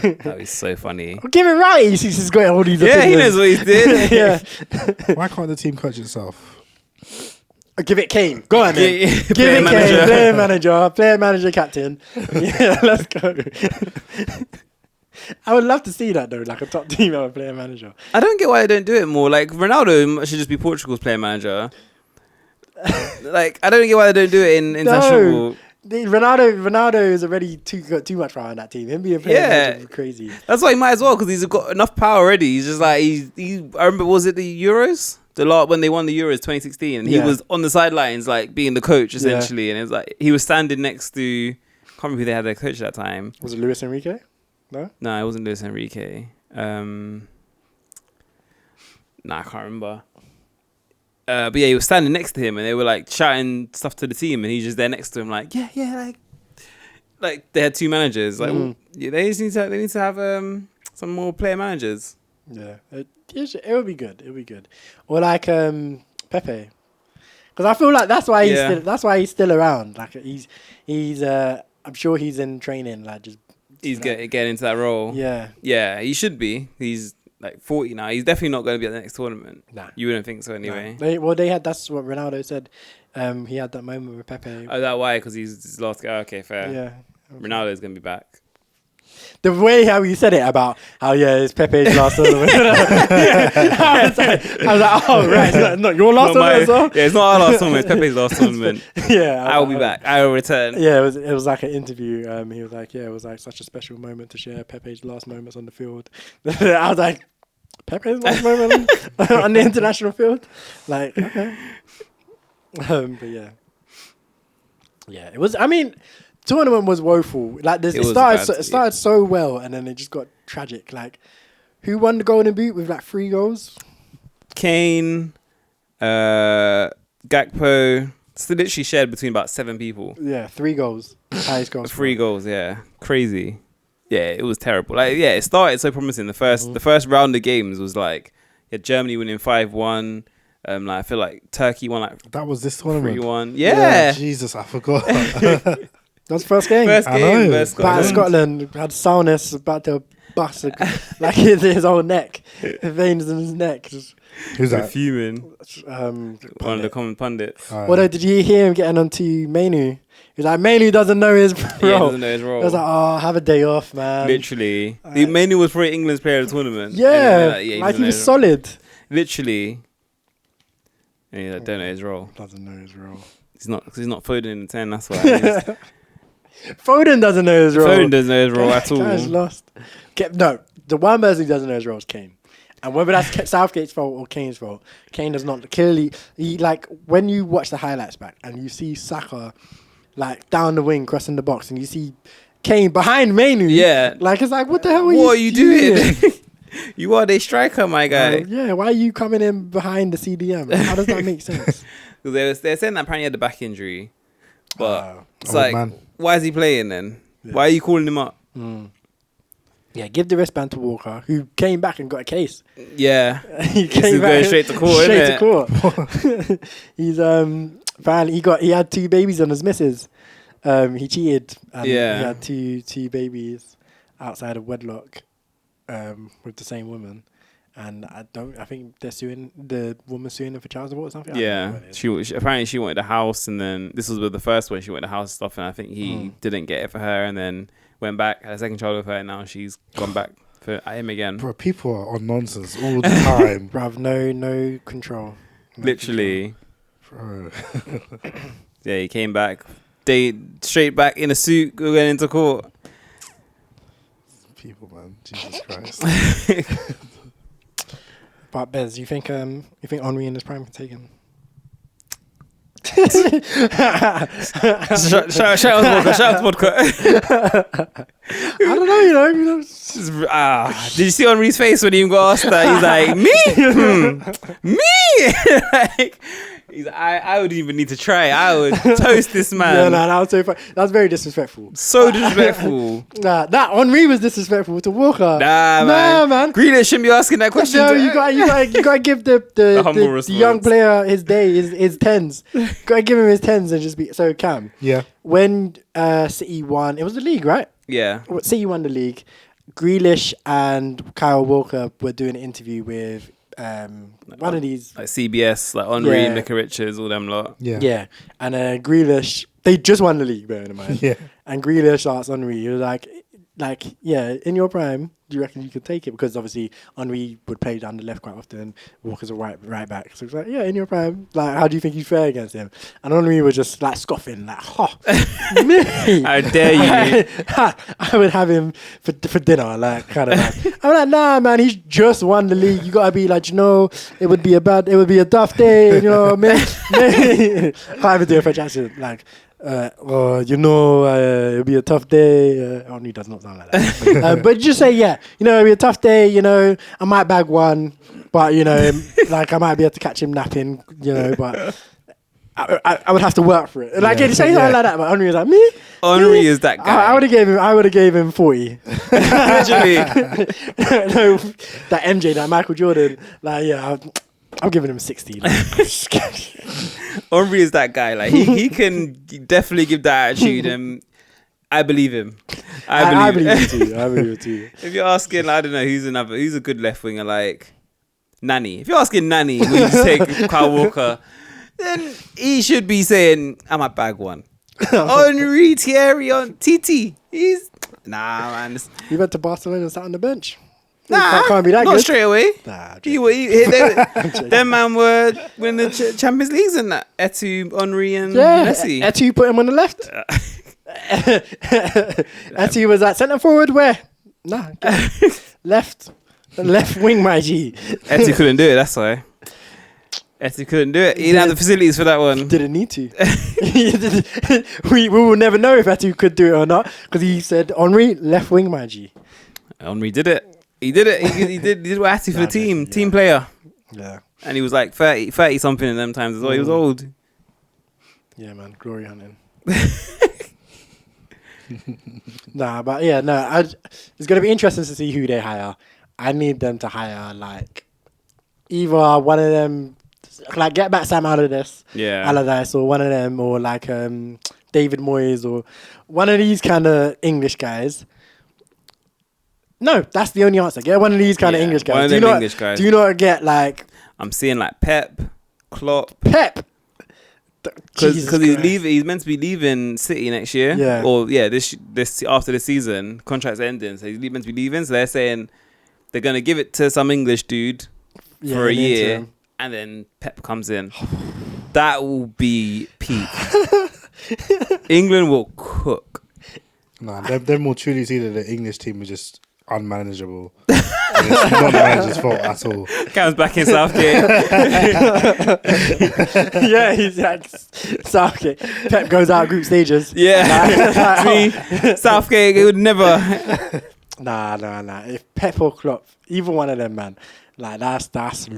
[SPEAKER 2] That was so funny.
[SPEAKER 1] Well, give it right. He's got all these opinions.
[SPEAKER 2] He knows what he did.
[SPEAKER 1] Yeah.
[SPEAKER 3] Why can't the team coach itself?
[SPEAKER 1] Give it Kane. Go on, then. Give it Kane. Player manager, captain. Yeah, let's go. I would love to see that though, like a top team have a player manager.
[SPEAKER 2] I don't get why they don't do it more. Like Ronaldo should just be Portugal's player manager. Like I don't get why they don't do it in international.
[SPEAKER 1] Ronaldo is already too much power in that team. Him being a player manager is crazy.
[SPEAKER 2] That's why he might as well, because he's got enough power already. He's just like I remember, was it the Euros? The lot when they won the Euros 2016, and he was on the sidelines like being the coach essentially, and it was like he was standing next to, I can't remember who they had their coach at that time.
[SPEAKER 1] Was it Luis Enrique? No,
[SPEAKER 2] it wasn't Luis Enrique. I can't remember. But yeah, he was standing next to him, and they were like shouting stuff to the team, and he's just there next to him, like like they had 2 managers. Like they need to have some more player managers.
[SPEAKER 1] Yeah, it would be good. It would be good. Or like Pepe, because I feel like that's why he's still around. Like he's I'm sure he's in training. Like just
[SPEAKER 2] he's getting into that role. Yeah, he should be. He's like 40 now. He's definitely not going to be at the next tournament. Nah, you wouldn't think so anyway.
[SPEAKER 1] No. That's what Ronaldo said. He had that moment with Pepe.
[SPEAKER 2] Oh, that why? Because he's his last guy. Okay, fair.
[SPEAKER 1] Yeah,
[SPEAKER 2] Ronaldo's going to be back.
[SPEAKER 1] The way how you said it about how it's Pepe's last tournament. I was like, oh right, it's not your last tournament as well.
[SPEAKER 2] Yeah, it's not our last tournament. It's Pepe's last tournament.
[SPEAKER 1] Yeah,
[SPEAKER 2] I will be back. I will return.
[SPEAKER 1] Yeah, it was like an interview. He was like, it was like such a special moment to share Pepe's last moments on the field. I was like, Pepe's last moment on the international field. Like, okay. But yeah, it was. I mean. Tournament was woeful. Like this, it started so well, and then it just got tragic. Like, who won the Golden Boot with like 3 goals?
[SPEAKER 2] Kane, Gakpo. It's literally shared between about 7 people.
[SPEAKER 1] Yeah, 3 goals. Highest goals.
[SPEAKER 2] 3 goals. Yeah, crazy. Yeah, it was terrible. Like, yeah, it started so promising. The first round of games was like, Germany winning 5-1. Like I feel like Turkey won like
[SPEAKER 3] that was this tournament.
[SPEAKER 2] 3-1. Yeah.
[SPEAKER 3] Jesus, I forgot.
[SPEAKER 1] That was the first game.
[SPEAKER 2] Scotland.
[SPEAKER 1] Scotland had Souness about to bust like his whole neck, veins in his neck.
[SPEAKER 3] Who's that?
[SPEAKER 2] Fuming. One of the common pundits.
[SPEAKER 1] What did you hear him getting onto Mainu? He was like, Mainu doesn't know his role.
[SPEAKER 2] Yeah, doesn't know his role.
[SPEAKER 1] I was like, have a day off, man.
[SPEAKER 2] Literally. Mainu was probably England's player of the tournament.
[SPEAKER 1] Yeah, he was solid.
[SPEAKER 2] Literally. And he don't know his role.
[SPEAKER 1] Doesn't know his role.
[SPEAKER 2] He's not Foden in the 10, that's why.
[SPEAKER 1] Foden doesn't know his role.
[SPEAKER 2] Foden doesn't know his role at all.
[SPEAKER 1] Guy's lost. No, the one person who doesn't know his role is Kane. And whether that's Southgate's fault or Kane's fault, Kane does not clearly. He like when you watch the highlights back and you see Saka like down the wing crossing the box, and you see Kane behind Mainu.
[SPEAKER 2] Yeah,
[SPEAKER 1] like it's like what the hell are
[SPEAKER 2] what are you doing? You are the striker, my guy.
[SPEAKER 1] Yeah, why are you coming in behind the CDM? How does that make sense?
[SPEAKER 2] Because they're saying that apparently he had a back injury, but it's like, why is he playing then? Yeah. Why are you calling him up?
[SPEAKER 1] Yeah, give the wristband to Walker, who came back and got a case.
[SPEAKER 2] Yeah.
[SPEAKER 1] He
[SPEAKER 2] He's
[SPEAKER 1] came back
[SPEAKER 2] going straight to court,
[SPEAKER 1] straight
[SPEAKER 2] innit?
[SPEAKER 1] to court. He's apparently he had 2 babies on his missus. He cheated and he had two babies outside of wedlock with the same woman. And I think the woman suing him for child support or something.
[SPEAKER 2] Yeah, she apparently she wanted a house, and then this was with the first one. She wanted a house and stuff, and I think he didn't get it for her, and then went back, had a second child with her, and now she's gone back for him again.
[SPEAKER 3] Bro, people are on nonsense all the time.
[SPEAKER 1] Bruv, no control.
[SPEAKER 2] Literally.
[SPEAKER 3] Bro.
[SPEAKER 2] Yeah, he came back. They straight back in a suit, going into court.
[SPEAKER 3] People, man, Jesus Christ.
[SPEAKER 1] But Bez, you think Henri in his prime can take him?
[SPEAKER 2] Shout out to Vodka.
[SPEAKER 1] I don't know, you know.
[SPEAKER 2] Did you see Henri's face when he even got asked that? He's like, me? Like, I wouldn't even need to try. I would toast this man.
[SPEAKER 1] Yeah, that was so funny. That was very disrespectful.
[SPEAKER 2] So disrespectful.
[SPEAKER 1] That Henri was disrespectful to Walker.
[SPEAKER 2] Nah, man. Grealish shouldn't be asking that question.
[SPEAKER 1] No, you gotta give the young player his day, his tens. Gotta give him his tens and just be so Cam.
[SPEAKER 3] Yeah.
[SPEAKER 1] When City won, it was the league, right?
[SPEAKER 2] Yeah.
[SPEAKER 1] City won the league. Grealish and Kyle Walker were doing an interview with one of these
[SPEAKER 2] like CBS, like Henri, Micah Richards, all them lot.
[SPEAKER 1] Yeah. And Grealish, they just won the league, bearing in mind.
[SPEAKER 3] Yeah.
[SPEAKER 1] And Grealish asked Henri, he was like, yeah, in your prime, do you reckon you could take it? Because obviously Henri would play down the left quite often. Walker's a right back. So it's like, yeah, in your prime, like, how do you think you'd fare against him? And Henri was just like scoffing, like, me?
[SPEAKER 2] How dare you?
[SPEAKER 1] I would have him for dinner, like, kind of like. I'm like, nah, man, he's just won the league. You gotta be like, it would be a tough day, man. Can't even do a French accent, like. It'll be a tough day. Henri does not sound like that. But just say, it'll be a tough day, I might bag one, but, like I might be able to catch him napping, but I would have to work for it. Like, say something like that, but Henri was like, me?
[SPEAKER 2] Henri is that guy.
[SPEAKER 1] I would have gave him 40.
[SPEAKER 2] Literally.
[SPEAKER 1] No, that MJ, that Michael Jordan, like, I'm giving him 60.
[SPEAKER 2] Henri is that guy. Like he can definitely give that attitude, and I believe him. I believe it too. If you're asking, I don't know, who's a good left winger, like Nani. If you're asking Nani, will you take Kyle Walker? Then he should be saying, I might bag one. Henri, Thierry, Titi. Nah, man.
[SPEAKER 1] He went to Barcelona and sat on the bench. Can't be that
[SPEAKER 2] not
[SPEAKER 1] good.
[SPEAKER 2] straight away.
[SPEAKER 1] Nah,
[SPEAKER 2] them man were winning the Champions Leagues and that. Etu, Henri, and Messi.
[SPEAKER 1] Etu put him on the left. Etu was at centre forward. Where? Nah, left wing, my G.
[SPEAKER 2] Etu couldn't do it. That's why. Etu couldn't do it. He didn't have the facilities for that one.
[SPEAKER 1] Didn't need to. We will never know if Etu could do it or not because he said Henri left wing, my G.
[SPEAKER 2] Henri did it. He did it. He did what Atty for the team. Team player.
[SPEAKER 1] Yeah. And
[SPEAKER 2] he was like 30 something in them times as well. He was old.
[SPEAKER 1] Yeah, man. Glory hunting. It's going to be interesting to see who they hire. I need them to hire, like, either one of them, like, get back Sam Allardyce, or one of them, or like David Moyes, or one of these kind of English guys. No, that's the only answer. Get one of these kind of English guys. Do you not get like?
[SPEAKER 2] I'm seeing like Pep, Klopp. Because he's meant to be leaving City next year.
[SPEAKER 1] Yeah.
[SPEAKER 2] Or this after the season, contract's ending, so he's meant to be leaving. So they're saying they're gonna give it to some English dude for a year, and then Pep comes in. That will be peak. England will cook.
[SPEAKER 3] Nah, them will truly see that the English team is just unmanageable. It's not the manager's fault at all.
[SPEAKER 2] Comes back in Southgate.
[SPEAKER 1] Yeah, he's like Southgate. Pep goes out group stages.
[SPEAKER 2] Yeah. Southgate, it would never.
[SPEAKER 1] Nah. If Pep or Klopp, either one of them, man, like that's a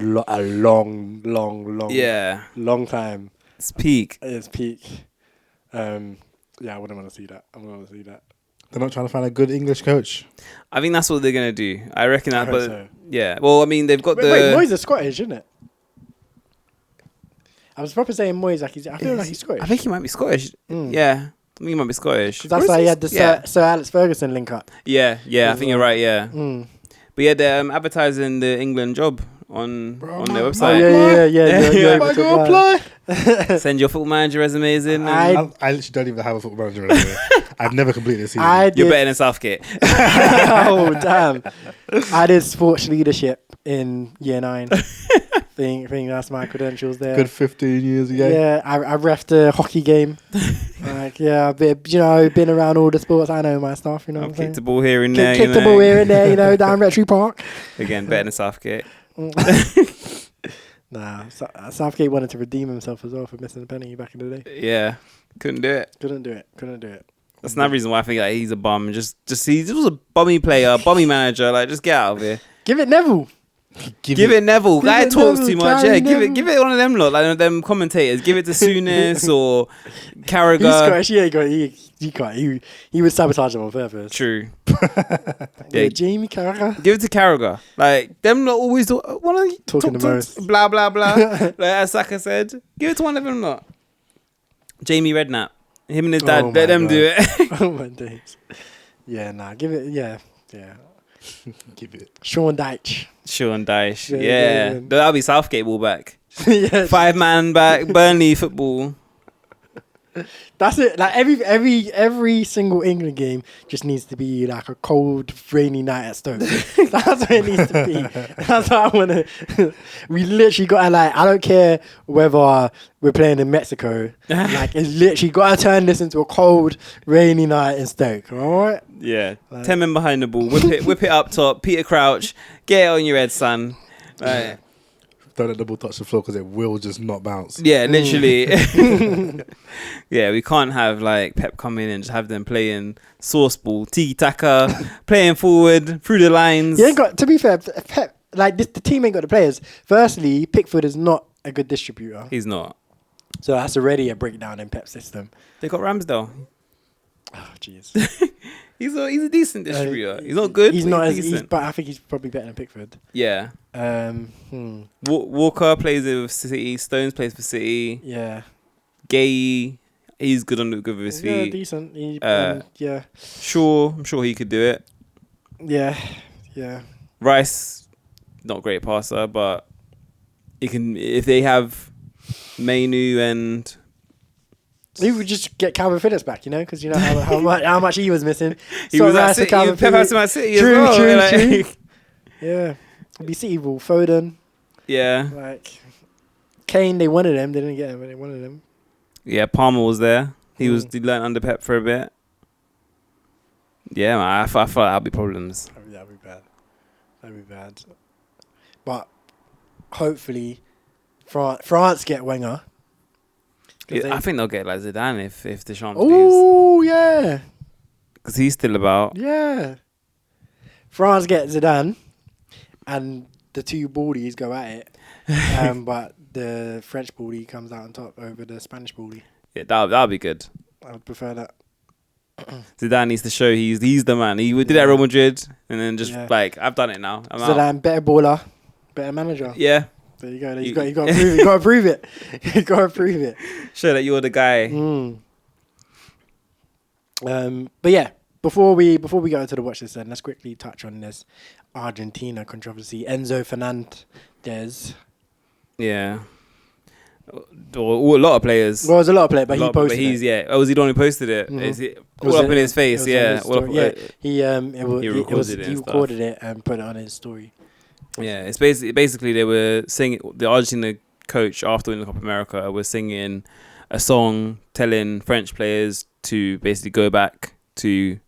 [SPEAKER 1] long time.
[SPEAKER 2] It's peak.
[SPEAKER 1] It's peak. I wouldn't want to see that.
[SPEAKER 3] They're not trying to find a good English coach.
[SPEAKER 2] I think that's what they're gonna do. I reckon that, but
[SPEAKER 1] so.
[SPEAKER 2] yeah. Well, I mean, they've got
[SPEAKER 1] Wait, Moyes is Scottish, isn't it? I was probably saying Moyes like I feel like he's Scottish.
[SPEAKER 2] I think he might be Scottish. Yeah, I think he might be Scottish.
[SPEAKER 1] That's why he had the Sir Alex Ferguson link up.
[SPEAKER 2] Yeah, I think you're right. Yeah, but yeah, they're advertising the England job on their website.
[SPEAKER 1] Yeah.
[SPEAKER 3] I go apply.
[SPEAKER 2] Send your football manager resumes in.
[SPEAKER 3] I literally don't even have a football manager resume. I've never completed a season.
[SPEAKER 2] You're better than Southgate.
[SPEAKER 1] Oh damn! I did sports leadership in year 9. think that's my credentials there.
[SPEAKER 3] Good 15 years ago.
[SPEAKER 1] Yeah, I refed a hockey game. Been around all the sports. I know my stuff. You know,
[SPEAKER 2] I've kicked the ball here and there.
[SPEAKER 1] Kicked the ball here and there. You know, down Rectory Park.
[SPEAKER 2] Again, better than Southgate.
[SPEAKER 1] Nah, Southgate wanted to redeem himself as well for missing a penalty back in the day.
[SPEAKER 2] Yeah, couldn't do it.
[SPEAKER 1] Couldn't do it.
[SPEAKER 2] That's another reason why I think he's a bum. Just he's just a bummy player, bummy manager. Like, just get out of here.
[SPEAKER 1] Give it Neville.
[SPEAKER 2] Give it Neville. Guy talks too much. Yeah,
[SPEAKER 1] Neville.
[SPEAKER 2] give it one of them lot, like them commentators. Give it to Souness or Carragher.
[SPEAKER 1] He's Scottish. He would sabotage him on purpose.
[SPEAKER 2] True.
[SPEAKER 1] Jamie Carragher.
[SPEAKER 2] Give it to Carragher. Like, them lot always do. One of you
[SPEAKER 1] Talking the most.
[SPEAKER 2] Blah blah blah. Like as Saka said, give it to one of them lot. Jamie Redknapp. Him and his dad. Let them do it.
[SPEAKER 1] Oh my days. Yeah, nah. Give it. Yeah.
[SPEAKER 3] Give it.
[SPEAKER 1] Sean Dyche.
[SPEAKER 2] Yeah. That'll be Southgate ball back.
[SPEAKER 1] Yes.
[SPEAKER 2] 5-man back. Burnley football.
[SPEAKER 1] That's it. Like every single England game just needs to be like a cold, rainy night at Stoke. That's what it needs to be. That's what I want to. We literally got to I don't care whether we're playing in Mexico. It's literally got to turn this into a cold, rainy night in Stoke. All right.
[SPEAKER 2] Yeah. 10 men behind the ball. Whip it up top. Peter Crouch. Get it on your head, son. Right.
[SPEAKER 3] Don't let the ball touch the floor because it will just not bounce.
[SPEAKER 2] Yeah, literally. Yeah, we can't have Pep come in and just have them playing sauce ball, tiki taka, playing forward through the lines.
[SPEAKER 1] To be fair, Pep the team ain't got the players. Firstly, Pickford is not a good distributor.
[SPEAKER 2] He's not.
[SPEAKER 1] So that's already a breakdown in Pep's system.
[SPEAKER 2] They got Ramsdale.
[SPEAKER 1] Oh jeez.
[SPEAKER 2] He's a decent distributor. He's not good.
[SPEAKER 1] He's not decent. But I think he's probably better than Pickford.
[SPEAKER 2] Yeah. Walker plays with City. Stones plays for City.
[SPEAKER 1] Yeah.
[SPEAKER 2] Gay, he's good with his feet.
[SPEAKER 1] Yeah, decent. Yeah.
[SPEAKER 2] Sure, I'm sure he could do it.
[SPEAKER 1] Yeah.
[SPEAKER 2] Rice, not a great passer, but he can. If they have Mainu and.
[SPEAKER 1] He would just get Calvin Phillips back, because you know how much he was missing.
[SPEAKER 2] He was at City. Pep has to City
[SPEAKER 1] true,
[SPEAKER 2] as well.
[SPEAKER 1] True. Yeah, it'd be City ball. Foden.
[SPEAKER 2] Yeah.
[SPEAKER 1] Kane, they wanted him. They didn't get him, but they wanted him.
[SPEAKER 2] Yeah, Palmer was there. He learned under Pep for a bit. Yeah, man, I thought that'd be problems.
[SPEAKER 1] That'd be bad. But hopefully, France get Wenger.
[SPEAKER 2] Yeah, I think they'll get Zidane if Deschamps leaves.
[SPEAKER 1] Oh yeah,
[SPEAKER 2] because he's still about.
[SPEAKER 1] Yeah, France get Zidane, and the two baldies go at it. But the French baldy comes out on top over the Spanish baldy.
[SPEAKER 2] Yeah, that'll be good.
[SPEAKER 1] I would prefer that.
[SPEAKER 2] Zidane needs to show he's the man. He did that at Real Madrid, and then just I've done it now. I'm
[SPEAKER 1] Zidane,
[SPEAKER 2] out.
[SPEAKER 1] better baller, better manager.
[SPEAKER 2] Yeah.
[SPEAKER 1] There you go. You got to prove it. You got to prove it. You got to prove it.
[SPEAKER 2] Show that you're the guy.
[SPEAKER 1] But yeah, before we go into the watch list, then let's quickly touch on this Argentina controversy. Enzo Fernandez.
[SPEAKER 2] Yeah. A lot of players.
[SPEAKER 1] Well, there's a lot of players, but he posted it.
[SPEAKER 2] Oh, was he the one who posted it? Is it all up in his face? Yeah.
[SPEAKER 1] He recorded it and put it on his story.
[SPEAKER 2] Yeah, it's basically they were singing. The Argentina coach after winning the Copa America was singing a song telling French players to basically go back home.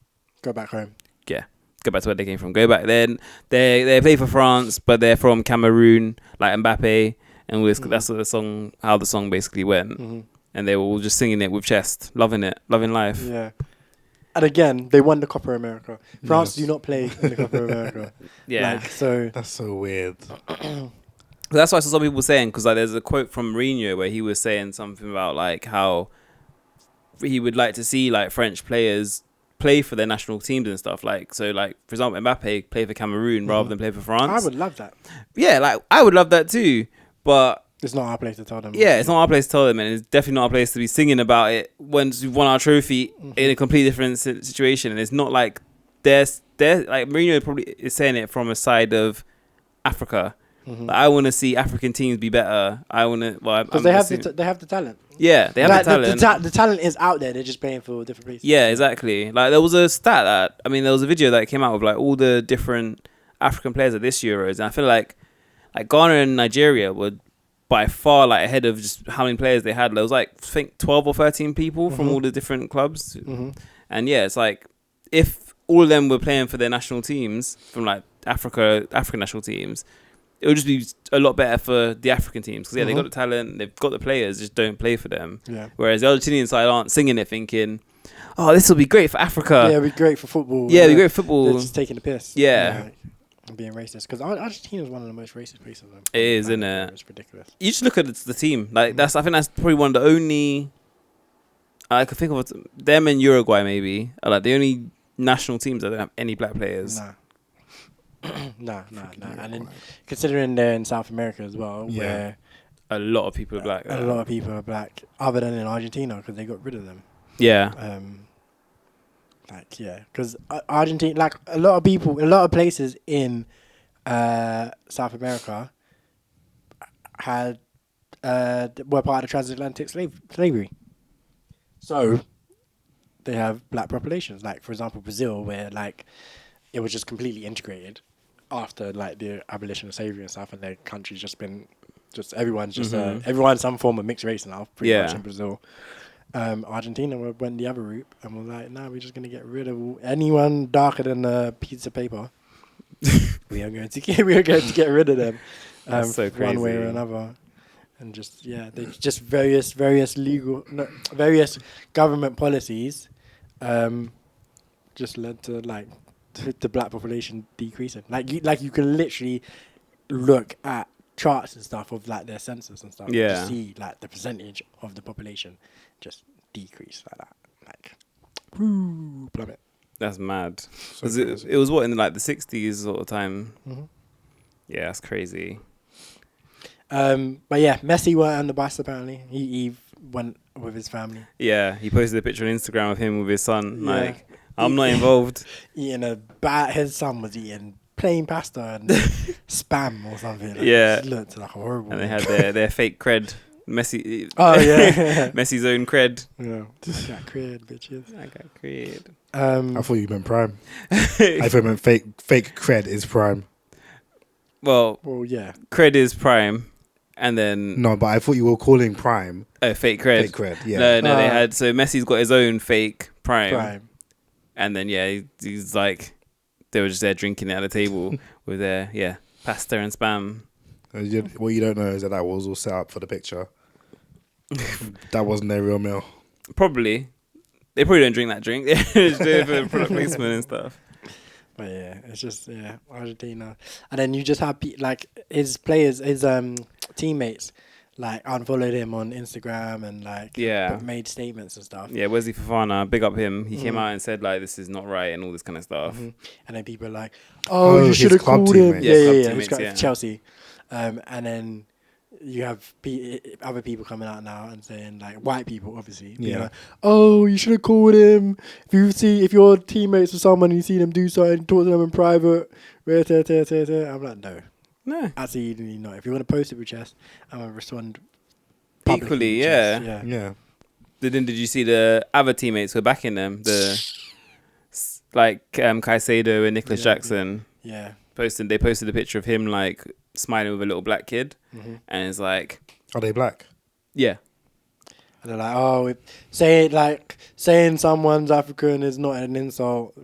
[SPEAKER 2] Yeah, go back to where they came from. Go back. Then they play for France, but they're from Cameroon, like Mbappe, and that's what how the song basically went. And they were all just singing it with chest, loving it, loving life.
[SPEAKER 1] Yeah. And again, they won the Copa America. France do not play in the Copa America.
[SPEAKER 2] Yeah.
[SPEAKER 3] That's so weird.
[SPEAKER 2] That's why I saw some people saying, because there's a quote from Mourinho where he was saying something about how he would like to see French players play for their national teams and stuff. Like, so like, for example, Mbappe play for Cameroon rather than play for France.
[SPEAKER 1] I would love that.
[SPEAKER 2] Yeah, like I would love that too, but
[SPEAKER 1] it's not our place to tell them.
[SPEAKER 2] Yeah, it's not our place to tell them, and it's definitely not our place to be singing about it once we've won our trophy in a completely different situation. And it's not like they're like Mourinho probably is saying it from a side of Africa. Like, I want to see African teams be better. I want to because
[SPEAKER 1] they have the talent.
[SPEAKER 2] Yeah, they have the talent.
[SPEAKER 1] The talent is out there. They're just playing for different places.
[SPEAKER 2] Yeah, exactly. Like there was a stat there was a video that came out with like all the different African players at this Euros, and I feel like Ghana and Nigeria were by far like ahead of just how many players they had. There was like I think 12 or 13 people from all the different clubs, and yeah, it's like if all of them were playing for their national teams from like African national teams, it would just be a lot better for the African teams because they got the talent, they've got the players, just don't play for them. Yeah. Whereas the Argentinian side aren't singing it, thinking, "Oh, this will be great for Africa.
[SPEAKER 1] Yeah, it'll be great for football.
[SPEAKER 2] Yeah, it'll be great for football."
[SPEAKER 1] They're just taking the piss.
[SPEAKER 2] Yeah.
[SPEAKER 1] Being racist because Argentina is one of the most racist places.
[SPEAKER 2] It is, isn't it?
[SPEAKER 1] It's ridiculous.
[SPEAKER 2] You just look at the team. Like I think that's probably one of the only I could think of them and Uruguay maybe are like the only national teams that don't have any black players.
[SPEAKER 1] Nah. And then considering they're in South America as well, where
[SPEAKER 2] a lot of people are black.
[SPEAKER 1] A lot of people are black, other than in Argentina because they got rid of them.
[SPEAKER 2] Yeah.
[SPEAKER 1] Because Argentina, like a lot of places in South America were part of transatlantic slavery. So they have black populations. Like for example, Brazil, where like it was just completely integrated after like the abolition of slavery and stuff, and their country's just been everyone's some form of mixed race now, pretty much in Brazil. Argentina went the other route and was like, "Nah, we're just gonna get rid of anyone darker than a piece of paper. we are going to get rid of them,
[SPEAKER 2] so crazy.
[SPEAKER 1] One way or another." And just they just various government policies, just led to like the black population decreasing. Like you can literally look at charts and stuff of like their census and stuff to see like the percentage of the population just decrease like that, like plummet.
[SPEAKER 2] That's mad. So it was what in like the 60s sort of time. Yeah, that's crazy.
[SPEAKER 1] But yeah, Messi went on the bus apparently. He went with his family.
[SPEAKER 2] Yeah, he posted a picture on Instagram of him with his son. Like, I'm not involved.
[SPEAKER 1] His son was eating plain pasta and spam or something. Like,
[SPEAKER 2] it
[SPEAKER 1] looked like horrible.
[SPEAKER 2] And they had their fake cred. Messi.
[SPEAKER 1] Oh yeah.
[SPEAKER 2] Messi's own cred.
[SPEAKER 1] Yeah. I got cred, bitches.
[SPEAKER 2] I got cred.
[SPEAKER 3] I thought you meant prime. I thought you meant fake cred is prime.
[SPEAKER 2] Well,
[SPEAKER 1] yeah.
[SPEAKER 2] Cred is prime. And then
[SPEAKER 3] no, but I thought you were calling prime.
[SPEAKER 2] Oh, fake cred.
[SPEAKER 3] Fake cred, yeah.
[SPEAKER 2] No, they had Messi's got his own fake prime. And then he's like they were just there drinking it at the table with their pasta and spam.
[SPEAKER 3] What you don't know is that was all set up for the picture. That wasn't their real meal.
[SPEAKER 2] Probably. They probably don't drink that drink. They're just doing it for product placement and stuff.
[SPEAKER 1] But yeah, it's just Argentina, and then you just have like his players, his teammates, like unfollowed him on Instagram and like made statements and stuff.
[SPEAKER 2] Yeah, Wesley Fofana, big up him. He came out and said like this is not right and all this kind of stuff.
[SPEAKER 1] And then people are like, "Oh, you should have called him." Yeah. Chelsea, and then you have other people coming out now and saying like white people, obviously. Like, "Oh, you should have called him. If your teammates with someone and you see them do something, talk to them in private." I'm like, no, absolutely not. If you want to post it with chest, I'm gonna respond
[SPEAKER 2] equally. Yeah. Then did you see the other teammates who were backing them? Caicedo and Nicholas Jackson.
[SPEAKER 1] Yeah.
[SPEAKER 2] They posted a picture of him like smiling with a little black kid, and it's like,
[SPEAKER 3] are they black?
[SPEAKER 2] Yeah.
[SPEAKER 1] And they're like, oh, saying someone's African is not an insult.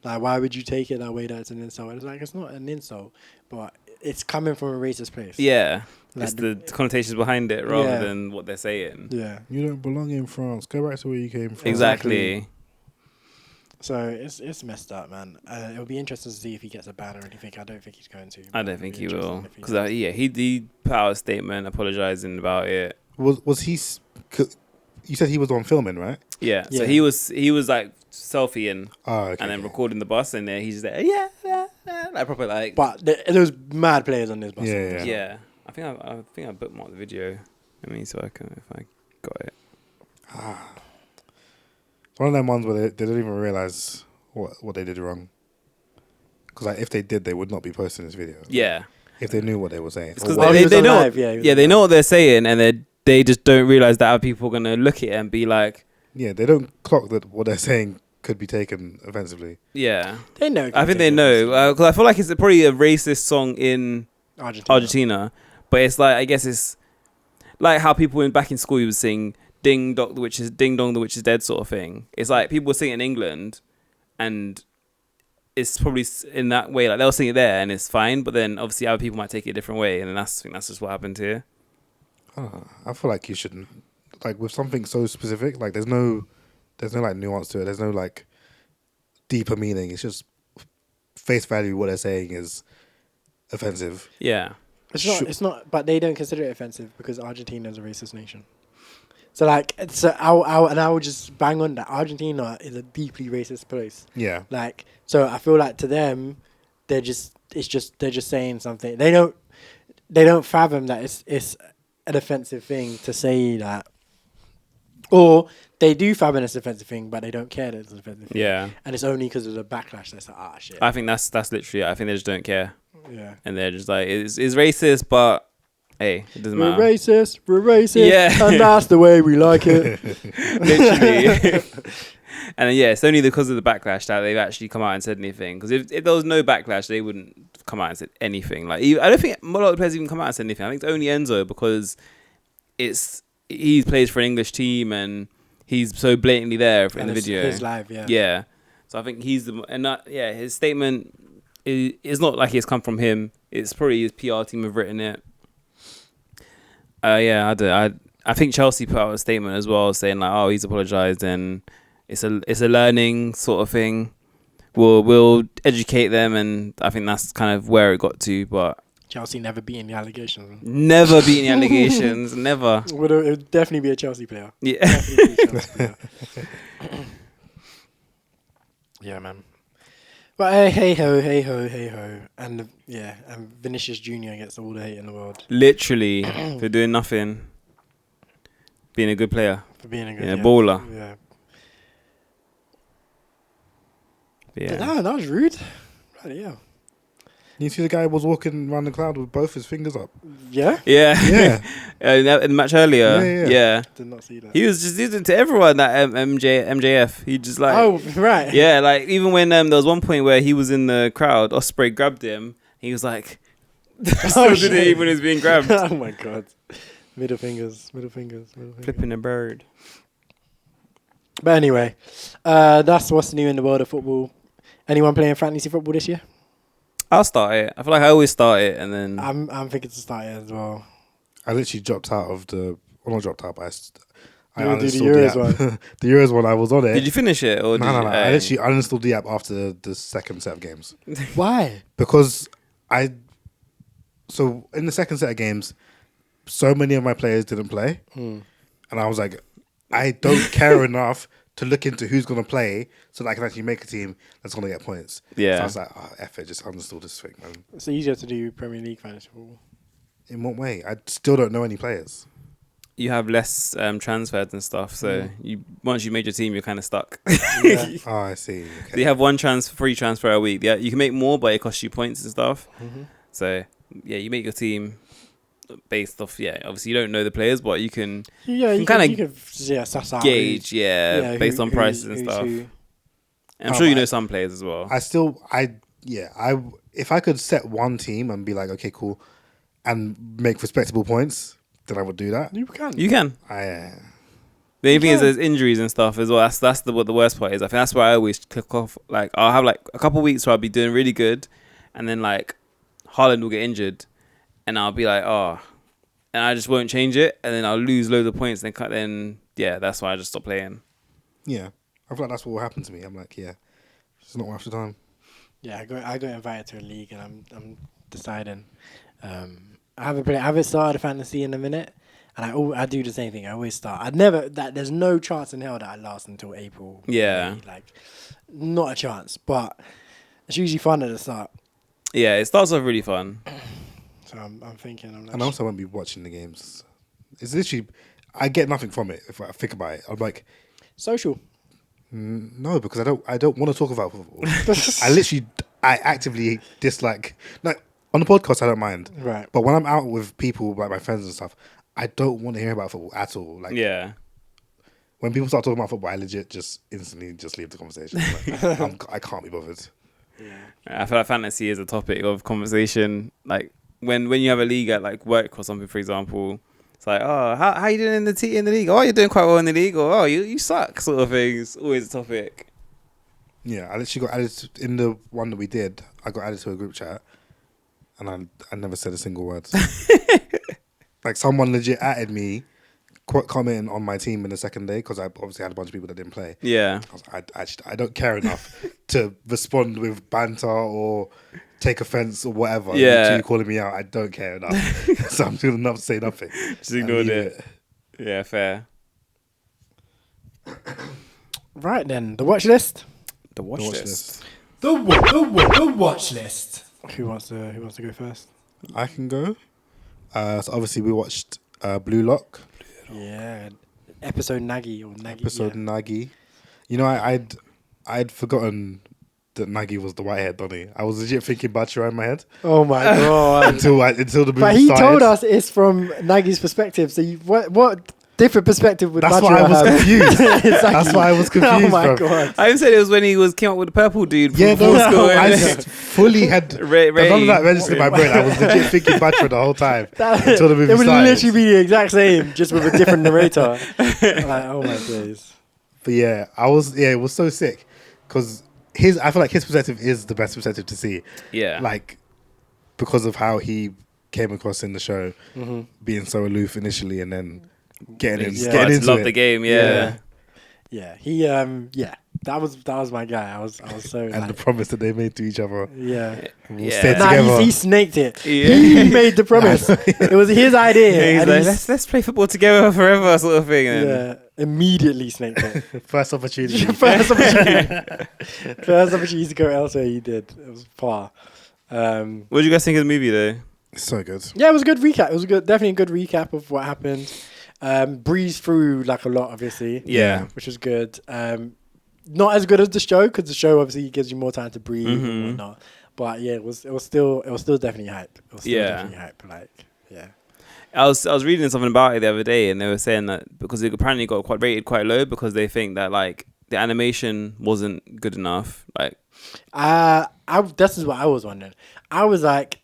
[SPEAKER 1] Like, why would you take it that way? That's an insult. It's like, it's not an insult, but it's coming from a racist place.
[SPEAKER 2] Yeah. Like it's the connotations behind it rather than what they're saying.
[SPEAKER 1] Yeah.
[SPEAKER 3] You don't belong in France. Go back to where you came from.
[SPEAKER 2] Exactly.
[SPEAKER 1] So it's messed up, man. It'll be interesting to see if he gets a ban or anything. I don't think he's going to.
[SPEAKER 2] I don't think he will. Because he put out a statement apologizing about it.
[SPEAKER 3] Was he? You said he was on filming, right?
[SPEAKER 2] Yeah. So he was like selfieing and then recording the bus, and then he's just like, like proper like.
[SPEAKER 1] But there was mad players on this bus.
[SPEAKER 2] Yeah. I think I bookmarked the video. I mean, so I can if I got it.
[SPEAKER 3] One of them ones where they don't even realize what they did wrong. Because like, if they did, they would not be posting this video.
[SPEAKER 2] Yeah.
[SPEAKER 3] If they knew what they were saying.
[SPEAKER 2] Because they know. They know what they're saying, and they just don't realize that other people are gonna look at it and be like.
[SPEAKER 3] Yeah, they don't clock that what they're saying could be taken offensively.
[SPEAKER 2] Yeah,
[SPEAKER 1] they know.
[SPEAKER 2] I think they know because I feel like it's probably a racist song in Argentina, but it's like I guess it's like how people back in school you would sing "Ding Dong the Witch is dead" sort of thing. It's like people sing it in England, and it's probably in that way. Like they'll sing it there and it's fine, but then obviously other people might take it a different way, and I think that's just what happened here.
[SPEAKER 3] I feel like you shouldn't. Like with something so specific, like there's no like nuance to it. There's no like deeper meaning. It's just face value. What they're saying is offensive.
[SPEAKER 2] Yeah,
[SPEAKER 1] it's not. But they don't consider it offensive because Argentina is a racist nation. So like, I will just bang on that Argentina is a deeply racist place.
[SPEAKER 3] Yeah.
[SPEAKER 1] Like, so I feel like to them, they're just saying something. They don't fathom that it's an offensive thing to say that. Or they do fathom it's an offensive thing, but they don't care that it's an offensive thing.
[SPEAKER 2] Yeah.
[SPEAKER 1] And it's only because of the backlash that's like, shit.
[SPEAKER 2] I think that's literally it. I think they just don't care.
[SPEAKER 1] Yeah.
[SPEAKER 2] And they're just like, it's racist, but hey, it doesn't matter.
[SPEAKER 1] We're racist,
[SPEAKER 2] yeah.
[SPEAKER 1] And that's the way we like it.
[SPEAKER 2] Literally. And then, it's only because of the backlash that they've actually come out and said anything. Because if there was no backlash, they wouldn't come out and said anything. Like, I don't think a lot of the players even come out and said anything. I think it's only Enzo because he plays for an English team and he's so blatantly there in the video.
[SPEAKER 1] His live, yeah.
[SPEAKER 2] Yeah. So I think his statement is not like it's come from him. It's probably his PR team have written it. I think Chelsea put out a statement as well saying like, oh, he's apologized and it's a learning sort of thing. We'll educate them, and I think that's kind of where it got to. But
[SPEAKER 1] Chelsea never beating the allegations.
[SPEAKER 2] Never beating the allegations. Never.
[SPEAKER 1] It would definitely be a Chelsea player.
[SPEAKER 2] Yeah.
[SPEAKER 1] Yeah, man. But hey ho, and and Vinicius Junior gets all the hate in the world.
[SPEAKER 2] Literally for doing nothing, being a good player,
[SPEAKER 1] for being a
[SPEAKER 2] baller.
[SPEAKER 1] Yeah.
[SPEAKER 2] Yeah.
[SPEAKER 1] That was rude. Bloody hell.
[SPEAKER 3] You see the guy was walking around the crowd with both his fingers up.
[SPEAKER 2] Yeah.
[SPEAKER 3] Yeah.
[SPEAKER 2] In the match earlier. Yeah.
[SPEAKER 1] Did not see that.
[SPEAKER 2] He was just using to everyone that MJF. He just like.
[SPEAKER 1] Oh right.
[SPEAKER 2] Yeah, like even when there was one point where he was in the crowd, Ospreay grabbed him. He was like, still did it even when he was being grabbed.
[SPEAKER 1] Oh my god. Middle fingers.
[SPEAKER 2] Flipping a bird.
[SPEAKER 1] But anyway, that's what's new in the world of football. Anyone playing fantasy football this year?
[SPEAKER 2] I'll start it. I feel like I always start it, and then
[SPEAKER 1] I'm thinking to start it as well.
[SPEAKER 3] I literally dropped out of not dropped out, but I
[SPEAKER 1] did the Euros one.
[SPEAKER 3] The Euros one, I was on it.
[SPEAKER 2] Did you finish it or
[SPEAKER 3] no? I literally uninstalled the app after the second set of games.
[SPEAKER 1] Why?
[SPEAKER 3] Because so in the second set of games, so many of my players didn't play, and I was like, I don't care enough to look into who's going to play so that I can actually make a team that's going to get points.
[SPEAKER 2] Yeah.
[SPEAKER 3] So I was like, F it, just uninstall this thing, man.
[SPEAKER 1] It's easier to do Premier League fantasy football.
[SPEAKER 3] In what way? I still don't know any players.
[SPEAKER 2] You have less transfers and stuff, so once you made your team, you're kind of stuck.
[SPEAKER 1] Yeah.
[SPEAKER 3] Oh, I see. Okay.
[SPEAKER 2] So you have one free transfer a week. Yeah, you can make more, but it costs you points and stuff. Mm-hmm. So you make your team based off. Yeah, obviously you don't know the players, but you can.
[SPEAKER 1] Yeah, you can suss out
[SPEAKER 2] gauge. Based on prices and stuff. I'm sure you know some players as well.
[SPEAKER 3] If I could set one team and be like, okay, cool, and make respectable points, then I would do that.
[SPEAKER 1] You can.
[SPEAKER 2] The only thing is there's injuries and stuff as well. That's what the worst part is. I think that's why I always click off. Like I'll have like a couple of weeks where I'll be doing really good, and then like Haaland will get injured, and I'll be like, and I just won't change it, and then I'll lose loads of points. Then that's why I just stop playing.
[SPEAKER 3] Yeah, I feel like that's what will happen to me. I'm like, it's not worth the time.
[SPEAKER 1] Yeah, I got invited to a league, and I'm deciding. I haven't started a fantasy in a minute. and I do the same thing. I always start. There's no chance in hell that I last until April.
[SPEAKER 2] Yeah.
[SPEAKER 1] May, like, not a chance. But it's usually fun at the start.
[SPEAKER 2] Yeah, it starts off really fun.
[SPEAKER 1] So I'm thinking.
[SPEAKER 3] And I also won't be watching the games. It's literally, I get nothing from it if I think about it. I'm like,
[SPEAKER 1] social.
[SPEAKER 3] No, because I don't want to talk about football. I actively dislike. Like on the podcast, I don't mind.
[SPEAKER 1] Right.
[SPEAKER 3] But when I'm out with people, like my friends and stuff, I don't want to hear about football at all. Like,
[SPEAKER 2] yeah.
[SPEAKER 3] When people start talking about football, I legit just instantly just leave the conversation. Like, I can't be bothered.
[SPEAKER 2] Yeah. I feel like fantasy is a topic of conversation. Like when you have a league at like work or something, for example, it's like, oh, how you doing in the league? Oh, you're doing quite well in the league, or oh, you suck, sort of thing. It's always a topic.
[SPEAKER 3] Yeah, I literally got added in the one that we did. I got added to a group chat, and I never said a single word. Like someone legit added me, commenting on my team in the second day because I obviously had a bunch of people that didn't play.
[SPEAKER 2] Yeah,
[SPEAKER 3] I don't care enough to respond with banter or take offense or whatever.
[SPEAKER 2] Yeah,
[SPEAKER 3] you calling me out, I don't care enough. So I'm doing enough to say nothing.
[SPEAKER 2] Just ignored it. Yeah, fair.
[SPEAKER 1] Right then, the watch list.
[SPEAKER 2] The watch list.
[SPEAKER 5] The watch list.
[SPEAKER 1] Who wants to go first?
[SPEAKER 3] I can go. So obviously we watched Blue Lock.
[SPEAKER 1] Yeah, episode Nagi or Nagi.
[SPEAKER 3] Episode Nagi. You know, I'd forgotten that Nagi was the whitehead Donny. I was legit thinking Bachira in my head.
[SPEAKER 1] Oh my god!
[SPEAKER 3] until the movie
[SPEAKER 1] But he
[SPEAKER 3] started.
[SPEAKER 1] told us it's from Nagi's perspective. So what different perspective would
[SPEAKER 3] That's
[SPEAKER 1] Bachira
[SPEAKER 3] why I was
[SPEAKER 1] have?
[SPEAKER 3] confused.
[SPEAKER 1] Exactly.
[SPEAKER 3] That's why I was confused.
[SPEAKER 1] Oh my
[SPEAKER 3] bro.
[SPEAKER 1] god!
[SPEAKER 2] I even said it was when he came up with the purple dude.
[SPEAKER 3] Yeah,
[SPEAKER 2] from school.
[SPEAKER 3] I fully had none of that registered in my brain. I was legit thinking Bachira the whole time until the movie
[SPEAKER 1] It would
[SPEAKER 3] started.
[SPEAKER 1] literally be the exact same, just with a different narrator. Like, oh my days.
[SPEAKER 3] But yeah, it was so sick because I feel like his perspective is the best perspective to see.
[SPEAKER 2] Yeah,
[SPEAKER 3] like because of how he came across in the show, being so aloof initially, and then getting into
[SPEAKER 2] love
[SPEAKER 3] it.
[SPEAKER 2] the game. Yeah.
[SPEAKER 1] He that was my guy. I was so
[SPEAKER 3] and the promise that they made to each other.
[SPEAKER 1] Yeah.
[SPEAKER 3] We'll stay together.
[SPEAKER 1] He snaked it.
[SPEAKER 2] Yeah.
[SPEAKER 1] He made the promise. It was his idea.
[SPEAKER 2] He's like, let's play football together forever, sort of thing. And
[SPEAKER 1] yeah, immediately snaked it.
[SPEAKER 3] First opportunity.
[SPEAKER 1] First opportunity to go elsewhere. He did. It was far.
[SPEAKER 2] what did you guys think of the movie, though?
[SPEAKER 3] So good.
[SPEAKER 1] Yeah, it was a good recap. It was definitely a good recap of what happened. Breezed through like a lot, obviously.
[SPEAKER 2] Yeah,
[SPEAKER 1] which was good. Not as good as the show because the show obviously gives you more time to breathe and whatnot. But yeah, it was still definitely hype. It was still definitely hype. Like, yeah.
[SPEAKER 2] I was reading something about it the other day, and they were saying that because it apparently got rated quite low because they think that like the animation wasn't good enough. Like,
[SPEAKER 1] this is what I was wondering. I was like,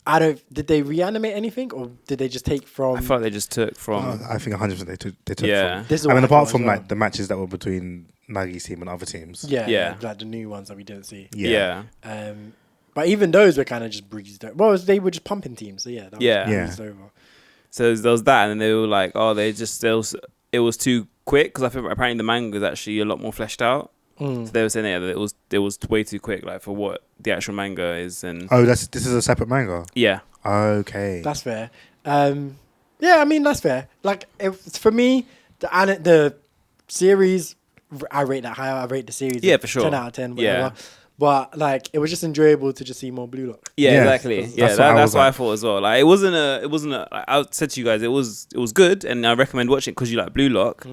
[SPEAKER 1] did they reanimate anything or did they just take from?
[SPEAKER 2] I thought they just took from.
[SPEAKER 3] I think 100% they took
[SPEAKER 2] Yeah.
[SPEAKER 3] from. I mean, apart from like the matches that were between Nagi's team and other teams.
[SPEAKER 1] Yeah, like the new ones that we didn't see.
[SPEAKER 2] Yeah.
[SPEAKER 1] But even those were kind of just breezed over. Well, they were just pumping teams, so yeah, that was breezed over.
[SPEAKER 2] So there was that, and then they were like, "Oh, it was too quick," because I think apparently the manga is actually a lot more fleshed out. So they were saying that it was way too quick, like for what the actual manga is. And
[SPEAKER 3] this is a separate manga.
[SPEAKER 2] Yeah.
[SPEAKER 3] Okay.
[SPEAKER 1] That's fair. Yeah, I mean that's fair. Like for me, the series, I rate that higher. I rate the series.
[SPEAKER 2] Yeah, for sure.
[SPEAKER 1] 10 out of 10. Whatever.
[SPEAKER 2] Yeah.
[SPEAKER 1] But like, it was just enjoyable to just see more Blue Lock.
[SPEAKER 2] Yeah, exactly. Yeah, that's what I thought as well. Like, it wasn't a. I said to you guys, it was good, and I recommend watching it because you like Blue Lock.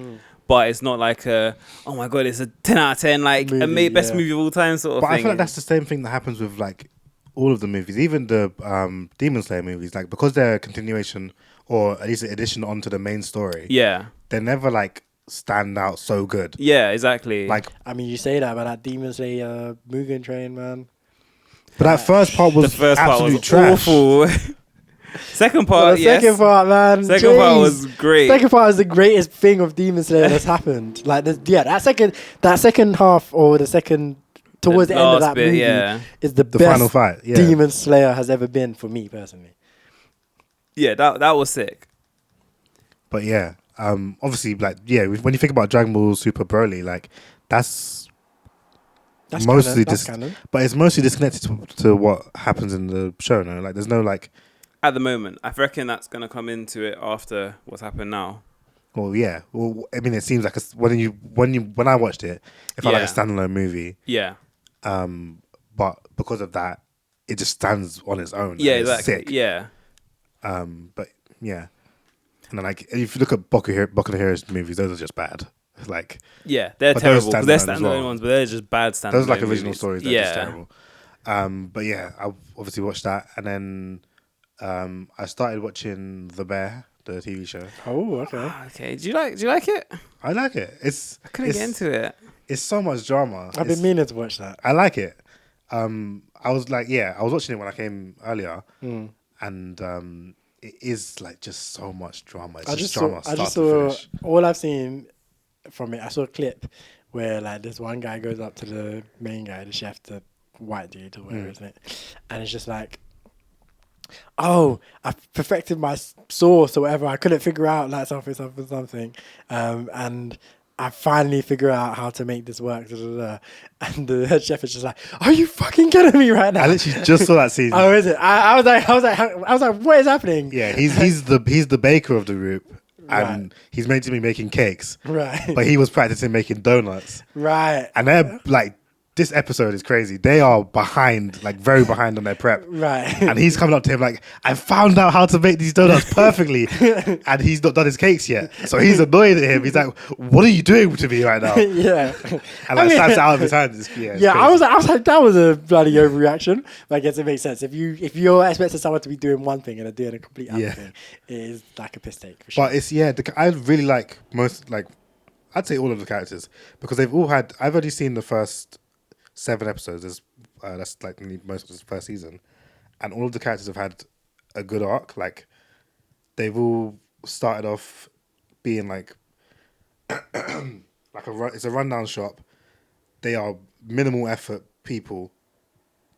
[SPEAKER 2] But it's not like oh my god, it's a 10 out of 10, like movie, best movie of all time sort of thing.
[SPEAKER 3] But I feel like that's the same thing that happens with like all of the movies, even the Demon Slayer movies. Like because they're a continuation or at least an addition onto the main story.
[SPEAKER 2] Yeah,
[SPEAKER 3] they never like stand out so good.
[SPEAKER 2] Yeah, exactly.
[SPEAKER 3] Like
[SPEAKER 1] I mean, you say that, but that Demon Slayer Mugen Train, man.
[SPEAKER 3] But that first part was absolute trash.
[SPEAKER 2] Awful. Second part,
[SPEAKER 1] second part, man.
[SPEAKER 2] Second part was great.
[SPEAKER 1] Second part is the greatest thing of Demon Slayer that's happened. Like, that second half or the second towards the end of that movie is the best
[SPEAKER 3] final fight. Yeah.
[SPEAKER 1] Demon Slayer has ever been for me personally.
[SPEAKER 2] Yeah, that was sick.
[SPEAKER 3] But yeah, obviously, like when you think about Dragon Ball Super Broly, like that's mostly
[SPEAKER 1] canon.
[SPEAKER 3] But it's mostly disconnected to what happens in the show. No, like there's no like
[SPEAKER 2] At the moment, I reckon that's gonna come into it after what's happened now.
[SPEAKER 3] Well, yeah. Well, I mean, it seems like when I watched it, it felt like a standalone movie.
[SPEAKER 2] Yeah.
[SPEAKER 3] But because of that, it just stands on its own.
[SPEAKER 2] Yeah,
[SPEAKER 3] and it's
[SPEAKER 2] exactly.
[SPEAKER 3] sick.
[SPEAKER 2] Yeah.
[SPEAKER 3] But yeah, and then like if you look at Boku no Hero's movies, those are just bad. Like
[SPEAKER 2] they're terrible.
[SPEAKER 3] Those
[SPEAKER 2] They're
[SPEAKER 3] standalone as
[SPEAKER 2] standalone
[SPEAKER 3] well.
[SPEAKER 2] ones, but they're just bad standalone.
[SPEAKER 3] Those are like original
[SPEAKER 2] movies.
[SPEAKER 3] stories. They're just terrible. But yeah, I obviously watched that, and then I started watching The Bear, the TV show.
[SPEAKER 1] Oh, okay.
[SPEAKER 2] Okay. Do you like it?
[SPEAKER 3] I like it.
[SPEAKER 2] I couldn't get into it.
[SPEAKER 3] It's so much drama.
[SPEAKER 1] I've been meaning to watch that.
[SPEAKER 3] I like it. I was watching it when I came earlier, and it is like just so much drama. It's just drama.
[SPEAKER 1] I just saw all I've seen from it. I saw a clip where like this one guy goes up to the main guy, the chef, the white dude or whatever, isn't it? And it's just like, oh, I perfected my sauce or whatever. I couldn't figure out like something, and I finally figure out how to make this work. And the head chef is just like, "Are you fucking kidding me right now?"
[SPEAKER 3] I literally just saw that scene.
[SPEAKER 1] Oh, is it? I was like, what is happening?
[SPEAKER 3] Yeah, he's the baker of the group, and he's meant to be making cakes,
[SPEAKER 1] right?
[SPEAKER 3] But he was practicing making donuts,
[SPEAKER 1] right?
[SPEAKER 3] And they're like, this episode is crazy. They are behind, like very behind on their prep.
[SPEAKER 1] Right.
[SPEAKER 3] And he's coming up to him like, I found out how to make these donuts perfectly. And he's not done his cakes yet. So he's annoyed at him. He's like, what are you doing to me right now?
[SPEAKER 1] Yeah.
[SPEAKER 3] And like snaps it out of his hand.
[SPEAKER 1] I was like, that was a bloody overreaction. But I guess it makes sense. If you're expecting someone to be doing one thing and they're doing a complete other thing, it is like a piss take for sure.
[SPEAKER 3] But I really like I'd say all of the characters, because they've all had, I've already seen the first 7 episodes. That's like most of the first season, and all of the characters have had a good arc. Like they've all started off being like it's a rundown shop. They are minimal effort people,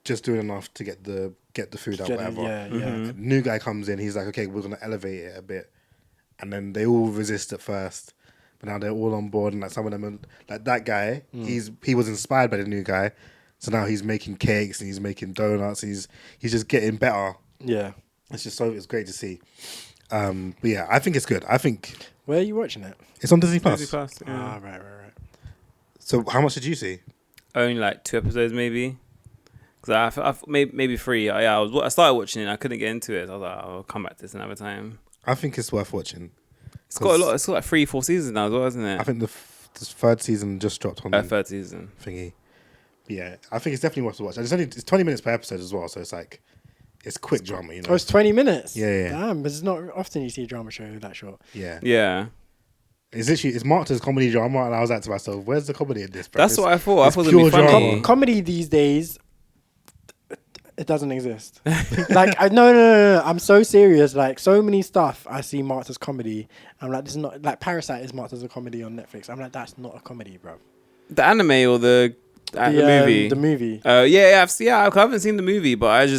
[SPEAKER 3] just doing enough to get the food out, whatever. New guy comes in. He's like, okay, we're gonna elevate it a bit, and then they all resist at first. But now they're all on board, and like some of them are, like that guy, he was inspired by the new guy, so now he's making cakes and he's making donuts. He's just getting better.
[SPEAKER 1] Yeah,
[SPEAKER 3] it's great to see. But yeah, I think it's good. I think.
[SPEAKER 1] Where are you watching it?
[SPEAKER 3] It's on Disney Plus.
[SPEAKER 2] Disney Plus. Yeah.
[SPEAKER 1] Ah, right.
[SPEAKER 3] So how much did you see?
[SPEAKER 2] Only like 2 episodes, maybe. Because I maybe 3. I started watching it. And I couldn't get into it. So I was like, I'll come back to this another time.
[SPEAKER 3] I think it's worth watching.
[SPEAKER 2] It's got a lot. It's got like 3-4 seasons now as well, isn't it?
[SPEAKER 3] I think the 3rd season just dropped on.
[SPEAKER 2] 3rd season
[SPEAKER 3] thingy. Yeah, I think it's definitely worth to watch. It's 20 minutes per episode as well, so it's like it's quick drama, you know.
[SPEAKER 1] Oh, it's 20 minutes.
[SPEAKER 3] Yeah.
[SPEAKER 1] Damn, but it's not often you see a drama show that short.
[SPEAKER 2] Yeah.
[SPEAKER 3] It's marked as comedy drama, and I was like to myself, "Where's the comedy in this?" Bro?
[SPEAKER 2] That's what I thought. I thought it
[SPEAKER 3] pure
[SPEAKER 2] would be funny.
[SPEAKER 3] drama.
[SPEAKER 1] Comedy these days, it doesn't exist. Like, no. I'm so serious. Like, so many stuff I see marked as comedy. I'm like, this is not, like, Parasite is marked as a comedy on Netflix. I'm like, that's not a comedy, bro.
[SPEAKER 2] The anime or the movie?
[SPEAKER 1] The movie.
[SPEAKER 2] I haven't seen the movie, but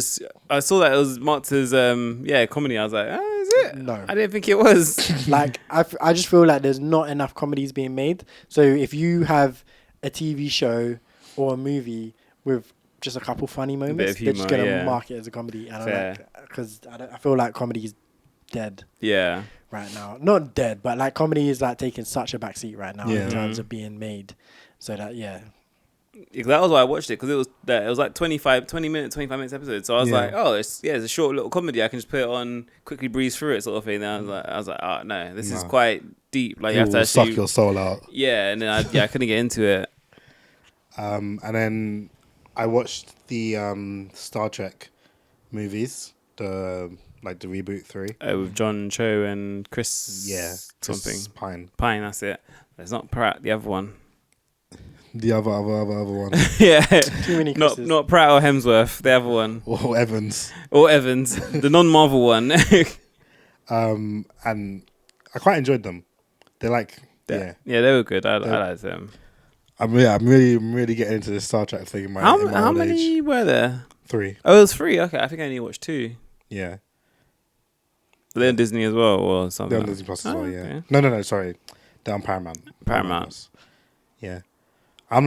[SPEAKER 2] I saw that it was marked as comedy. I was like, oh, is it?
[SPEAKER 1] No,
[SPEAKER 2] I didn't think it was.
[SPEAKER 1] Like, I just feel like there's not enough comedies being made. So if you have a TV show or a movie with just a couple funny moments, they're just gonna mark it as a comedy. And because I feel like comedy is dead.
[SPEAKER 2] Yeah.
[SPEAKER 1] Right now, not dead, but like comedy is like taking such a backseat right now in terms of being made. So that
[SPEAKER 2] that was why I watched it, because it was like 25 minutes episode. So I was like, oh, it's a short little comedy. I can just put it on, quickly breeze through it, sort of thing. And I was like, oh no, this is quite deep. Like you have to actually
[SPEAKER 3] suck your soul out.
[SPEAKER 2] Yeah, and then I couldn't get into it.
[SPEAKER 3] And then I watched the Star Trek movies, the reboot 3.
[SPEAKER 2] With John Cho and Chris. Something.
[SPEAKER 3] Chris
[SPEAKER 2] Pine, that's it. It's not Pratt, the other one.
[SPEAKER 3] The other one.
[SPEAKER 2] Yeah.
[SPEAKER 1] Too many Chris's.
[SPEAKER 2] Not Pratt or Hemsworth, the other one.
[SPEAKER 3] Or Evans.
[SPEAKER 2] The non-Marvel one.
[SPEAKER 3] And I quite enjoyed them. They're like,
[SPEAKER 2] Yeah, they were good. I liked them.
[SPEAKER 3] I'm really getting into this Star Trek thing in my
[SPEAKER 2] How
[SPEAKER 3] old
[SPEAKER 2] many
[SPEAKER 3] age.
[SPEAKER 2] were there?
[SPEAKER 3] 3.
[SPEAKER 2] Oh, it was 3. Okay, I think I only watched 2.
[SPEAKER 3] Yeah.
[SPEAKER 2] They're on Disney as well, or something.
[SPEAKER 3] They're on Disney Plus as well, yeah.
[SPEAKER 2] Okay.
[SPEAKER 3] No, sorry. They're on Paramount.
[SPEAKER 2] Paramount.
[SPEAKER 3] Yeah. I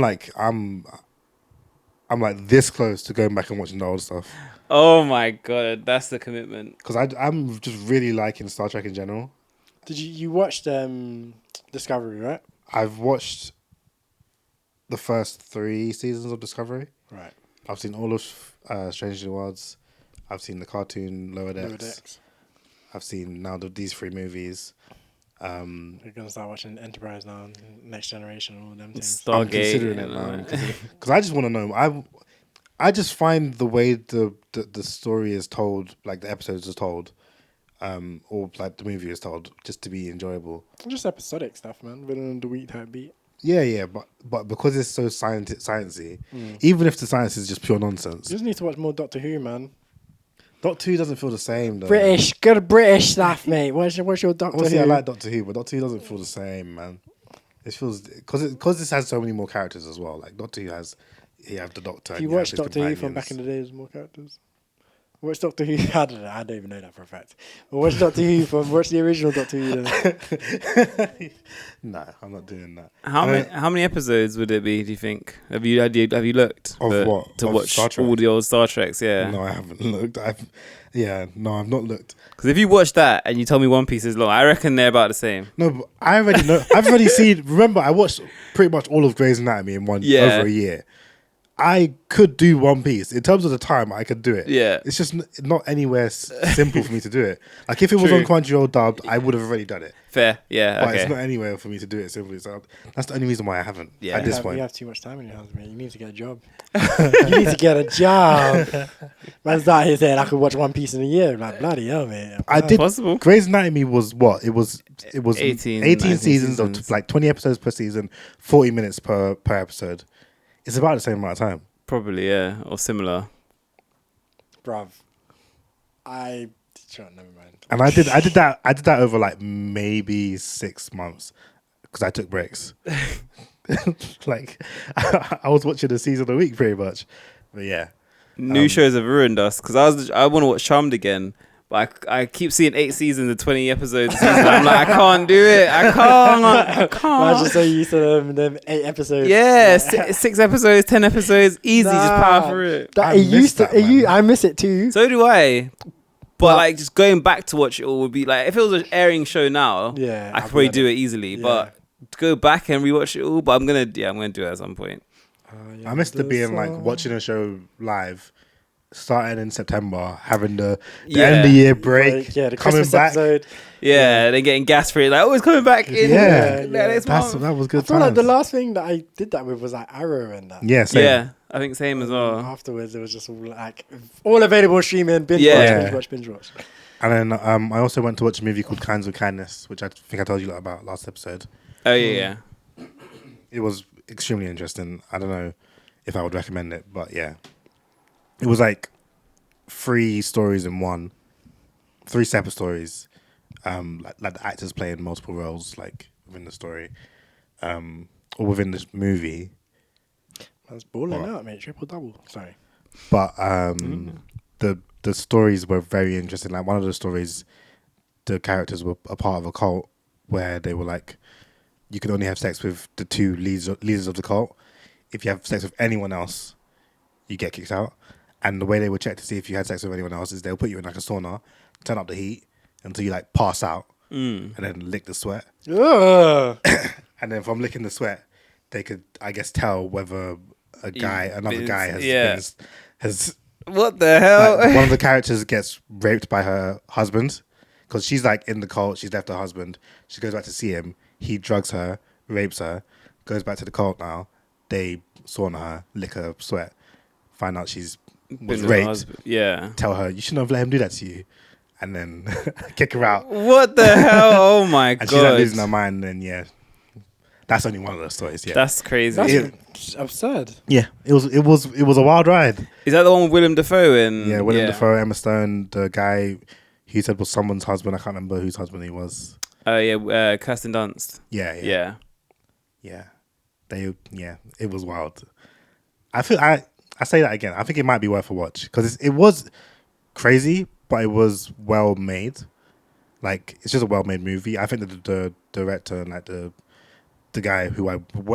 [SPEAKER 3] I'm like this close to going back and watching the old stuff.
[SPEAKER 2] Oh my god, that's the commitment.
[SPEAKER 3] Because I'm just really liking Star Trek in general.
[SPEAKER 1] Did you watched Discovery, right?
[SPEAKER 3] I've watched the first 3 seasons of Discovery.
[SPEAKER 1] Right.
[SPEAKER 3] I've seen all of Strange New Worlds. I've seen the cartoon Lower Decks. I've seen now these 3 movies.
[SPEAKER 1] You're gonna start watching Enterprise now, Next Generation, all of them things.
[SPEAKER 2] Stargate.
[SPEAKER 3] I'm considering it now because I just want to know. I just find the way the story is told, like the episodes are told, or like the movie is told, just to be enjoyable.
[SPEAKER 1] Just episodic stuff, man. Villain of the week type beat.
[SPEAKER 3] Yeah, but because it's so sciencey, even if the science is just pure nonsense.
[SPEAKER 1] You just need to watch more Doctor Who, man.
[SPEAKER 3] Doctor Who doesn't feel the same though.
[SPEAKER 1] British, good British stuff, mate. What's your Doctor
[SPEAKER 3] Obviously,
[SPEAKER 1] Who?
[SPEAKER 3] I like Doctor Who, but Doctor Who doesn't feel the same, man. It feels because this has so many more characters as well. Like Doctor Who has, you have the Doctor.
[SPEAKER 1] If you watch Doctor Who from back in the day, there's more characters. Watch Doctor Who. I don't even know that for a fact. But watch Doctor Who watch the original Doctor Who. Then.
[SPEAKER 3] No, I'm not doing that.
[SPEAKER 2] How many episodes would it be? Do you think? Have you looked
[SPEAKER 3] of what
[SPEAKER 2] to
[SPEAKER 3] of
[SPEAKER 2] watch
[SPEAKER 3] Star Trek?
[SPEAKER 2] all the old Star Treks? Yeah.
[SPEAKER 3] No, I haven't looked. I've not looked.
[SPEAKER 2] Because if you watch that and you tell me One Piece is long, I reckon they're about the same.
[SPEAKER 3] No, but I already know. I've already seen. Remember, I watched pretty much all of Grey's Anatomy in over a year. I could do One Piece in terms of the time. I could do it.
[SPEAKER 2] Yeah,
[SPEAKER 3] it's just not anywhere simple for me to do it. Like if it was on Crunchyroll dubbed, I would have already done it.
[SPEAKER 2] Fair, yeah.
[SPEAKER 3] But it's not anywhere for me to do it simply. So that's the only reason why I haven't. Yeah, at this point,
[SPEAKER 1] you have too much time in your hands, man. You need to get a job. You need to get a job. Man's out here saying I could watch One Piece in a year. Like bloody hell, man.
[SPEAKER 3] I did.
[SPEAKER 2] Possible.
[SPEAKER 3] Grey's Anatomy was what? It was 18 seasons of like 20 episodes per season, 40 minutes per episode. It's about the same amount of time.
[SPEAKER 2] Probably, yeah, or similar.
[SPEAKER 1] Bruv, never mind.
[SPEAKER 3] And I did that over like maybe 6 months because I took breaks. Like I was watching a season a week pretty much. But yeah,
[SPEAKER 2] new shows have ruined us because I want to watch Charmed again. But I keep seeing 8 seasons and 20 episodes. I'm like, I can't do it. I can't.
[SPEAKER 1] I'm just so used to them 8 episodes.
[SPEAKER 2] Yeah, 6 episodes, 10 episodes, easy. Just power through it.
[SPEAKER 1] I miss it too.
[SPEAKER 2] So do I. But like just going back to watch it all would be like, if it was an airing show now, I could probably do it easily. Yeah. But to go back and rewatch it all, but I'm gonna do it at some point.
[SPEAKER 3] I missed the being like watching a show live. Starting in September, having the end of the year break,
[SPEAKER 1] the
[SPEAKER 3] coming
[SPEAKER 1] Christmas
[SPEAKER 3] back,
[SPEAKER 1] episode.
[SPEAKER 2] Then getting gas free, like always coming back in.
[SPEAKER 3] That was good.
[SPEAKER 1] I feel like the last thing that I did that with was like Arrow and that.
[SPEAKER 3] Yeah, same.
[SPEAKER 2] Yeah, I think same as well.
[SPEAKER 1] Afterwards, it was just all available streaming, binge watch.
[SPEAKER 3] And then I also went to watch a movie called Kinds of Kindness, which I think I told you about last episode.
[SPEAKER 2] Oh yeah.
[SPEAKER 3] It was extremely interesting. I don't know if I would recommend it, but yeah. It was like 3 stories in one, 3 separate stories. Like the actors playing multiple roles, like within the story, or within this movie.
[SPEAKER 1] That's balling out, mate. Triple double. Sorry,
[SPEAKER 3] but the stories were very interesting. Like one of the stories, the characters were a part of a cult where they were like, you can only have sex with the 2 leaders of the cult. If you have sex with anyone else, you get kicked out. And the way they would check to see if you had sex with anyone else is they'll put you in like a sauna, turn up the heat until you like pass out, and then lick the sweat. And then from licking the sweat, they could, I guess, tell whether another guy has.
[SPEAKER 2] What the hell?
[SPEAKER 3] Like, one of the characters gets raped by her husband because she's like in the cult. She's left her husband. She goes back to see him. He drugs her, rapes her, goes back to the cult now. They sauna her, lick her sweat, find out she's was raped.
[SPEAKER 2] Yeah.
[SPEAKER 3] Tell her you shouldn't have let him do that to you, and then kick her out.
[SPEAKER 2] What the hell? Oh my god!
[SPEAKER 3] And she's like losing her mind. And then that's only one of those stories. Yeah,
[SPEAKER 2] that's crazy.
[SPEAKER 1] That's absurd.
[SPEAKER 3] Yeah, it was a wild ride.
[SPEAKER 2] Is that the one with Willem Dafoe in?
[SPEAKER 3] Yeah, Willem Dafoe, Emma Stone, the guy he said was someone's husband. I can't remember whose husband he was.
[SPEAKER 2] Kirsten Dunst.
[SPEAKER 3] Yeah. It was wild. I say that again. I think it might be worth a watch because it was crazy, but it was well made. Like it's just a well made movie. I think that the director and like the guy who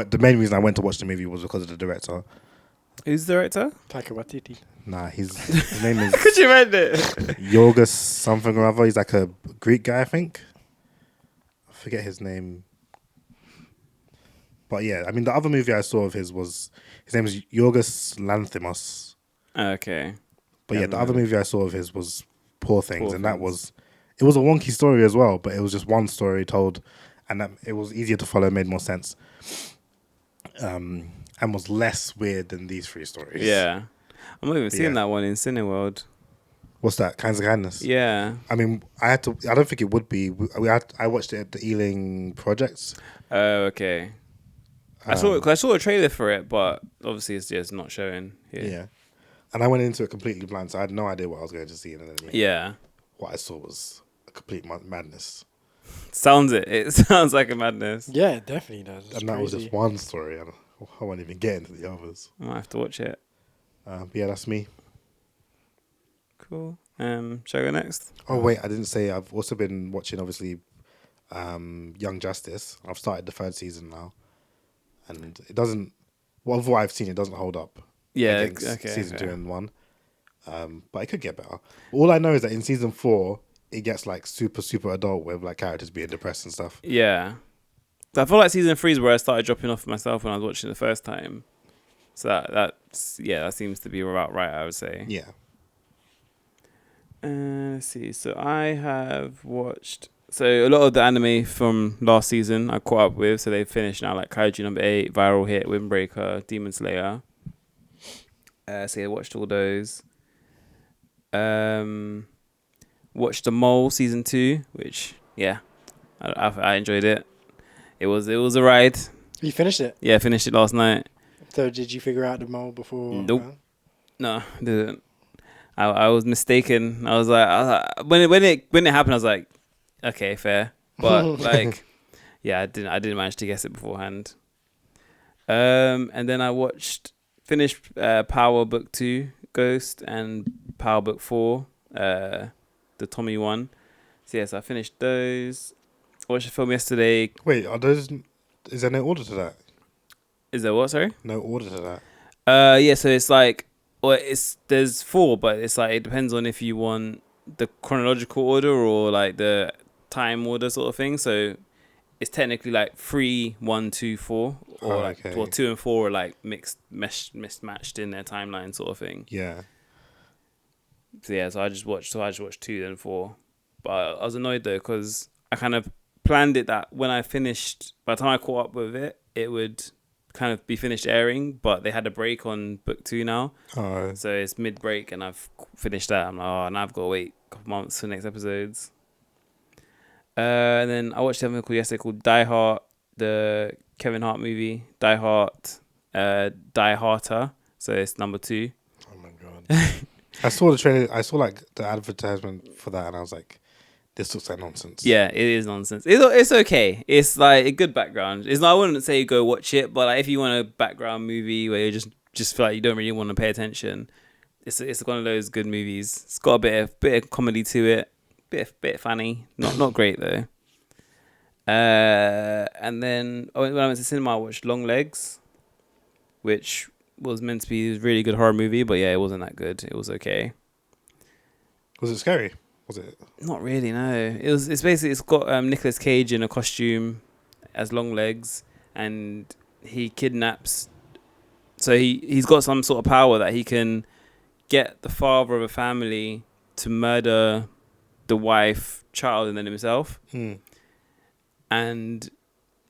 [SPEAKER 3] the main reason I went to watch the movie was because of the director.
[SPEAKER 2] Who's the director?
[SPEAKER 1] Taika Waititi.
[SPEAKER 3] Nah, his name is
[SPEAKER 2] Could you read it?
[SPEAKER 3] Yorgos something or other. He's like a Greek guy, I think. I forget his name. But yeah, I mean, the other movie I saw of his name is Yorgos Lanthimos.
[SPEAKER 2] Okay.
[SPEAKER 3] But yeah, the other movie I saw of his was Poor Things, and it was a wonky story as well, but it was just one story told, and it was easier to follow, made more sense, and was less weird than these three stories.
[SPEAKER 2] Yeah. I'm not even seeing that one in Cineworld.
[SPEAKER 3] What's that? Kinds of Kindness?
[SPEAKER 2] Yeah.
[SPEAKER 3] I mean, I don't think it would be. I watched it at the Ealing Projects.
[SPEAKER 2] Oh, okay. I saw a trailer for it, but obviously it's just not showing here.
[SPEAKER 3] Yeah. And I went into it completely blind, so I had no idea what I was going to see. And then what I saw was a complete madness.
[SPEAKER 2] It sounds like a madness.
[SPEAKER 1] Yeah, it definitely does. It's
[SPEAKER 3] and that was just one story. I won't even get into the others.
[SPEAKER 2] I might have to watch it.
[SPEAKER 3] But yeah, that's me.
[SPEAKER 2] Cool. Shall I go next?
[SPEAKER 3] Oh wait, I didn't say I've also been watching obviously Young Justice. I've started the 3rd season now, and it doesn't. Well, of what I've seen, it doesn't hold up.
[SPEAKER 2] Yeah,
[SPEAKER 3] against season 2 and 1. But it could get better. All I know is that in season 4, it gets like super adult with like characters being depressed and stuff.
[SPEAKER 2] Yeah. I feel like season 3 is where I started dropping off myself when I was watching the first time. So that seems to be about right, I would say.
[SPEAKER 3] Yeah.
[SPEAKER 2] Let's see. So I have watched a lot of the anime from last season I caught up with. So they've finished now, like Kaiju number 8, Viral Hit, Windbreaker, Demon Slayer. So I watched all those. Watched The Mole season 2, which I enjoyed it. It was a ride.
[SPEAKER 1] You finished it?
[SPEAKER 2] Yeah, I finished it last night.
[SPEAKER 1] So did you figure out the mole before?
[SPEAKER 2] Nope. No, didn't. I was mistaken. I was like when it happened, I was like, okay, fair. But like, yeah, I didn't manage to guess it beforehand. And then I finished Power Book 2, Ghost, and Power Book 4, the Tommy one. So yes, I finished those. I watched a film yesterday.
[SPEAKER 3] Wait, is there no order to that?
[SPEAKER 2] Is there what, sorry?
[SPEAKER 3] No order to that.
[SPEAKER 2] Yeah, so it's like, there's 4, but it's like, it depends on if you want the chronological order or like the time order sort of thing. So it's technically like 3, 1, 2, 4, or 2 and 4 are like mismatched in their timeline sort of thing.
[SPEAKER 3] Yeah.
[SPEAKER 2] So yeah, so I just watched 2 then 4, but I was annoyed though because I kind of planned it that when I finished, by the time I caught up with it, it would kind of be finished airing, but they had a break on book 2 now.
[SPEAKER 3] Oh.
[SPEAKER 2] So it's mid-break and I've finished that. I'm like, now I've got to wait a couple months for the next episodes. And then I watched something called Die Hard, the Kevin Hart movie. Die Hard, Die Harder. So it's number 2.
[SPEAKER 3] Oh my God. I saw the trailer. I saw like the advertisement for that and I was like, this looks like nonsense.
[SPEAKER 2] Yeah, it is nonsense. It's okay. It's like a good background. It's not. I wouldn't say go watch it, but like if you want a background movie where you just feel like you don't really want to pay attention, it's one of those good movies. It's got a bit of comedy to it, bit funny. Not great though. And then when I went to cinema, I watched Long Legs, which was meant to be a really good horror movie, but yeah, it wasn't that good. It was okay.
[SPEAKER 3] Was it scary? Was it?
[SPEAKER 2] Not really, no. It's got Nicolas Cage in a costume as Long Legs, and he kidnaps. So he's got some sort of power that he can get the father of a family to murder the wife, child, and then himself. And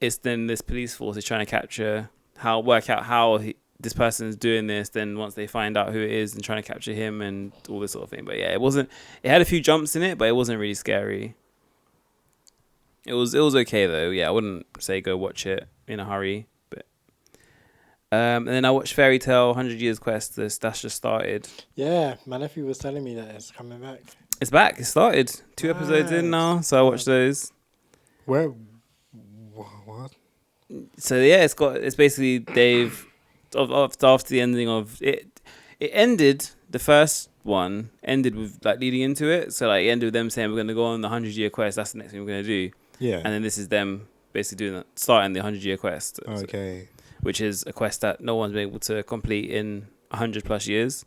[SPEAKER 2] it's then this police force is trying to work out how this person is doing this. Then once they find out who it is and trying to capture him and all this sort of thing. But yeah, it had a few jumps in it, but it wasn't really scary. It was okay though. Yeah, I wouldn't say go watch it in a hurry. But and then I watched Fairy Tale 100 Years Quest. That's just started.
[SPEAKER 1] Yeah, my nephew was telling me that it's coming back.
[SPEAKER 2] It's back. It started 2 episodes in now, so I watched those.
[SPEAKER 3] Where? What?
[SPEAKER 2] So yeah, it's basically they've after the ending of it. It ended, the first one ended with like leading into it. So like it ended with them saying we're going to go on the 100-year quest. That's the next thing we're going to do.
[SPEAKER 3] Yeah.
[SPEAKER 2] And then this is them basically starting the 100-year quest.
[SPEAKER 3] Okay.
[SPEAKER 2] Which is a quest that no one's been able to complete in 100+ years.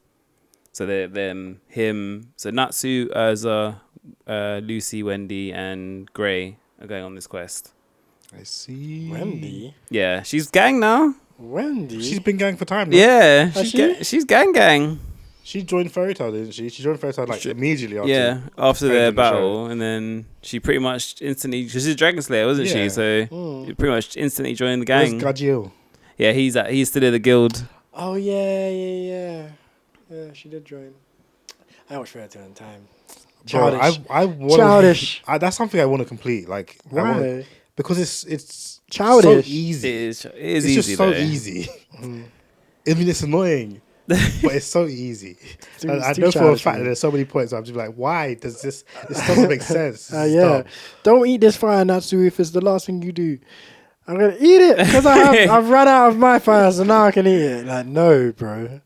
[SPEAKER 2] So they're him. So Natsu, Urza, Lucy, Wendy, and Gray are going on this quest.
[SPEAKER 3] I see.
[SPEAKER 1] Wendy?
[SPEAKER 2] Yeah, she's gang now.
[SPEAKER 1] Wendy?
[SPEAKER 3] She's been gang for time now.
[SPEAKER 2] Yeah,
[SPEAKER 1] she?
[SPEAKER 2] she's gang.
[SPEAKER 3] She joined Fairy Tail, didn't she? She joined Fairy Tail like immediately after.
[SPEAKER 2] After their
[SPEAKER 3] ending the
[SPEAKER 2] battle, and then she pretty much instantly. Because she's a Dragon Slayer, wasn't she? So pretty much instantly joined the gang.
[SPEAKER 3] Where's Gajiel?
[SPEAKER 2] Yeah, he's still in the guild.
[SPEAKER 1] Oh yeah. Yeah, she did join. I watched Fairy Tail in time. Childish.
[SPEAKER 3] Bro, I wanna,
[SPEAKER 1] Childish.
[SPEAKER 3] that's something I want to complete. Like,
[SPEAKER 1] Why?
[SPEAKER 3] Because it's
[SPEAKER 1] childish.
[SPEAKER 3] so easy.
[SPEAKER 2] It's
[SPEAKER 3] It's
[SPEAKER 2] easy
[SPEAKER 3] just so
[SPEAKER 2] though.
[SPEAKER 3] easy. I mean, it's annoying, but it's so easy.
[SPEAKER 1] It's
[SPEAKER 3] I
[SPEAKER 1] too
[SPEAKER 3] know for a
[SPEAKER 1] childish,
[SPEAKER 3] fact that
[SPEAKER 1] man.
[SPEAKER 3] there's so many points where I'm just like, why does this doesn't make sense? This is
[SPEAKER 1] Yeah.
[SPEAKER 3] dumb.
[SPEAKER 1] Don't eat this fire, Natsu, if it's the last thing you do. I'm gonna eat it because I've run out of my fire, so now I can eat it. Like, no, bro.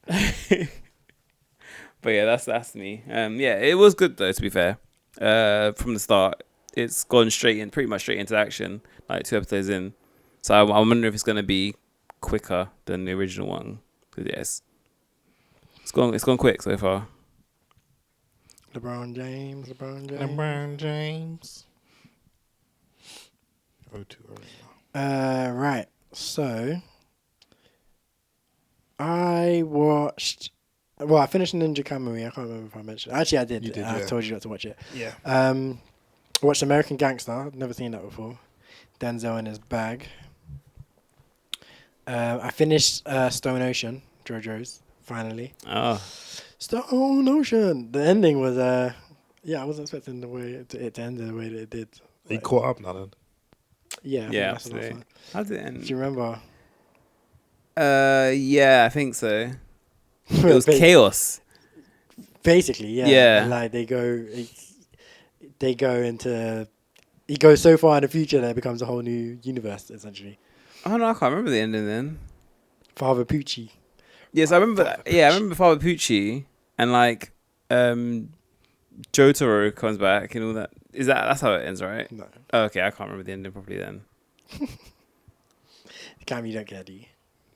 [SPEAKER 2] But yeah, that's me. Yeah, it was good though. To be fair, from the start, it's gone pretty much straight into action. Like 2 episodes in, so I wonder if it's gonna be quicker than the original one. Cause yes, it's gone quick so far.
[SPEAKER 1] LeBron James.
[SPEAKER 3] Oh, too early.
[SPEAKER 1] Right. So, I watched. Well, I finished Ninja Kamui. I can't remember if I mentioned it. Actually, I did.
[SPEAKER 3] You did,
[SPEAKER 1] I
[SPEAKER 3] yeah.
[SPEAKER 1] told you not to watch it.
[SPEAKER 3] Yeah.
[SPEAKER 1] I watched American Gangster. I've never seen that before. Denzel in his bag. I finished Stone Ocean, JoJo's, finally.
[SPEAKER 2] Oh,
[SPEAKER 1] Stone Ocean. The ending was, I wasn't expecting the way it to end the way that it did.
[SPEAKER 3] Are you caught up now then?
[SPEAKER 1] Yeah. I think
[SPEAKER 2] yeah,
[SPEAKER 1] that's the last
[SPEAKER 2] absolutely.
[SPEAKER 1] one.
[SPEAKER 2] How did it end?
[SPEAKER 1] Do you remember?
[SPEAKER 2] Yeah, I think so. It was chaos.
[SPEAKER 1] Basically, yeah.
[SPEAKER 2] Yeah.
[SPEAKER 1] And, like they go into. He goes so far in the future that it becomes a whole new universe, essentially.
[SPEAKER 2] Oh no, I can't remember the ending then.
[SPEAKER 1] Father Pucci.
[SPEAKER 2] Yes, I remember. I remember Father Pucci and like Jotaro comes back and all that. That's how it ends, right?
[SPEAKER 1] No.
[SPEAKER 2] Oh, okay, I can't remember the ending properly then.
[SPEAKER 1] Cam, you don't care, do you?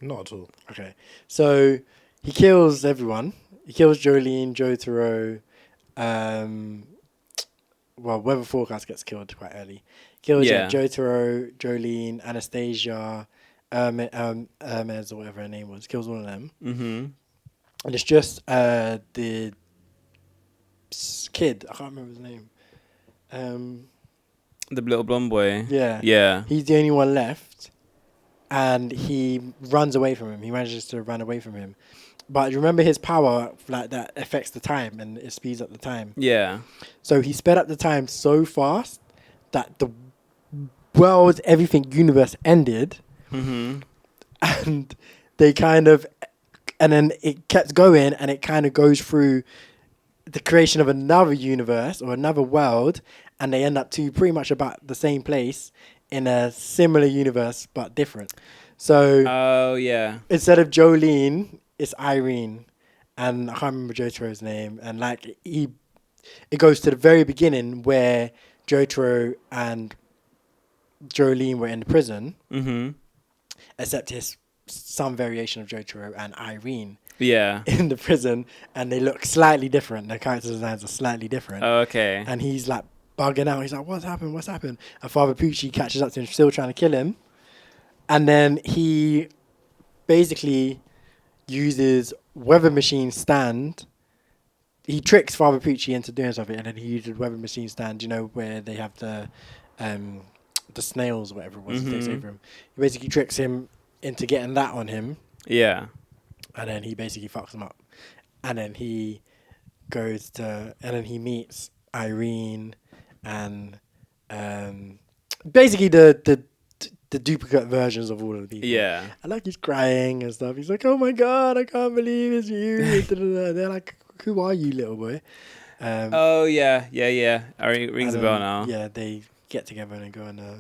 [SPEAKER 3] Not at all.
[SPEAKER 1] Okay. So he kills everyone. He kills Jolene, Jotaro. Weather Forecast gets killed quite early. Kills Jotaro, Jolene, Anastasia, Hermes or whatever her name was. Kills all of them.
[SPEAKER 2] Mm-hmm.
[SPEAKER 1] And it's just the kid. I can't remember his name.
[SPEAKER 2] The little blonde boy.
[SPEAKER 1] Yeah.
[SPEAKER 2] Yeah.
[SPEAKER 1] He's the only one left. And he runs away from him. He manages to run away from him. But remember his power, like that affects the time and it speeds up the time.
[SPEAKER 2] Yeah.
[SPEAKER 1] So he sped up the time so fast that the world, everything, universe ended.
[SPEAKER 2] Mm-hmm.
[SPEAKER 1] And they and then it kept going and it kind of goes through the creation of another universe or another world. And they end up to pretty much about the same place in a similar universe but different. So
[SPEAKER 2] Oh yeah.
[SPEAKER 1] instead of Jolene, it's Irene, and I can't remember Jotaro's name. And like it goes to the very beginning where Jotaro and Jolene were in the prison,
[SPEAKER 2] Mm-hmm.
[SPEAKER 1] except it's some variation of Jotaro and Irene
[SPEAKER 2] Yeah.
[SPEAKER 1] in the prison, and they look slightly different. Their character designs are slightly different.
[SPEAKER 2] Oh, okay.
[SPEAKER 1] And he's like bugging out. He's like, what's happened? And Father Pucci catches up to him, still trying to kill him. And then he basically uses Weather Machine Stand. He tricks Father Pucci into doing something, and then he uses Weather Machine Stand, you know, where they have the snails or whatever it was. He takes over him. He basically tricks him into getting that on him,
[SPEAKER 2] Yeah.
[SPEAKER 1] and then he basically fucks him up. And then he meets Irene and basically the duplicate versions of all of the people.
[SPEAKER 2] Yeah.
[SPEAKER 1] And like he's crying and stuff. He's like, "Oh my god, I can't believe it's you." They're like, "Who are you, little boy?"
[SPEAKER 2] Oh yeah. It rings a bell now.
[SPEAKER 1] Yeah, they get together and go on a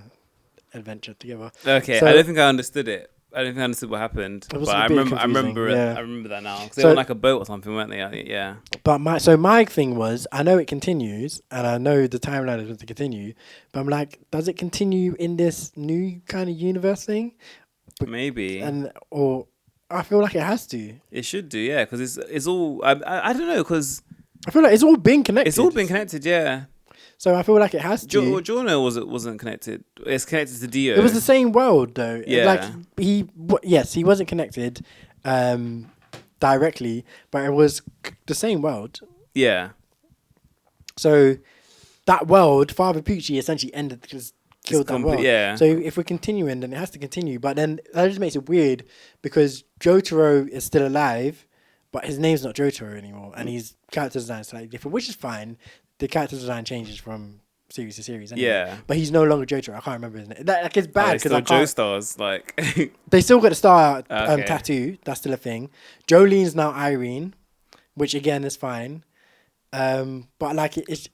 [SPEAKER 1] adventure together.
[SPEAKER 2] Okay,
[SPEAKER 1] So-
[SPEAKER 2] I don't think I understood it. I don't think I understood what happened.
[SPEAKER 1] It was
[SPEAKER 2] But
[SPEAKER 1] a
[SPEAKER 2] I
[SPEAKER 1] bit
[SPEAKER 2] remember. I
[SPEAKER 1] confusing,
[SPEAKER 2] remember.
[SPEAKER 1] yeah.
[SPEAKER 2] I remember that now. 'Cause they
[SPEAKER 1] So-
[SPEAKER 2] were on like a boat or something, weren't they? I think, yeah.
[SPEAKER 1] But my thing was, I know it continues, and I know the timeline is going to continue. But I'm like, does it continue in this new kind of universe thing?
[SPEAKER 2] Maybe.
[SPEAKER 1] And or I feel like it has to.
[SPEAKER 2] It should do, yeah, because it's all. I don't know, because
[SPEAKER 1] I feel like it's all been connected.
[SPEAKER 2] it's all been connected, yeah.
[SPEAKER 1] So I feel like it has to.
[SPEAKER 2] Jorno wasn't connected. It's connected to Dio.
[SPEAKER 1] It was the same world though.
[SPEAKER 2] Yeah.
[SPEAKER 1] Like he wasn't connected directly, but it was the same world.
[SPEAKER 2] Yeah.
[SPEAKER 1] So that world, Father Pucci essentially killed that world.
[SPEAKER 2] Yeah.
[SPEAKER 1] So if we're continuing, then it has to continue. But then that just makes it weird because Jotaro is still alive, but his name's not Jotaro anymore, and his character design is slightly different, which is fine. The character design changes from series to series. Anyway.
[SPEAKER 2] Yeah.
[SPEAKER 1] But he's no longer Jotaro. I can't remember his name. Like it's bad because
[SPEAKER 2] Joestars, like
[SPEAKER 1] they still got the star
[SPEAKER 2] Okay.
[SPEAKER 1] tattoo. That's still a thing. Jolene's now Irene, which again is fine. But like it's.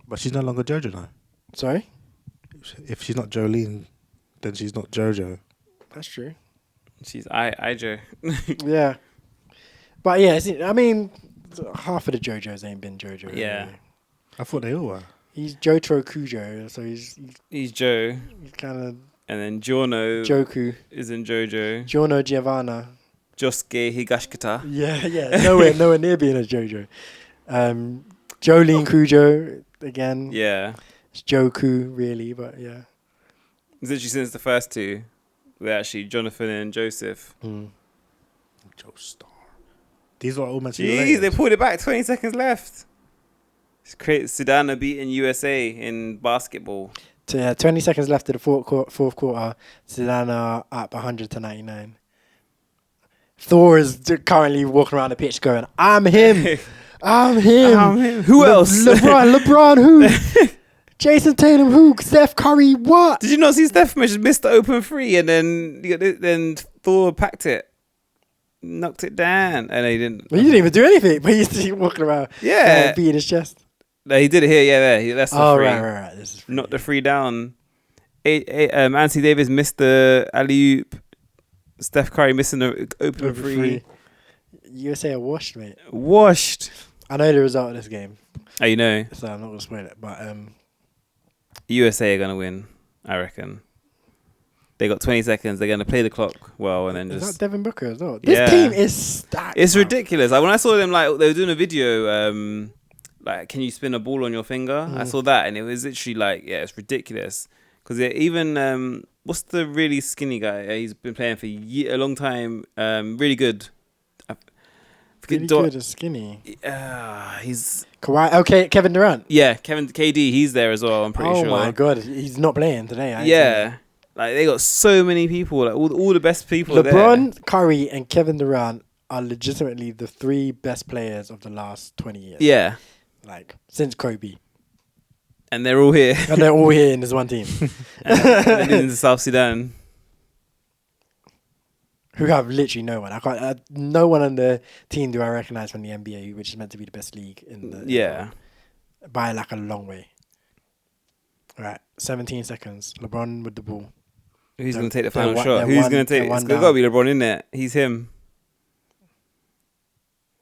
[SPEAKER 3] But she's no longer JoJo now.
[SPEAKER 1] Sorry.
[SPEAKER 3] If she's not Jolene, then she's not JoJo.
[SPEAKER 1] That's true.
[SPEAKER 2] she's Ijo.
[SPEAKER 1] Yeah. But yeah, I mean, half of the JoJos ain't been JoJo.
[SPEAKER 2] Yeah.
[SPEAKER 1] Anyway.
[SPEAKER 3] I thought they all were.
[SPEAKER 1] He's Jotaro Kujo, so
[SPEAKER 2] He's Joe,
[SPEAKER 1] he's kind of
[SPEAKER 2] and then Giorno
[SPEAKER 1] Joku.
[SPEAKER 2] is in JoJo.
[SPEAKER 1] Giorno Giovanna.
[SPEAKER 2] Josuke Higashikata.
[SPEAKER 1] Yeah. Nowhere near being a JoJo. Jolene Kujo again.
[SPEAKER 2] Yeah.
[SPEAKER 1] It's Joku really, but yeah.
[SPEAKER 2] It's literally since the first two, they're actually Jonathan and Joseph.
[SPEAKER 3] Joestar. These are all meant to be
[SPEAKER 2] Jeez,
[SPEAKER 3] related.
[SPEAKER 2] they pulled it back. 20 seconds left. Sudana beating USA in basketball.
[SPEAKER 1] 20 seconds left of the fourth quarter. Sedana up 100-99. Thor is currently walking around the pitch going, I'm him. I'm him.
[SPEAKER 2] Who else?
[SPEAKER 1] LeBron who? Jason Tatum who? Steph Curry what?
[SPEAKER 2] Did you not see Steph just missed the open three and then Thor packed it? Knocked it down. And he didn't.
[SPEAKER 1] He didn't even do anything, but he's just walking around beating his chest.
[SPEAKER 2] No, he did it here. Yeah, there. That's the free.
[SPEAKER 1] Right. This is
[SPEAKER 2] Knocked the free down. Anthony Davis missed the alley-oop. Steph Curry missing the open free.
[SPEAKER 1] USA are washed, mate.
[SPEAKER 2] Washed.
[SPEAKER 1] I know the result of this game.
[SPEAKER 2] Oh, you know.
[SPEAKER 1] So I'm not going to spoil it. But
[SPEAKER 2] USA are going to win, I reckon. They got 20 seconds. They're going to play the clock well and then
[SPEAKER 1] is
[SPEAKER 2] just...
[SPEAKER 1] that Devin Booker as well? This team is stacked.
[SPEAKER 2] It's ridiculous. Like when I saw them, like they were doing a video, like can you spin a ball on your finger? I saw that and it was literally like, yeah, it's ridiculous. Because even what's the really skinny guy? He's been playing for a long time. Really good.
[SPEAKER 1] Really good and skinny.
[SPEAKER 2] He's
[SPEAKER 1] Kawhi. Okay, Kevin Durant.
[SPEAKER 2] Yeah, KD. He's there as well. I'm pretty sure.
[SPEAKER 1] Oh my god, he's not playing today.
[SPEAKER 2] Yeah. Like they got so many people, like all the best people.
[SPEAKER 1] LeBron,
[SPEAKER 2] there.
[SPEAKER 1] Curry, and Kevin Durant are legitimately the three best players of the last 20 years.
[SPEAKER 2] Yeah,
[SPEAKER 1] like since Kobe,
[SPEAKER 2] and they're all here.
[SPEAKER 1] And they're all here in this one team.
[SPEAKER 2] and in South Sudan,
[SPEAKER 1] who have literally no one. I can't. No one on the team do I recognize from the NBA, which is meant to be the best league in the.
[SPEAKER 2] Yeah.
[SPEAKER 1] By like a long way. All right, 17 seconds. LeBron with the ball.
[SPEAKER 2] Who's going to take the final shot? Who's going to take it? It's got to be LeBron, isn't it? He's him.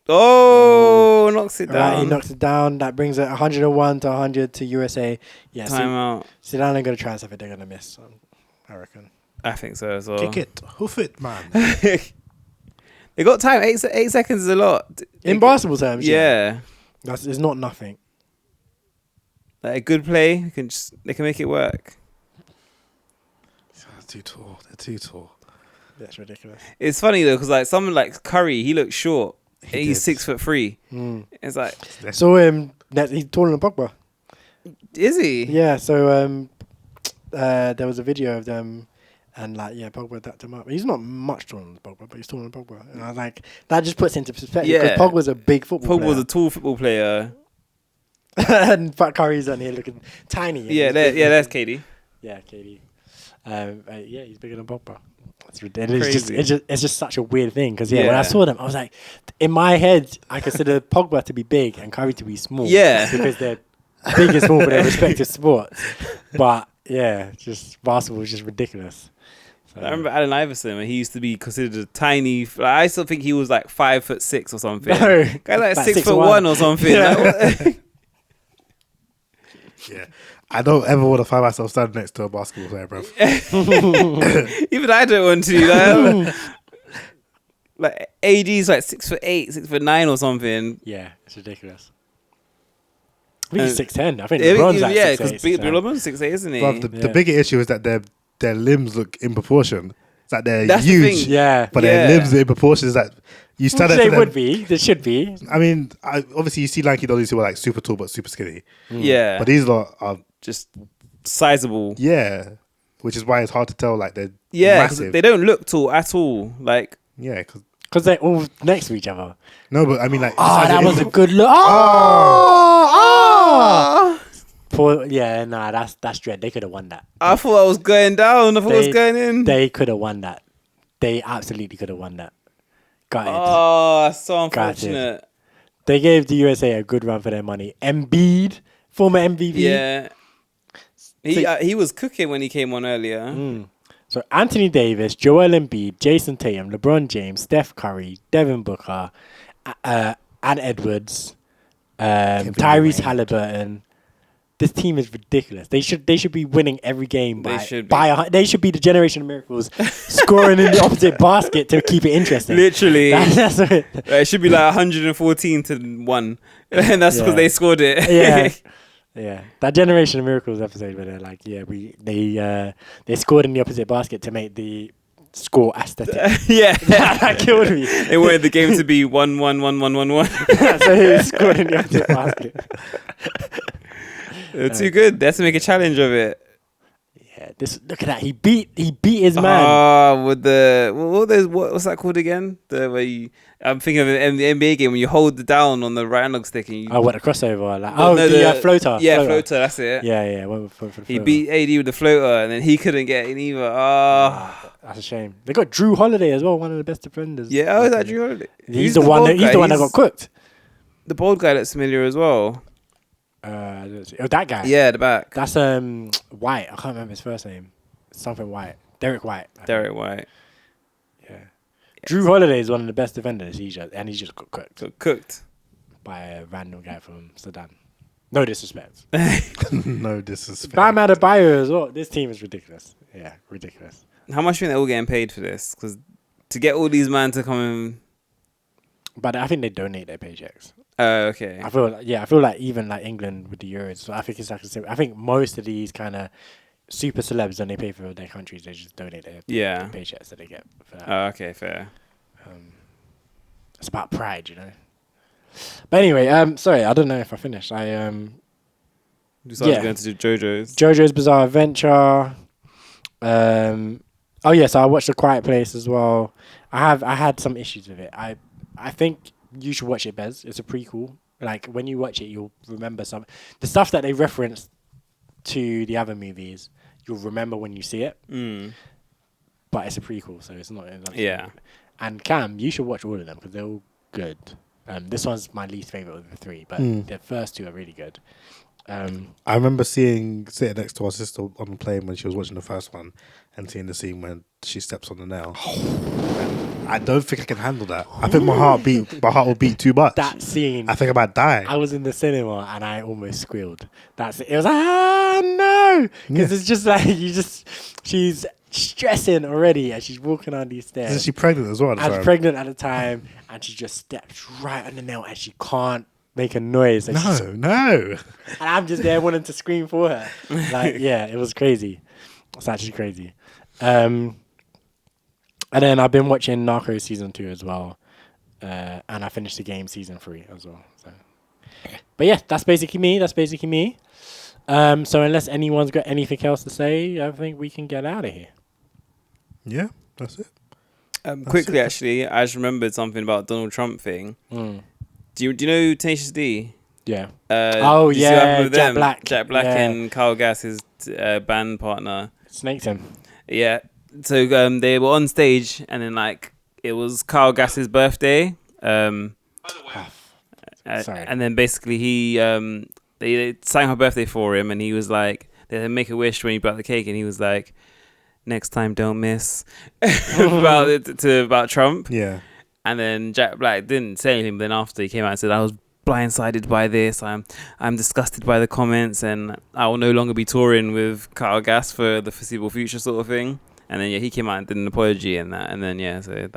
[SPEAKER 2] Oh, knocks it down.
[SPEAKER 1] Right, he knocks it down. That brings it 101 to 100 to USA. Yeah,
[SPEAKER 2] Timeout.
[SPEAKER 1] Sudan ain't going to try and stuff it. They're going to miss, I reckon.
[SPEAKER 2] I think so as well.
[SPEAKER 3] Kick it. Hoof it, man.
[SPEAKER 2] They got time. 8 seconds is a lot.
[SPEAKER 1] In basketball terms,
[SPEAKER 2] yeah.
[SPEAKER 1] It's not nothing.
[SPEAKER 2] Like a good play, they can make it work.
[SPEAKER 3] They're too tall.
[SPEAKER 1] That's ridiculous.
[SPEAKER 2] It's funny though, because like someone like Curry, he looks short. He's
[SPEAKER 3] did.
[SPEAKER 2] 6'3". It's like
[SPEAKER 1] saw him. He's taller than Pogba.
[SPEAKER 2] Is he?
[SPEAKER 1] Yeah. So there was a video of them, and like Pogba dapped him up. He's not much taller than Pogba, but he's taller than Pogba. And I was like, that just puts into perspective.
[SPEAKER 2] Yeah.
[SPEAKER 1] Because Pogba's a big football player.
[SPEAKER 2] Pogba's a tall football player.
[SPEAKER 1] And Fat Curry's on here looking tiny.
[SPEAKER 2] Yeah, that's KD.
[SPEAKER 1] Yeah, KD. Yeah, he's bigger than Pogba. It's ridiculous. It's just such a weird thing because when I saw them, I was like, in my head, I consider Pogba to be big and Curry to be small.
[SPEAKER 2] Yeah,
[SPEAKER 1] because they're big and small for their respective sports. But yeah, just basketball is just ridiculous. So,
[SPEAKER 2] I remember Allen Iverson when he used to be considered a tiny. Like, I still think he was like 5'6" or something.
[SPEAKER 1] No,
[SPEAKER 2] guy like 6'1" or something.
[SPEAKER 1] Yeah.
[SPEAKER 2] Like,
[SPEAKER 3] yeah. I don't ever want to find myself standing next to a basketball player, bro.
[SPEAKER 2] Even I don't want to. Like, Like AD's like 6'8", 6'9" or something.
[SPEAKER 1] Yeah, it's ridiculous. I think he's 6'10". I think
[SPEAKER 2] Yeah,
[SPEAKER 1] LeBron's like 6'8",
[SPEAKER 2] because LeBron's 6'8", isn't he?
[SPEAKER 3] Bruv, the bigger issue is that their limbs look in proportion. It's like they're
[SPEAKER 2] That's the
[SPEAKER 3] huge.
[SPEAKER 2] thing.
[SPEAKER 1] Yeah.
[SPEAKER 3] But their limbs are in proportion. Is that you stand
[SPEAKER 1] Which
[SPEAKER 3] up
[SPEAKER 1] they
[SPEAKER 3] to them.
[SPEAKER 1] would be. They should be.
[SPEAKER 3] I mean, obviously you see lanky dollies who are like super tall but super skinny.
[SPEAKER 2] Yeah.
[SPEAKER 3] But these lot are
[SPEAKER 2] just sizable.
[SPEAKER 3] yeah, which is why it's hard to tell. Like they're
[SPEAKER 2] Yeah, 'cause
[SPEAKER 3] massive.
[SPEAKER 2] they don't look tall at all. Like,
[SPEAKER 3] Yeah,
[SPEAKER 1] Because they're all next to each other.
[SPEAKER 3] no, but I mean like.
[SPEAKER 1] Oh, that was a good look. Poor, yeah, nah, that's dread. They could have won that.
[SPEAKER 2] I thought I was going down. I thought I was going in.
[SPEAKER 1] They could have won that. They absolutely could have won that. Gutted.
[SPEAKER 2] Oh, that's so
[SPEAKER 1] Gutted.
[SPEAKER 2] unfortunate.
[SPEAKER 1] They gave the USA a good run for their money. Embiid, former MVP.
[SPEAKER 2] Yeah. He was cooking when he came on earlier.
[SPEAKER 1] So Anthony Davis, Joel Embiid, Jason Tatum, LeBron James, Steph Curry, Devin Booker, Ann Edwards, Tyrese Halliburton. This team is ridiculous. They should be winning every game. They should be the generation of miracles, scoring in the opposite basket to keep it interesting.
[SPEAKER 2] Literally,
[SPEAKER 1] that's it.
[SPEAKER 2] It should be like 114-1, and that's because they scored it.
[SPEAKER 1] Yeah. Yeah, that Generation of Miracles episode where they're like, yeah, they scored in the opposite basket to make the score aesthetic.
[SPEAKER 2] Yeah,
[SPEAKER 1] that killed me.
[SPEAKER 2] They wanted the game to be 1-1-1-1-1-1.
[SPEAKER 1] So he scored in the opposite basket.
[SPEAKER 2] They're too good. They have to make a challenge of it.
[SPEAKER 1] Yeah, look at that. He beat his man.
[SPEAKER 2] With what's that called again? I'm thinking of the NBA game when you hold the down on the right analog stick and you.
[SPEAKER 1] Oh, what a crossover! Like, floater.
[SPEAKER 2] Yeah, floater. That's it.
[SPEAKER 1] Yeah. Went for the
[SPEAKER 2] he beat AD with the floater, and then he couldn't get it either.
[SPEAKER 1] That's a shame. They got Drew Holiday as well, one of the best defenders.
[SPEAKER 2] Yeah, is that Drew Holiday?
[SPEAKER 1] He's the one that got cooked.
[SPEAKER 2] The bald guy looks familiar as well.
[SPEAKER 1] That guy.
[SPEAKER 2] Yeah, the back.
[SPEAKER 1] That's White. I can't remember his first name. Something White. Derek White.
[SPEAKER 2] Derek White.
[SPEAKER 1] Yeah. Drew Holiday is one of the best defenders. He just got cooked.
[SPEAKER 2] Cooked
[SPEAKER 1] by a random guy from Sudan. No disrespect.
[SPEAKER 3] No disrespect.
[SPEAKER 1] Bam Adebayo as well. This team is ridiculous. Yeah, ridiculous.
[SPEAKER 2] How much do you think they're all getting paid for this? Because to get all these men to come in.
[SPEAKER 1] But I think they donate their paychecks.
[SPEAKER 2] Okay.
[SPEAKER 1] I feel like even like England with the Euros. So I think it's like I think most of these kind of super celebs, when they pay for their countries, they just donate their paychecks that they get for that.
[SPEAKER 2] Okay, fair.
[SPEAKER 1] It's about pride, you know. But anyway, sorry, I don't know if I finished.
[SPEAKER 2] Decided going to do
[SPEAKER 1] JoJo's Bizarre Adventure. So I watched A Quiet Place as well. I had some issues with it. I think you should watch it, Bez. It's a prequel. Like, when you watch it, you'll remember some... The stuff that they reference to the other movies, you'll remember when you see it. But it's a prequel, so it's not...
[SPEAKER 2] Yeah.
[SPEAKER 1] And Cam, you should watch all of them, because they're all good. This one's my least favourite of the three, but the first two are really good.
[SPEAKER 3] I remember sitting next to our sister on the plane when she was watching the first one and seeing the scene when she steps on the nail. I don't think I can handle that. I think my heart will beat too much.
[SPEAKER 1] That scene.
[SPEAKER 3] I think I might die.
[SPEAKER 1] I was in the cinema and I almost squealed. It was like, no, because it's just like she's stressing already as she's walking on these stairs.
[SPEAKER 3] Is she pregnant as well?
[SPEAKER 1] I was pregnant at the time, and she just steps right on the nail and she can't make a noise. And
[SPEAKER 3] no.
[SPEAKER 1] And I'm just there wanting to scream for her. Like, yeah, it was crazy. It's actually crazy. And then I've been watching Narcos season 2 as well. And I finished the game season 3 as well. So. But yeah, that's basically me. So unless anyone's got anything else to say, I think we can get out of here.
[SPEAKER 3] Yeah, that's it.
[SPEAKER 2] Quickly, actually, I just remembered something about Donald Trump thing. Do you know Tenacious D?
[SPEAKER 1] Yeah.
[SPEAKER 2] Jack
[SPEAKER 1] Black.
[SPEAKER 2] Jack Black and Kyle Gass, his band partner.
[SPEAKER 1] Snaked him.
[SPEAKER 2] Yeah. So they were on stage, and then it was Kyle Gass's birthday.
[SPEAKER 1] Sorry.
[SPEAKER 2] And then basically he they sang her birthday for him, and he was like, they make a wish when he brought the cake, and he was like, next time don't miss about Trump.
[SPEAKER 3] Yeah.
[SPEAKER 2] And then Jack Black didn't say anything, but then after he came out and said, I was blindsided by this, I'm disgusted by the comments, and I will no longer be touring with Kyle Gass for the foreseeable future, sort of thing. And then he came out and did an apology and that, and then so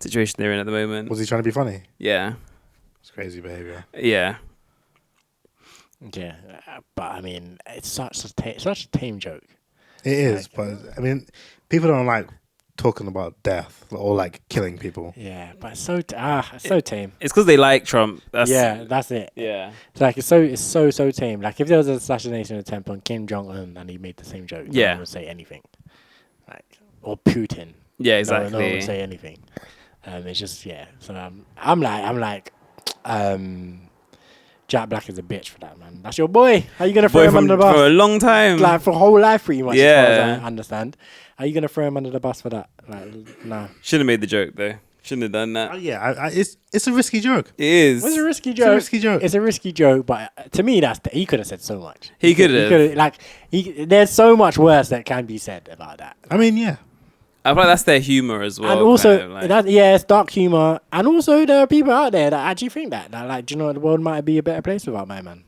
[SPEAKER 2] situation they're in at the moment.
[SPEAKER 3] Was he trying to be funny?
[SPEAKER 2] Yeah.
[SPEAKER 3] It's crazy behavior.
[SPEAKER 2] Yeah.
[SPEAKER 1] Yeah, but I mean, it's such a tame joke.
[SPEAKER 3] It is, but I mean, people don't like talking about death or like killing people.
[SPEAKER 1] Yeah, but it's so tame.
[SPEAKER 2] It's because they like Trump.
[SPEAKER 1] That's it.
[SPEAKER 2] Yeah.
[SPEAKER 1] It's like it's so tame. Like if there was an assassination attempt on Kim Jong-un and he made the same joke, no one would say anything. Like or Putin.
[SPEAKER 2] Yeah, exactly.
[SPEAKER 1] No one would say anything. It's just So I'm like. Jack Black is a bitch for that, man. That's your boy. How you gonna throw him under the bus
[SPEAKER 2] for a long time?
[SPEAKER 1] Like for whole life, pretty much.
[SPEAKER 2] Yeah.
[SPEAKER 1] As far as I understand. How you gonna throw him under the bus for that? Like, nah.
[SPEAKER 2] Shouldn't have made the joke though. Shouldn't have done that.
[SPEAKER 3] It's a risky joke.
[SPEAKER 2] It is.
[SPEAKER 1] It's a risky joke. It's a risky joke, but to me, he could have said so much.
[SPEAKER 2] He could have.
[SPEAKER 1] There's so much worse that can be said about that.
[SPEAKER 3] I mean, yeah.
[SPEAKER 2] I feel like that's their humor as well.
[SPEAKER 1] And also, it's dark humor. And also, there are people out there that actually think that like, do you know, the world might be a better place without my man.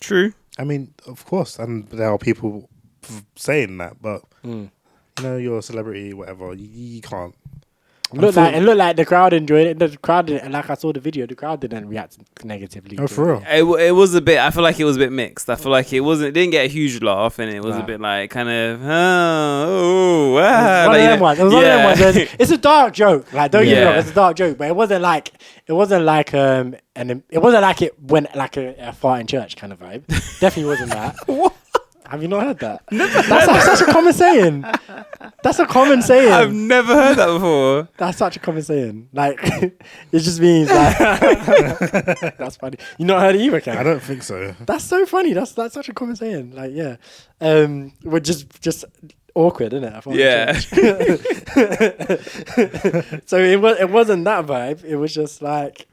[SPEAKER 2] True.
[SPEAKER 3] I mean, of course, and there are people saying that, but you know, you're a celebrity, whatever. You can't.
[SPEAKER 1] It looked like the crowd enjoyed it. The crowd didn't, like I saw the video, the crowd didn't react negatively.
[SPEAKER 3] Oh, for real?
[SPEAKER 2] It was a bit. I feel like it was a bit mixed. I feel like it didn't get a huge laugh, and it was a bit like kind of
[SPEAKER 1] It was one of them ones. It's a dark joke. Like don't get me wrong, it's a dark joke, but it wasn't like it wasn't like it went like a fart in church kind of vibe. Definitely wasn't that. What? Have you not heard that? That's such a common saying. That's a common saying.
[SPEAKER 2] I've never heard that before.
[SPEAKER 1] That's such a common saying. Like, it just means like... That's funny. You not heard it either, Cam?
[SPEAKER 3] I don't think so.
[SPEAKER 1] That's so funny. That's such a common saying. Like, yeah. We're just awkward, isn't it?
[SPEAKER 2] Yeah.
[SPEAKER 1] So it wasn't that vibe. It was just like...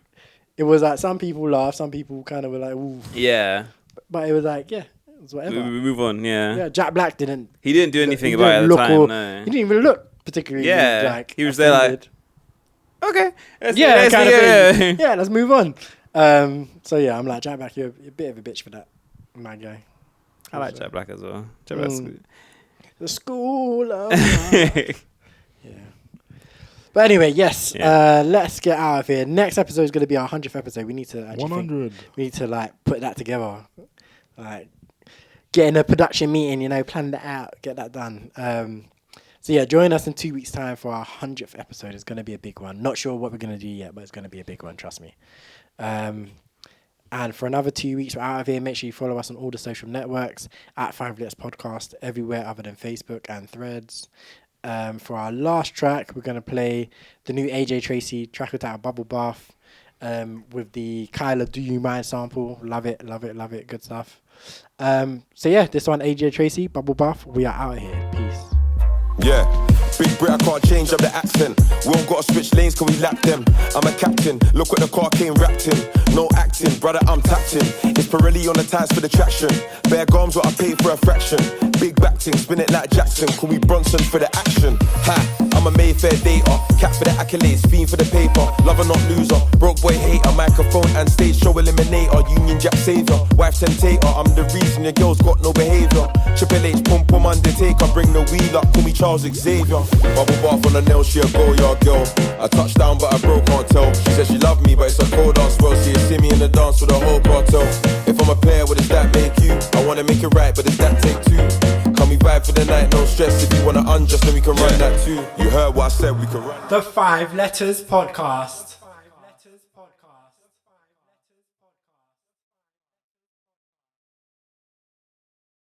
[SPEAKER 1] It was like some people laughed, some people kind of were like, ooh.
[SPEAKER 2] Yeah.
[SPEAKER 1] But it was like, yeah. Whatever.
[SPEAKER 2] We move on,
[SPEAKER 1] Yeah, Jack Black didn't.
[SPEAKER 2] He didn't do anything about it at the time. No.
[SPEAKER 1] He didn't even look particularly.
[SPEAKER 2] Yeah,
[SPEAKER 1] like,
[SPEAKER 2] he was there like, okay,
[SPEAKER 1] let's move on. So yeah, I'm like, Jack Black, you're a bit of a bitch for that, my guy.
[SPEAKER 2] I like Jack Black as well. Jack Black's good.
[SPEAKER 1] The school of life. Yeah. But anyway, yes. Let's get out of here. Next episode is going to be our 100th episode. We need to
[SPEAKER 3] 100.
[SPEAKER 1] We need to like put that together, like. Get in a production meeting, you know, plan that out, get that done. So yeah, join us in 2 weeks' time for our 100th episode. It's going to be a big one. Not sure what we're going to do yet, but it's going to be a big one, trust me. And for another 2 weeks, we're out of here. Make sure you follow us on all the social networks at 5 Minutes Podcast, everywhere other than Facebook and Threads. For our last track, we're going to play the new AJ Tracey track without Bubble Bath with the Haile Do You Mind sample. Love it. Good stuff. So yeah, this one AJ Tracey, Bubble Bath. We are out of here. Peace.
[SPEAKER 8] Yeah, Big Brit, I can't change up the accent. We don't gotta switch lanes, can we lap them? I'm a captain, look what the car came wrapped in. No acting, brother, I'm tapped in. It's Pirelli on the tires for the traction. Bare gums, what I paid for a fraction. Big back ting, spin it like Jackson. Call me Bronson for the action. Ha, I'm a Mayfair dater. Cat for the accolades, fiend for the paper. Lover, not loser. Broke boy hater. Microphone and stage show eliminator. Union Jack savior. Wife temptator. I'm the reason your girl's got no behavior. Triple H, pum pum undertaker. Bring the wheel up, call me Charles Xavier. Bubble bath on the nail, she a go-yard girl. I touched down but I broke, can't tell. She said she loved me but it's a cold ass world. See you see me in the dance with the whole cartel. If I'm a player, what does that make you? I wanna make it right, but does that take two? Come we vibe for the night, no stress. If you wanna unjust, then we can run that too. You heard what I said, we can run.
[SPEAKER 5] The 5 Letters Podcast.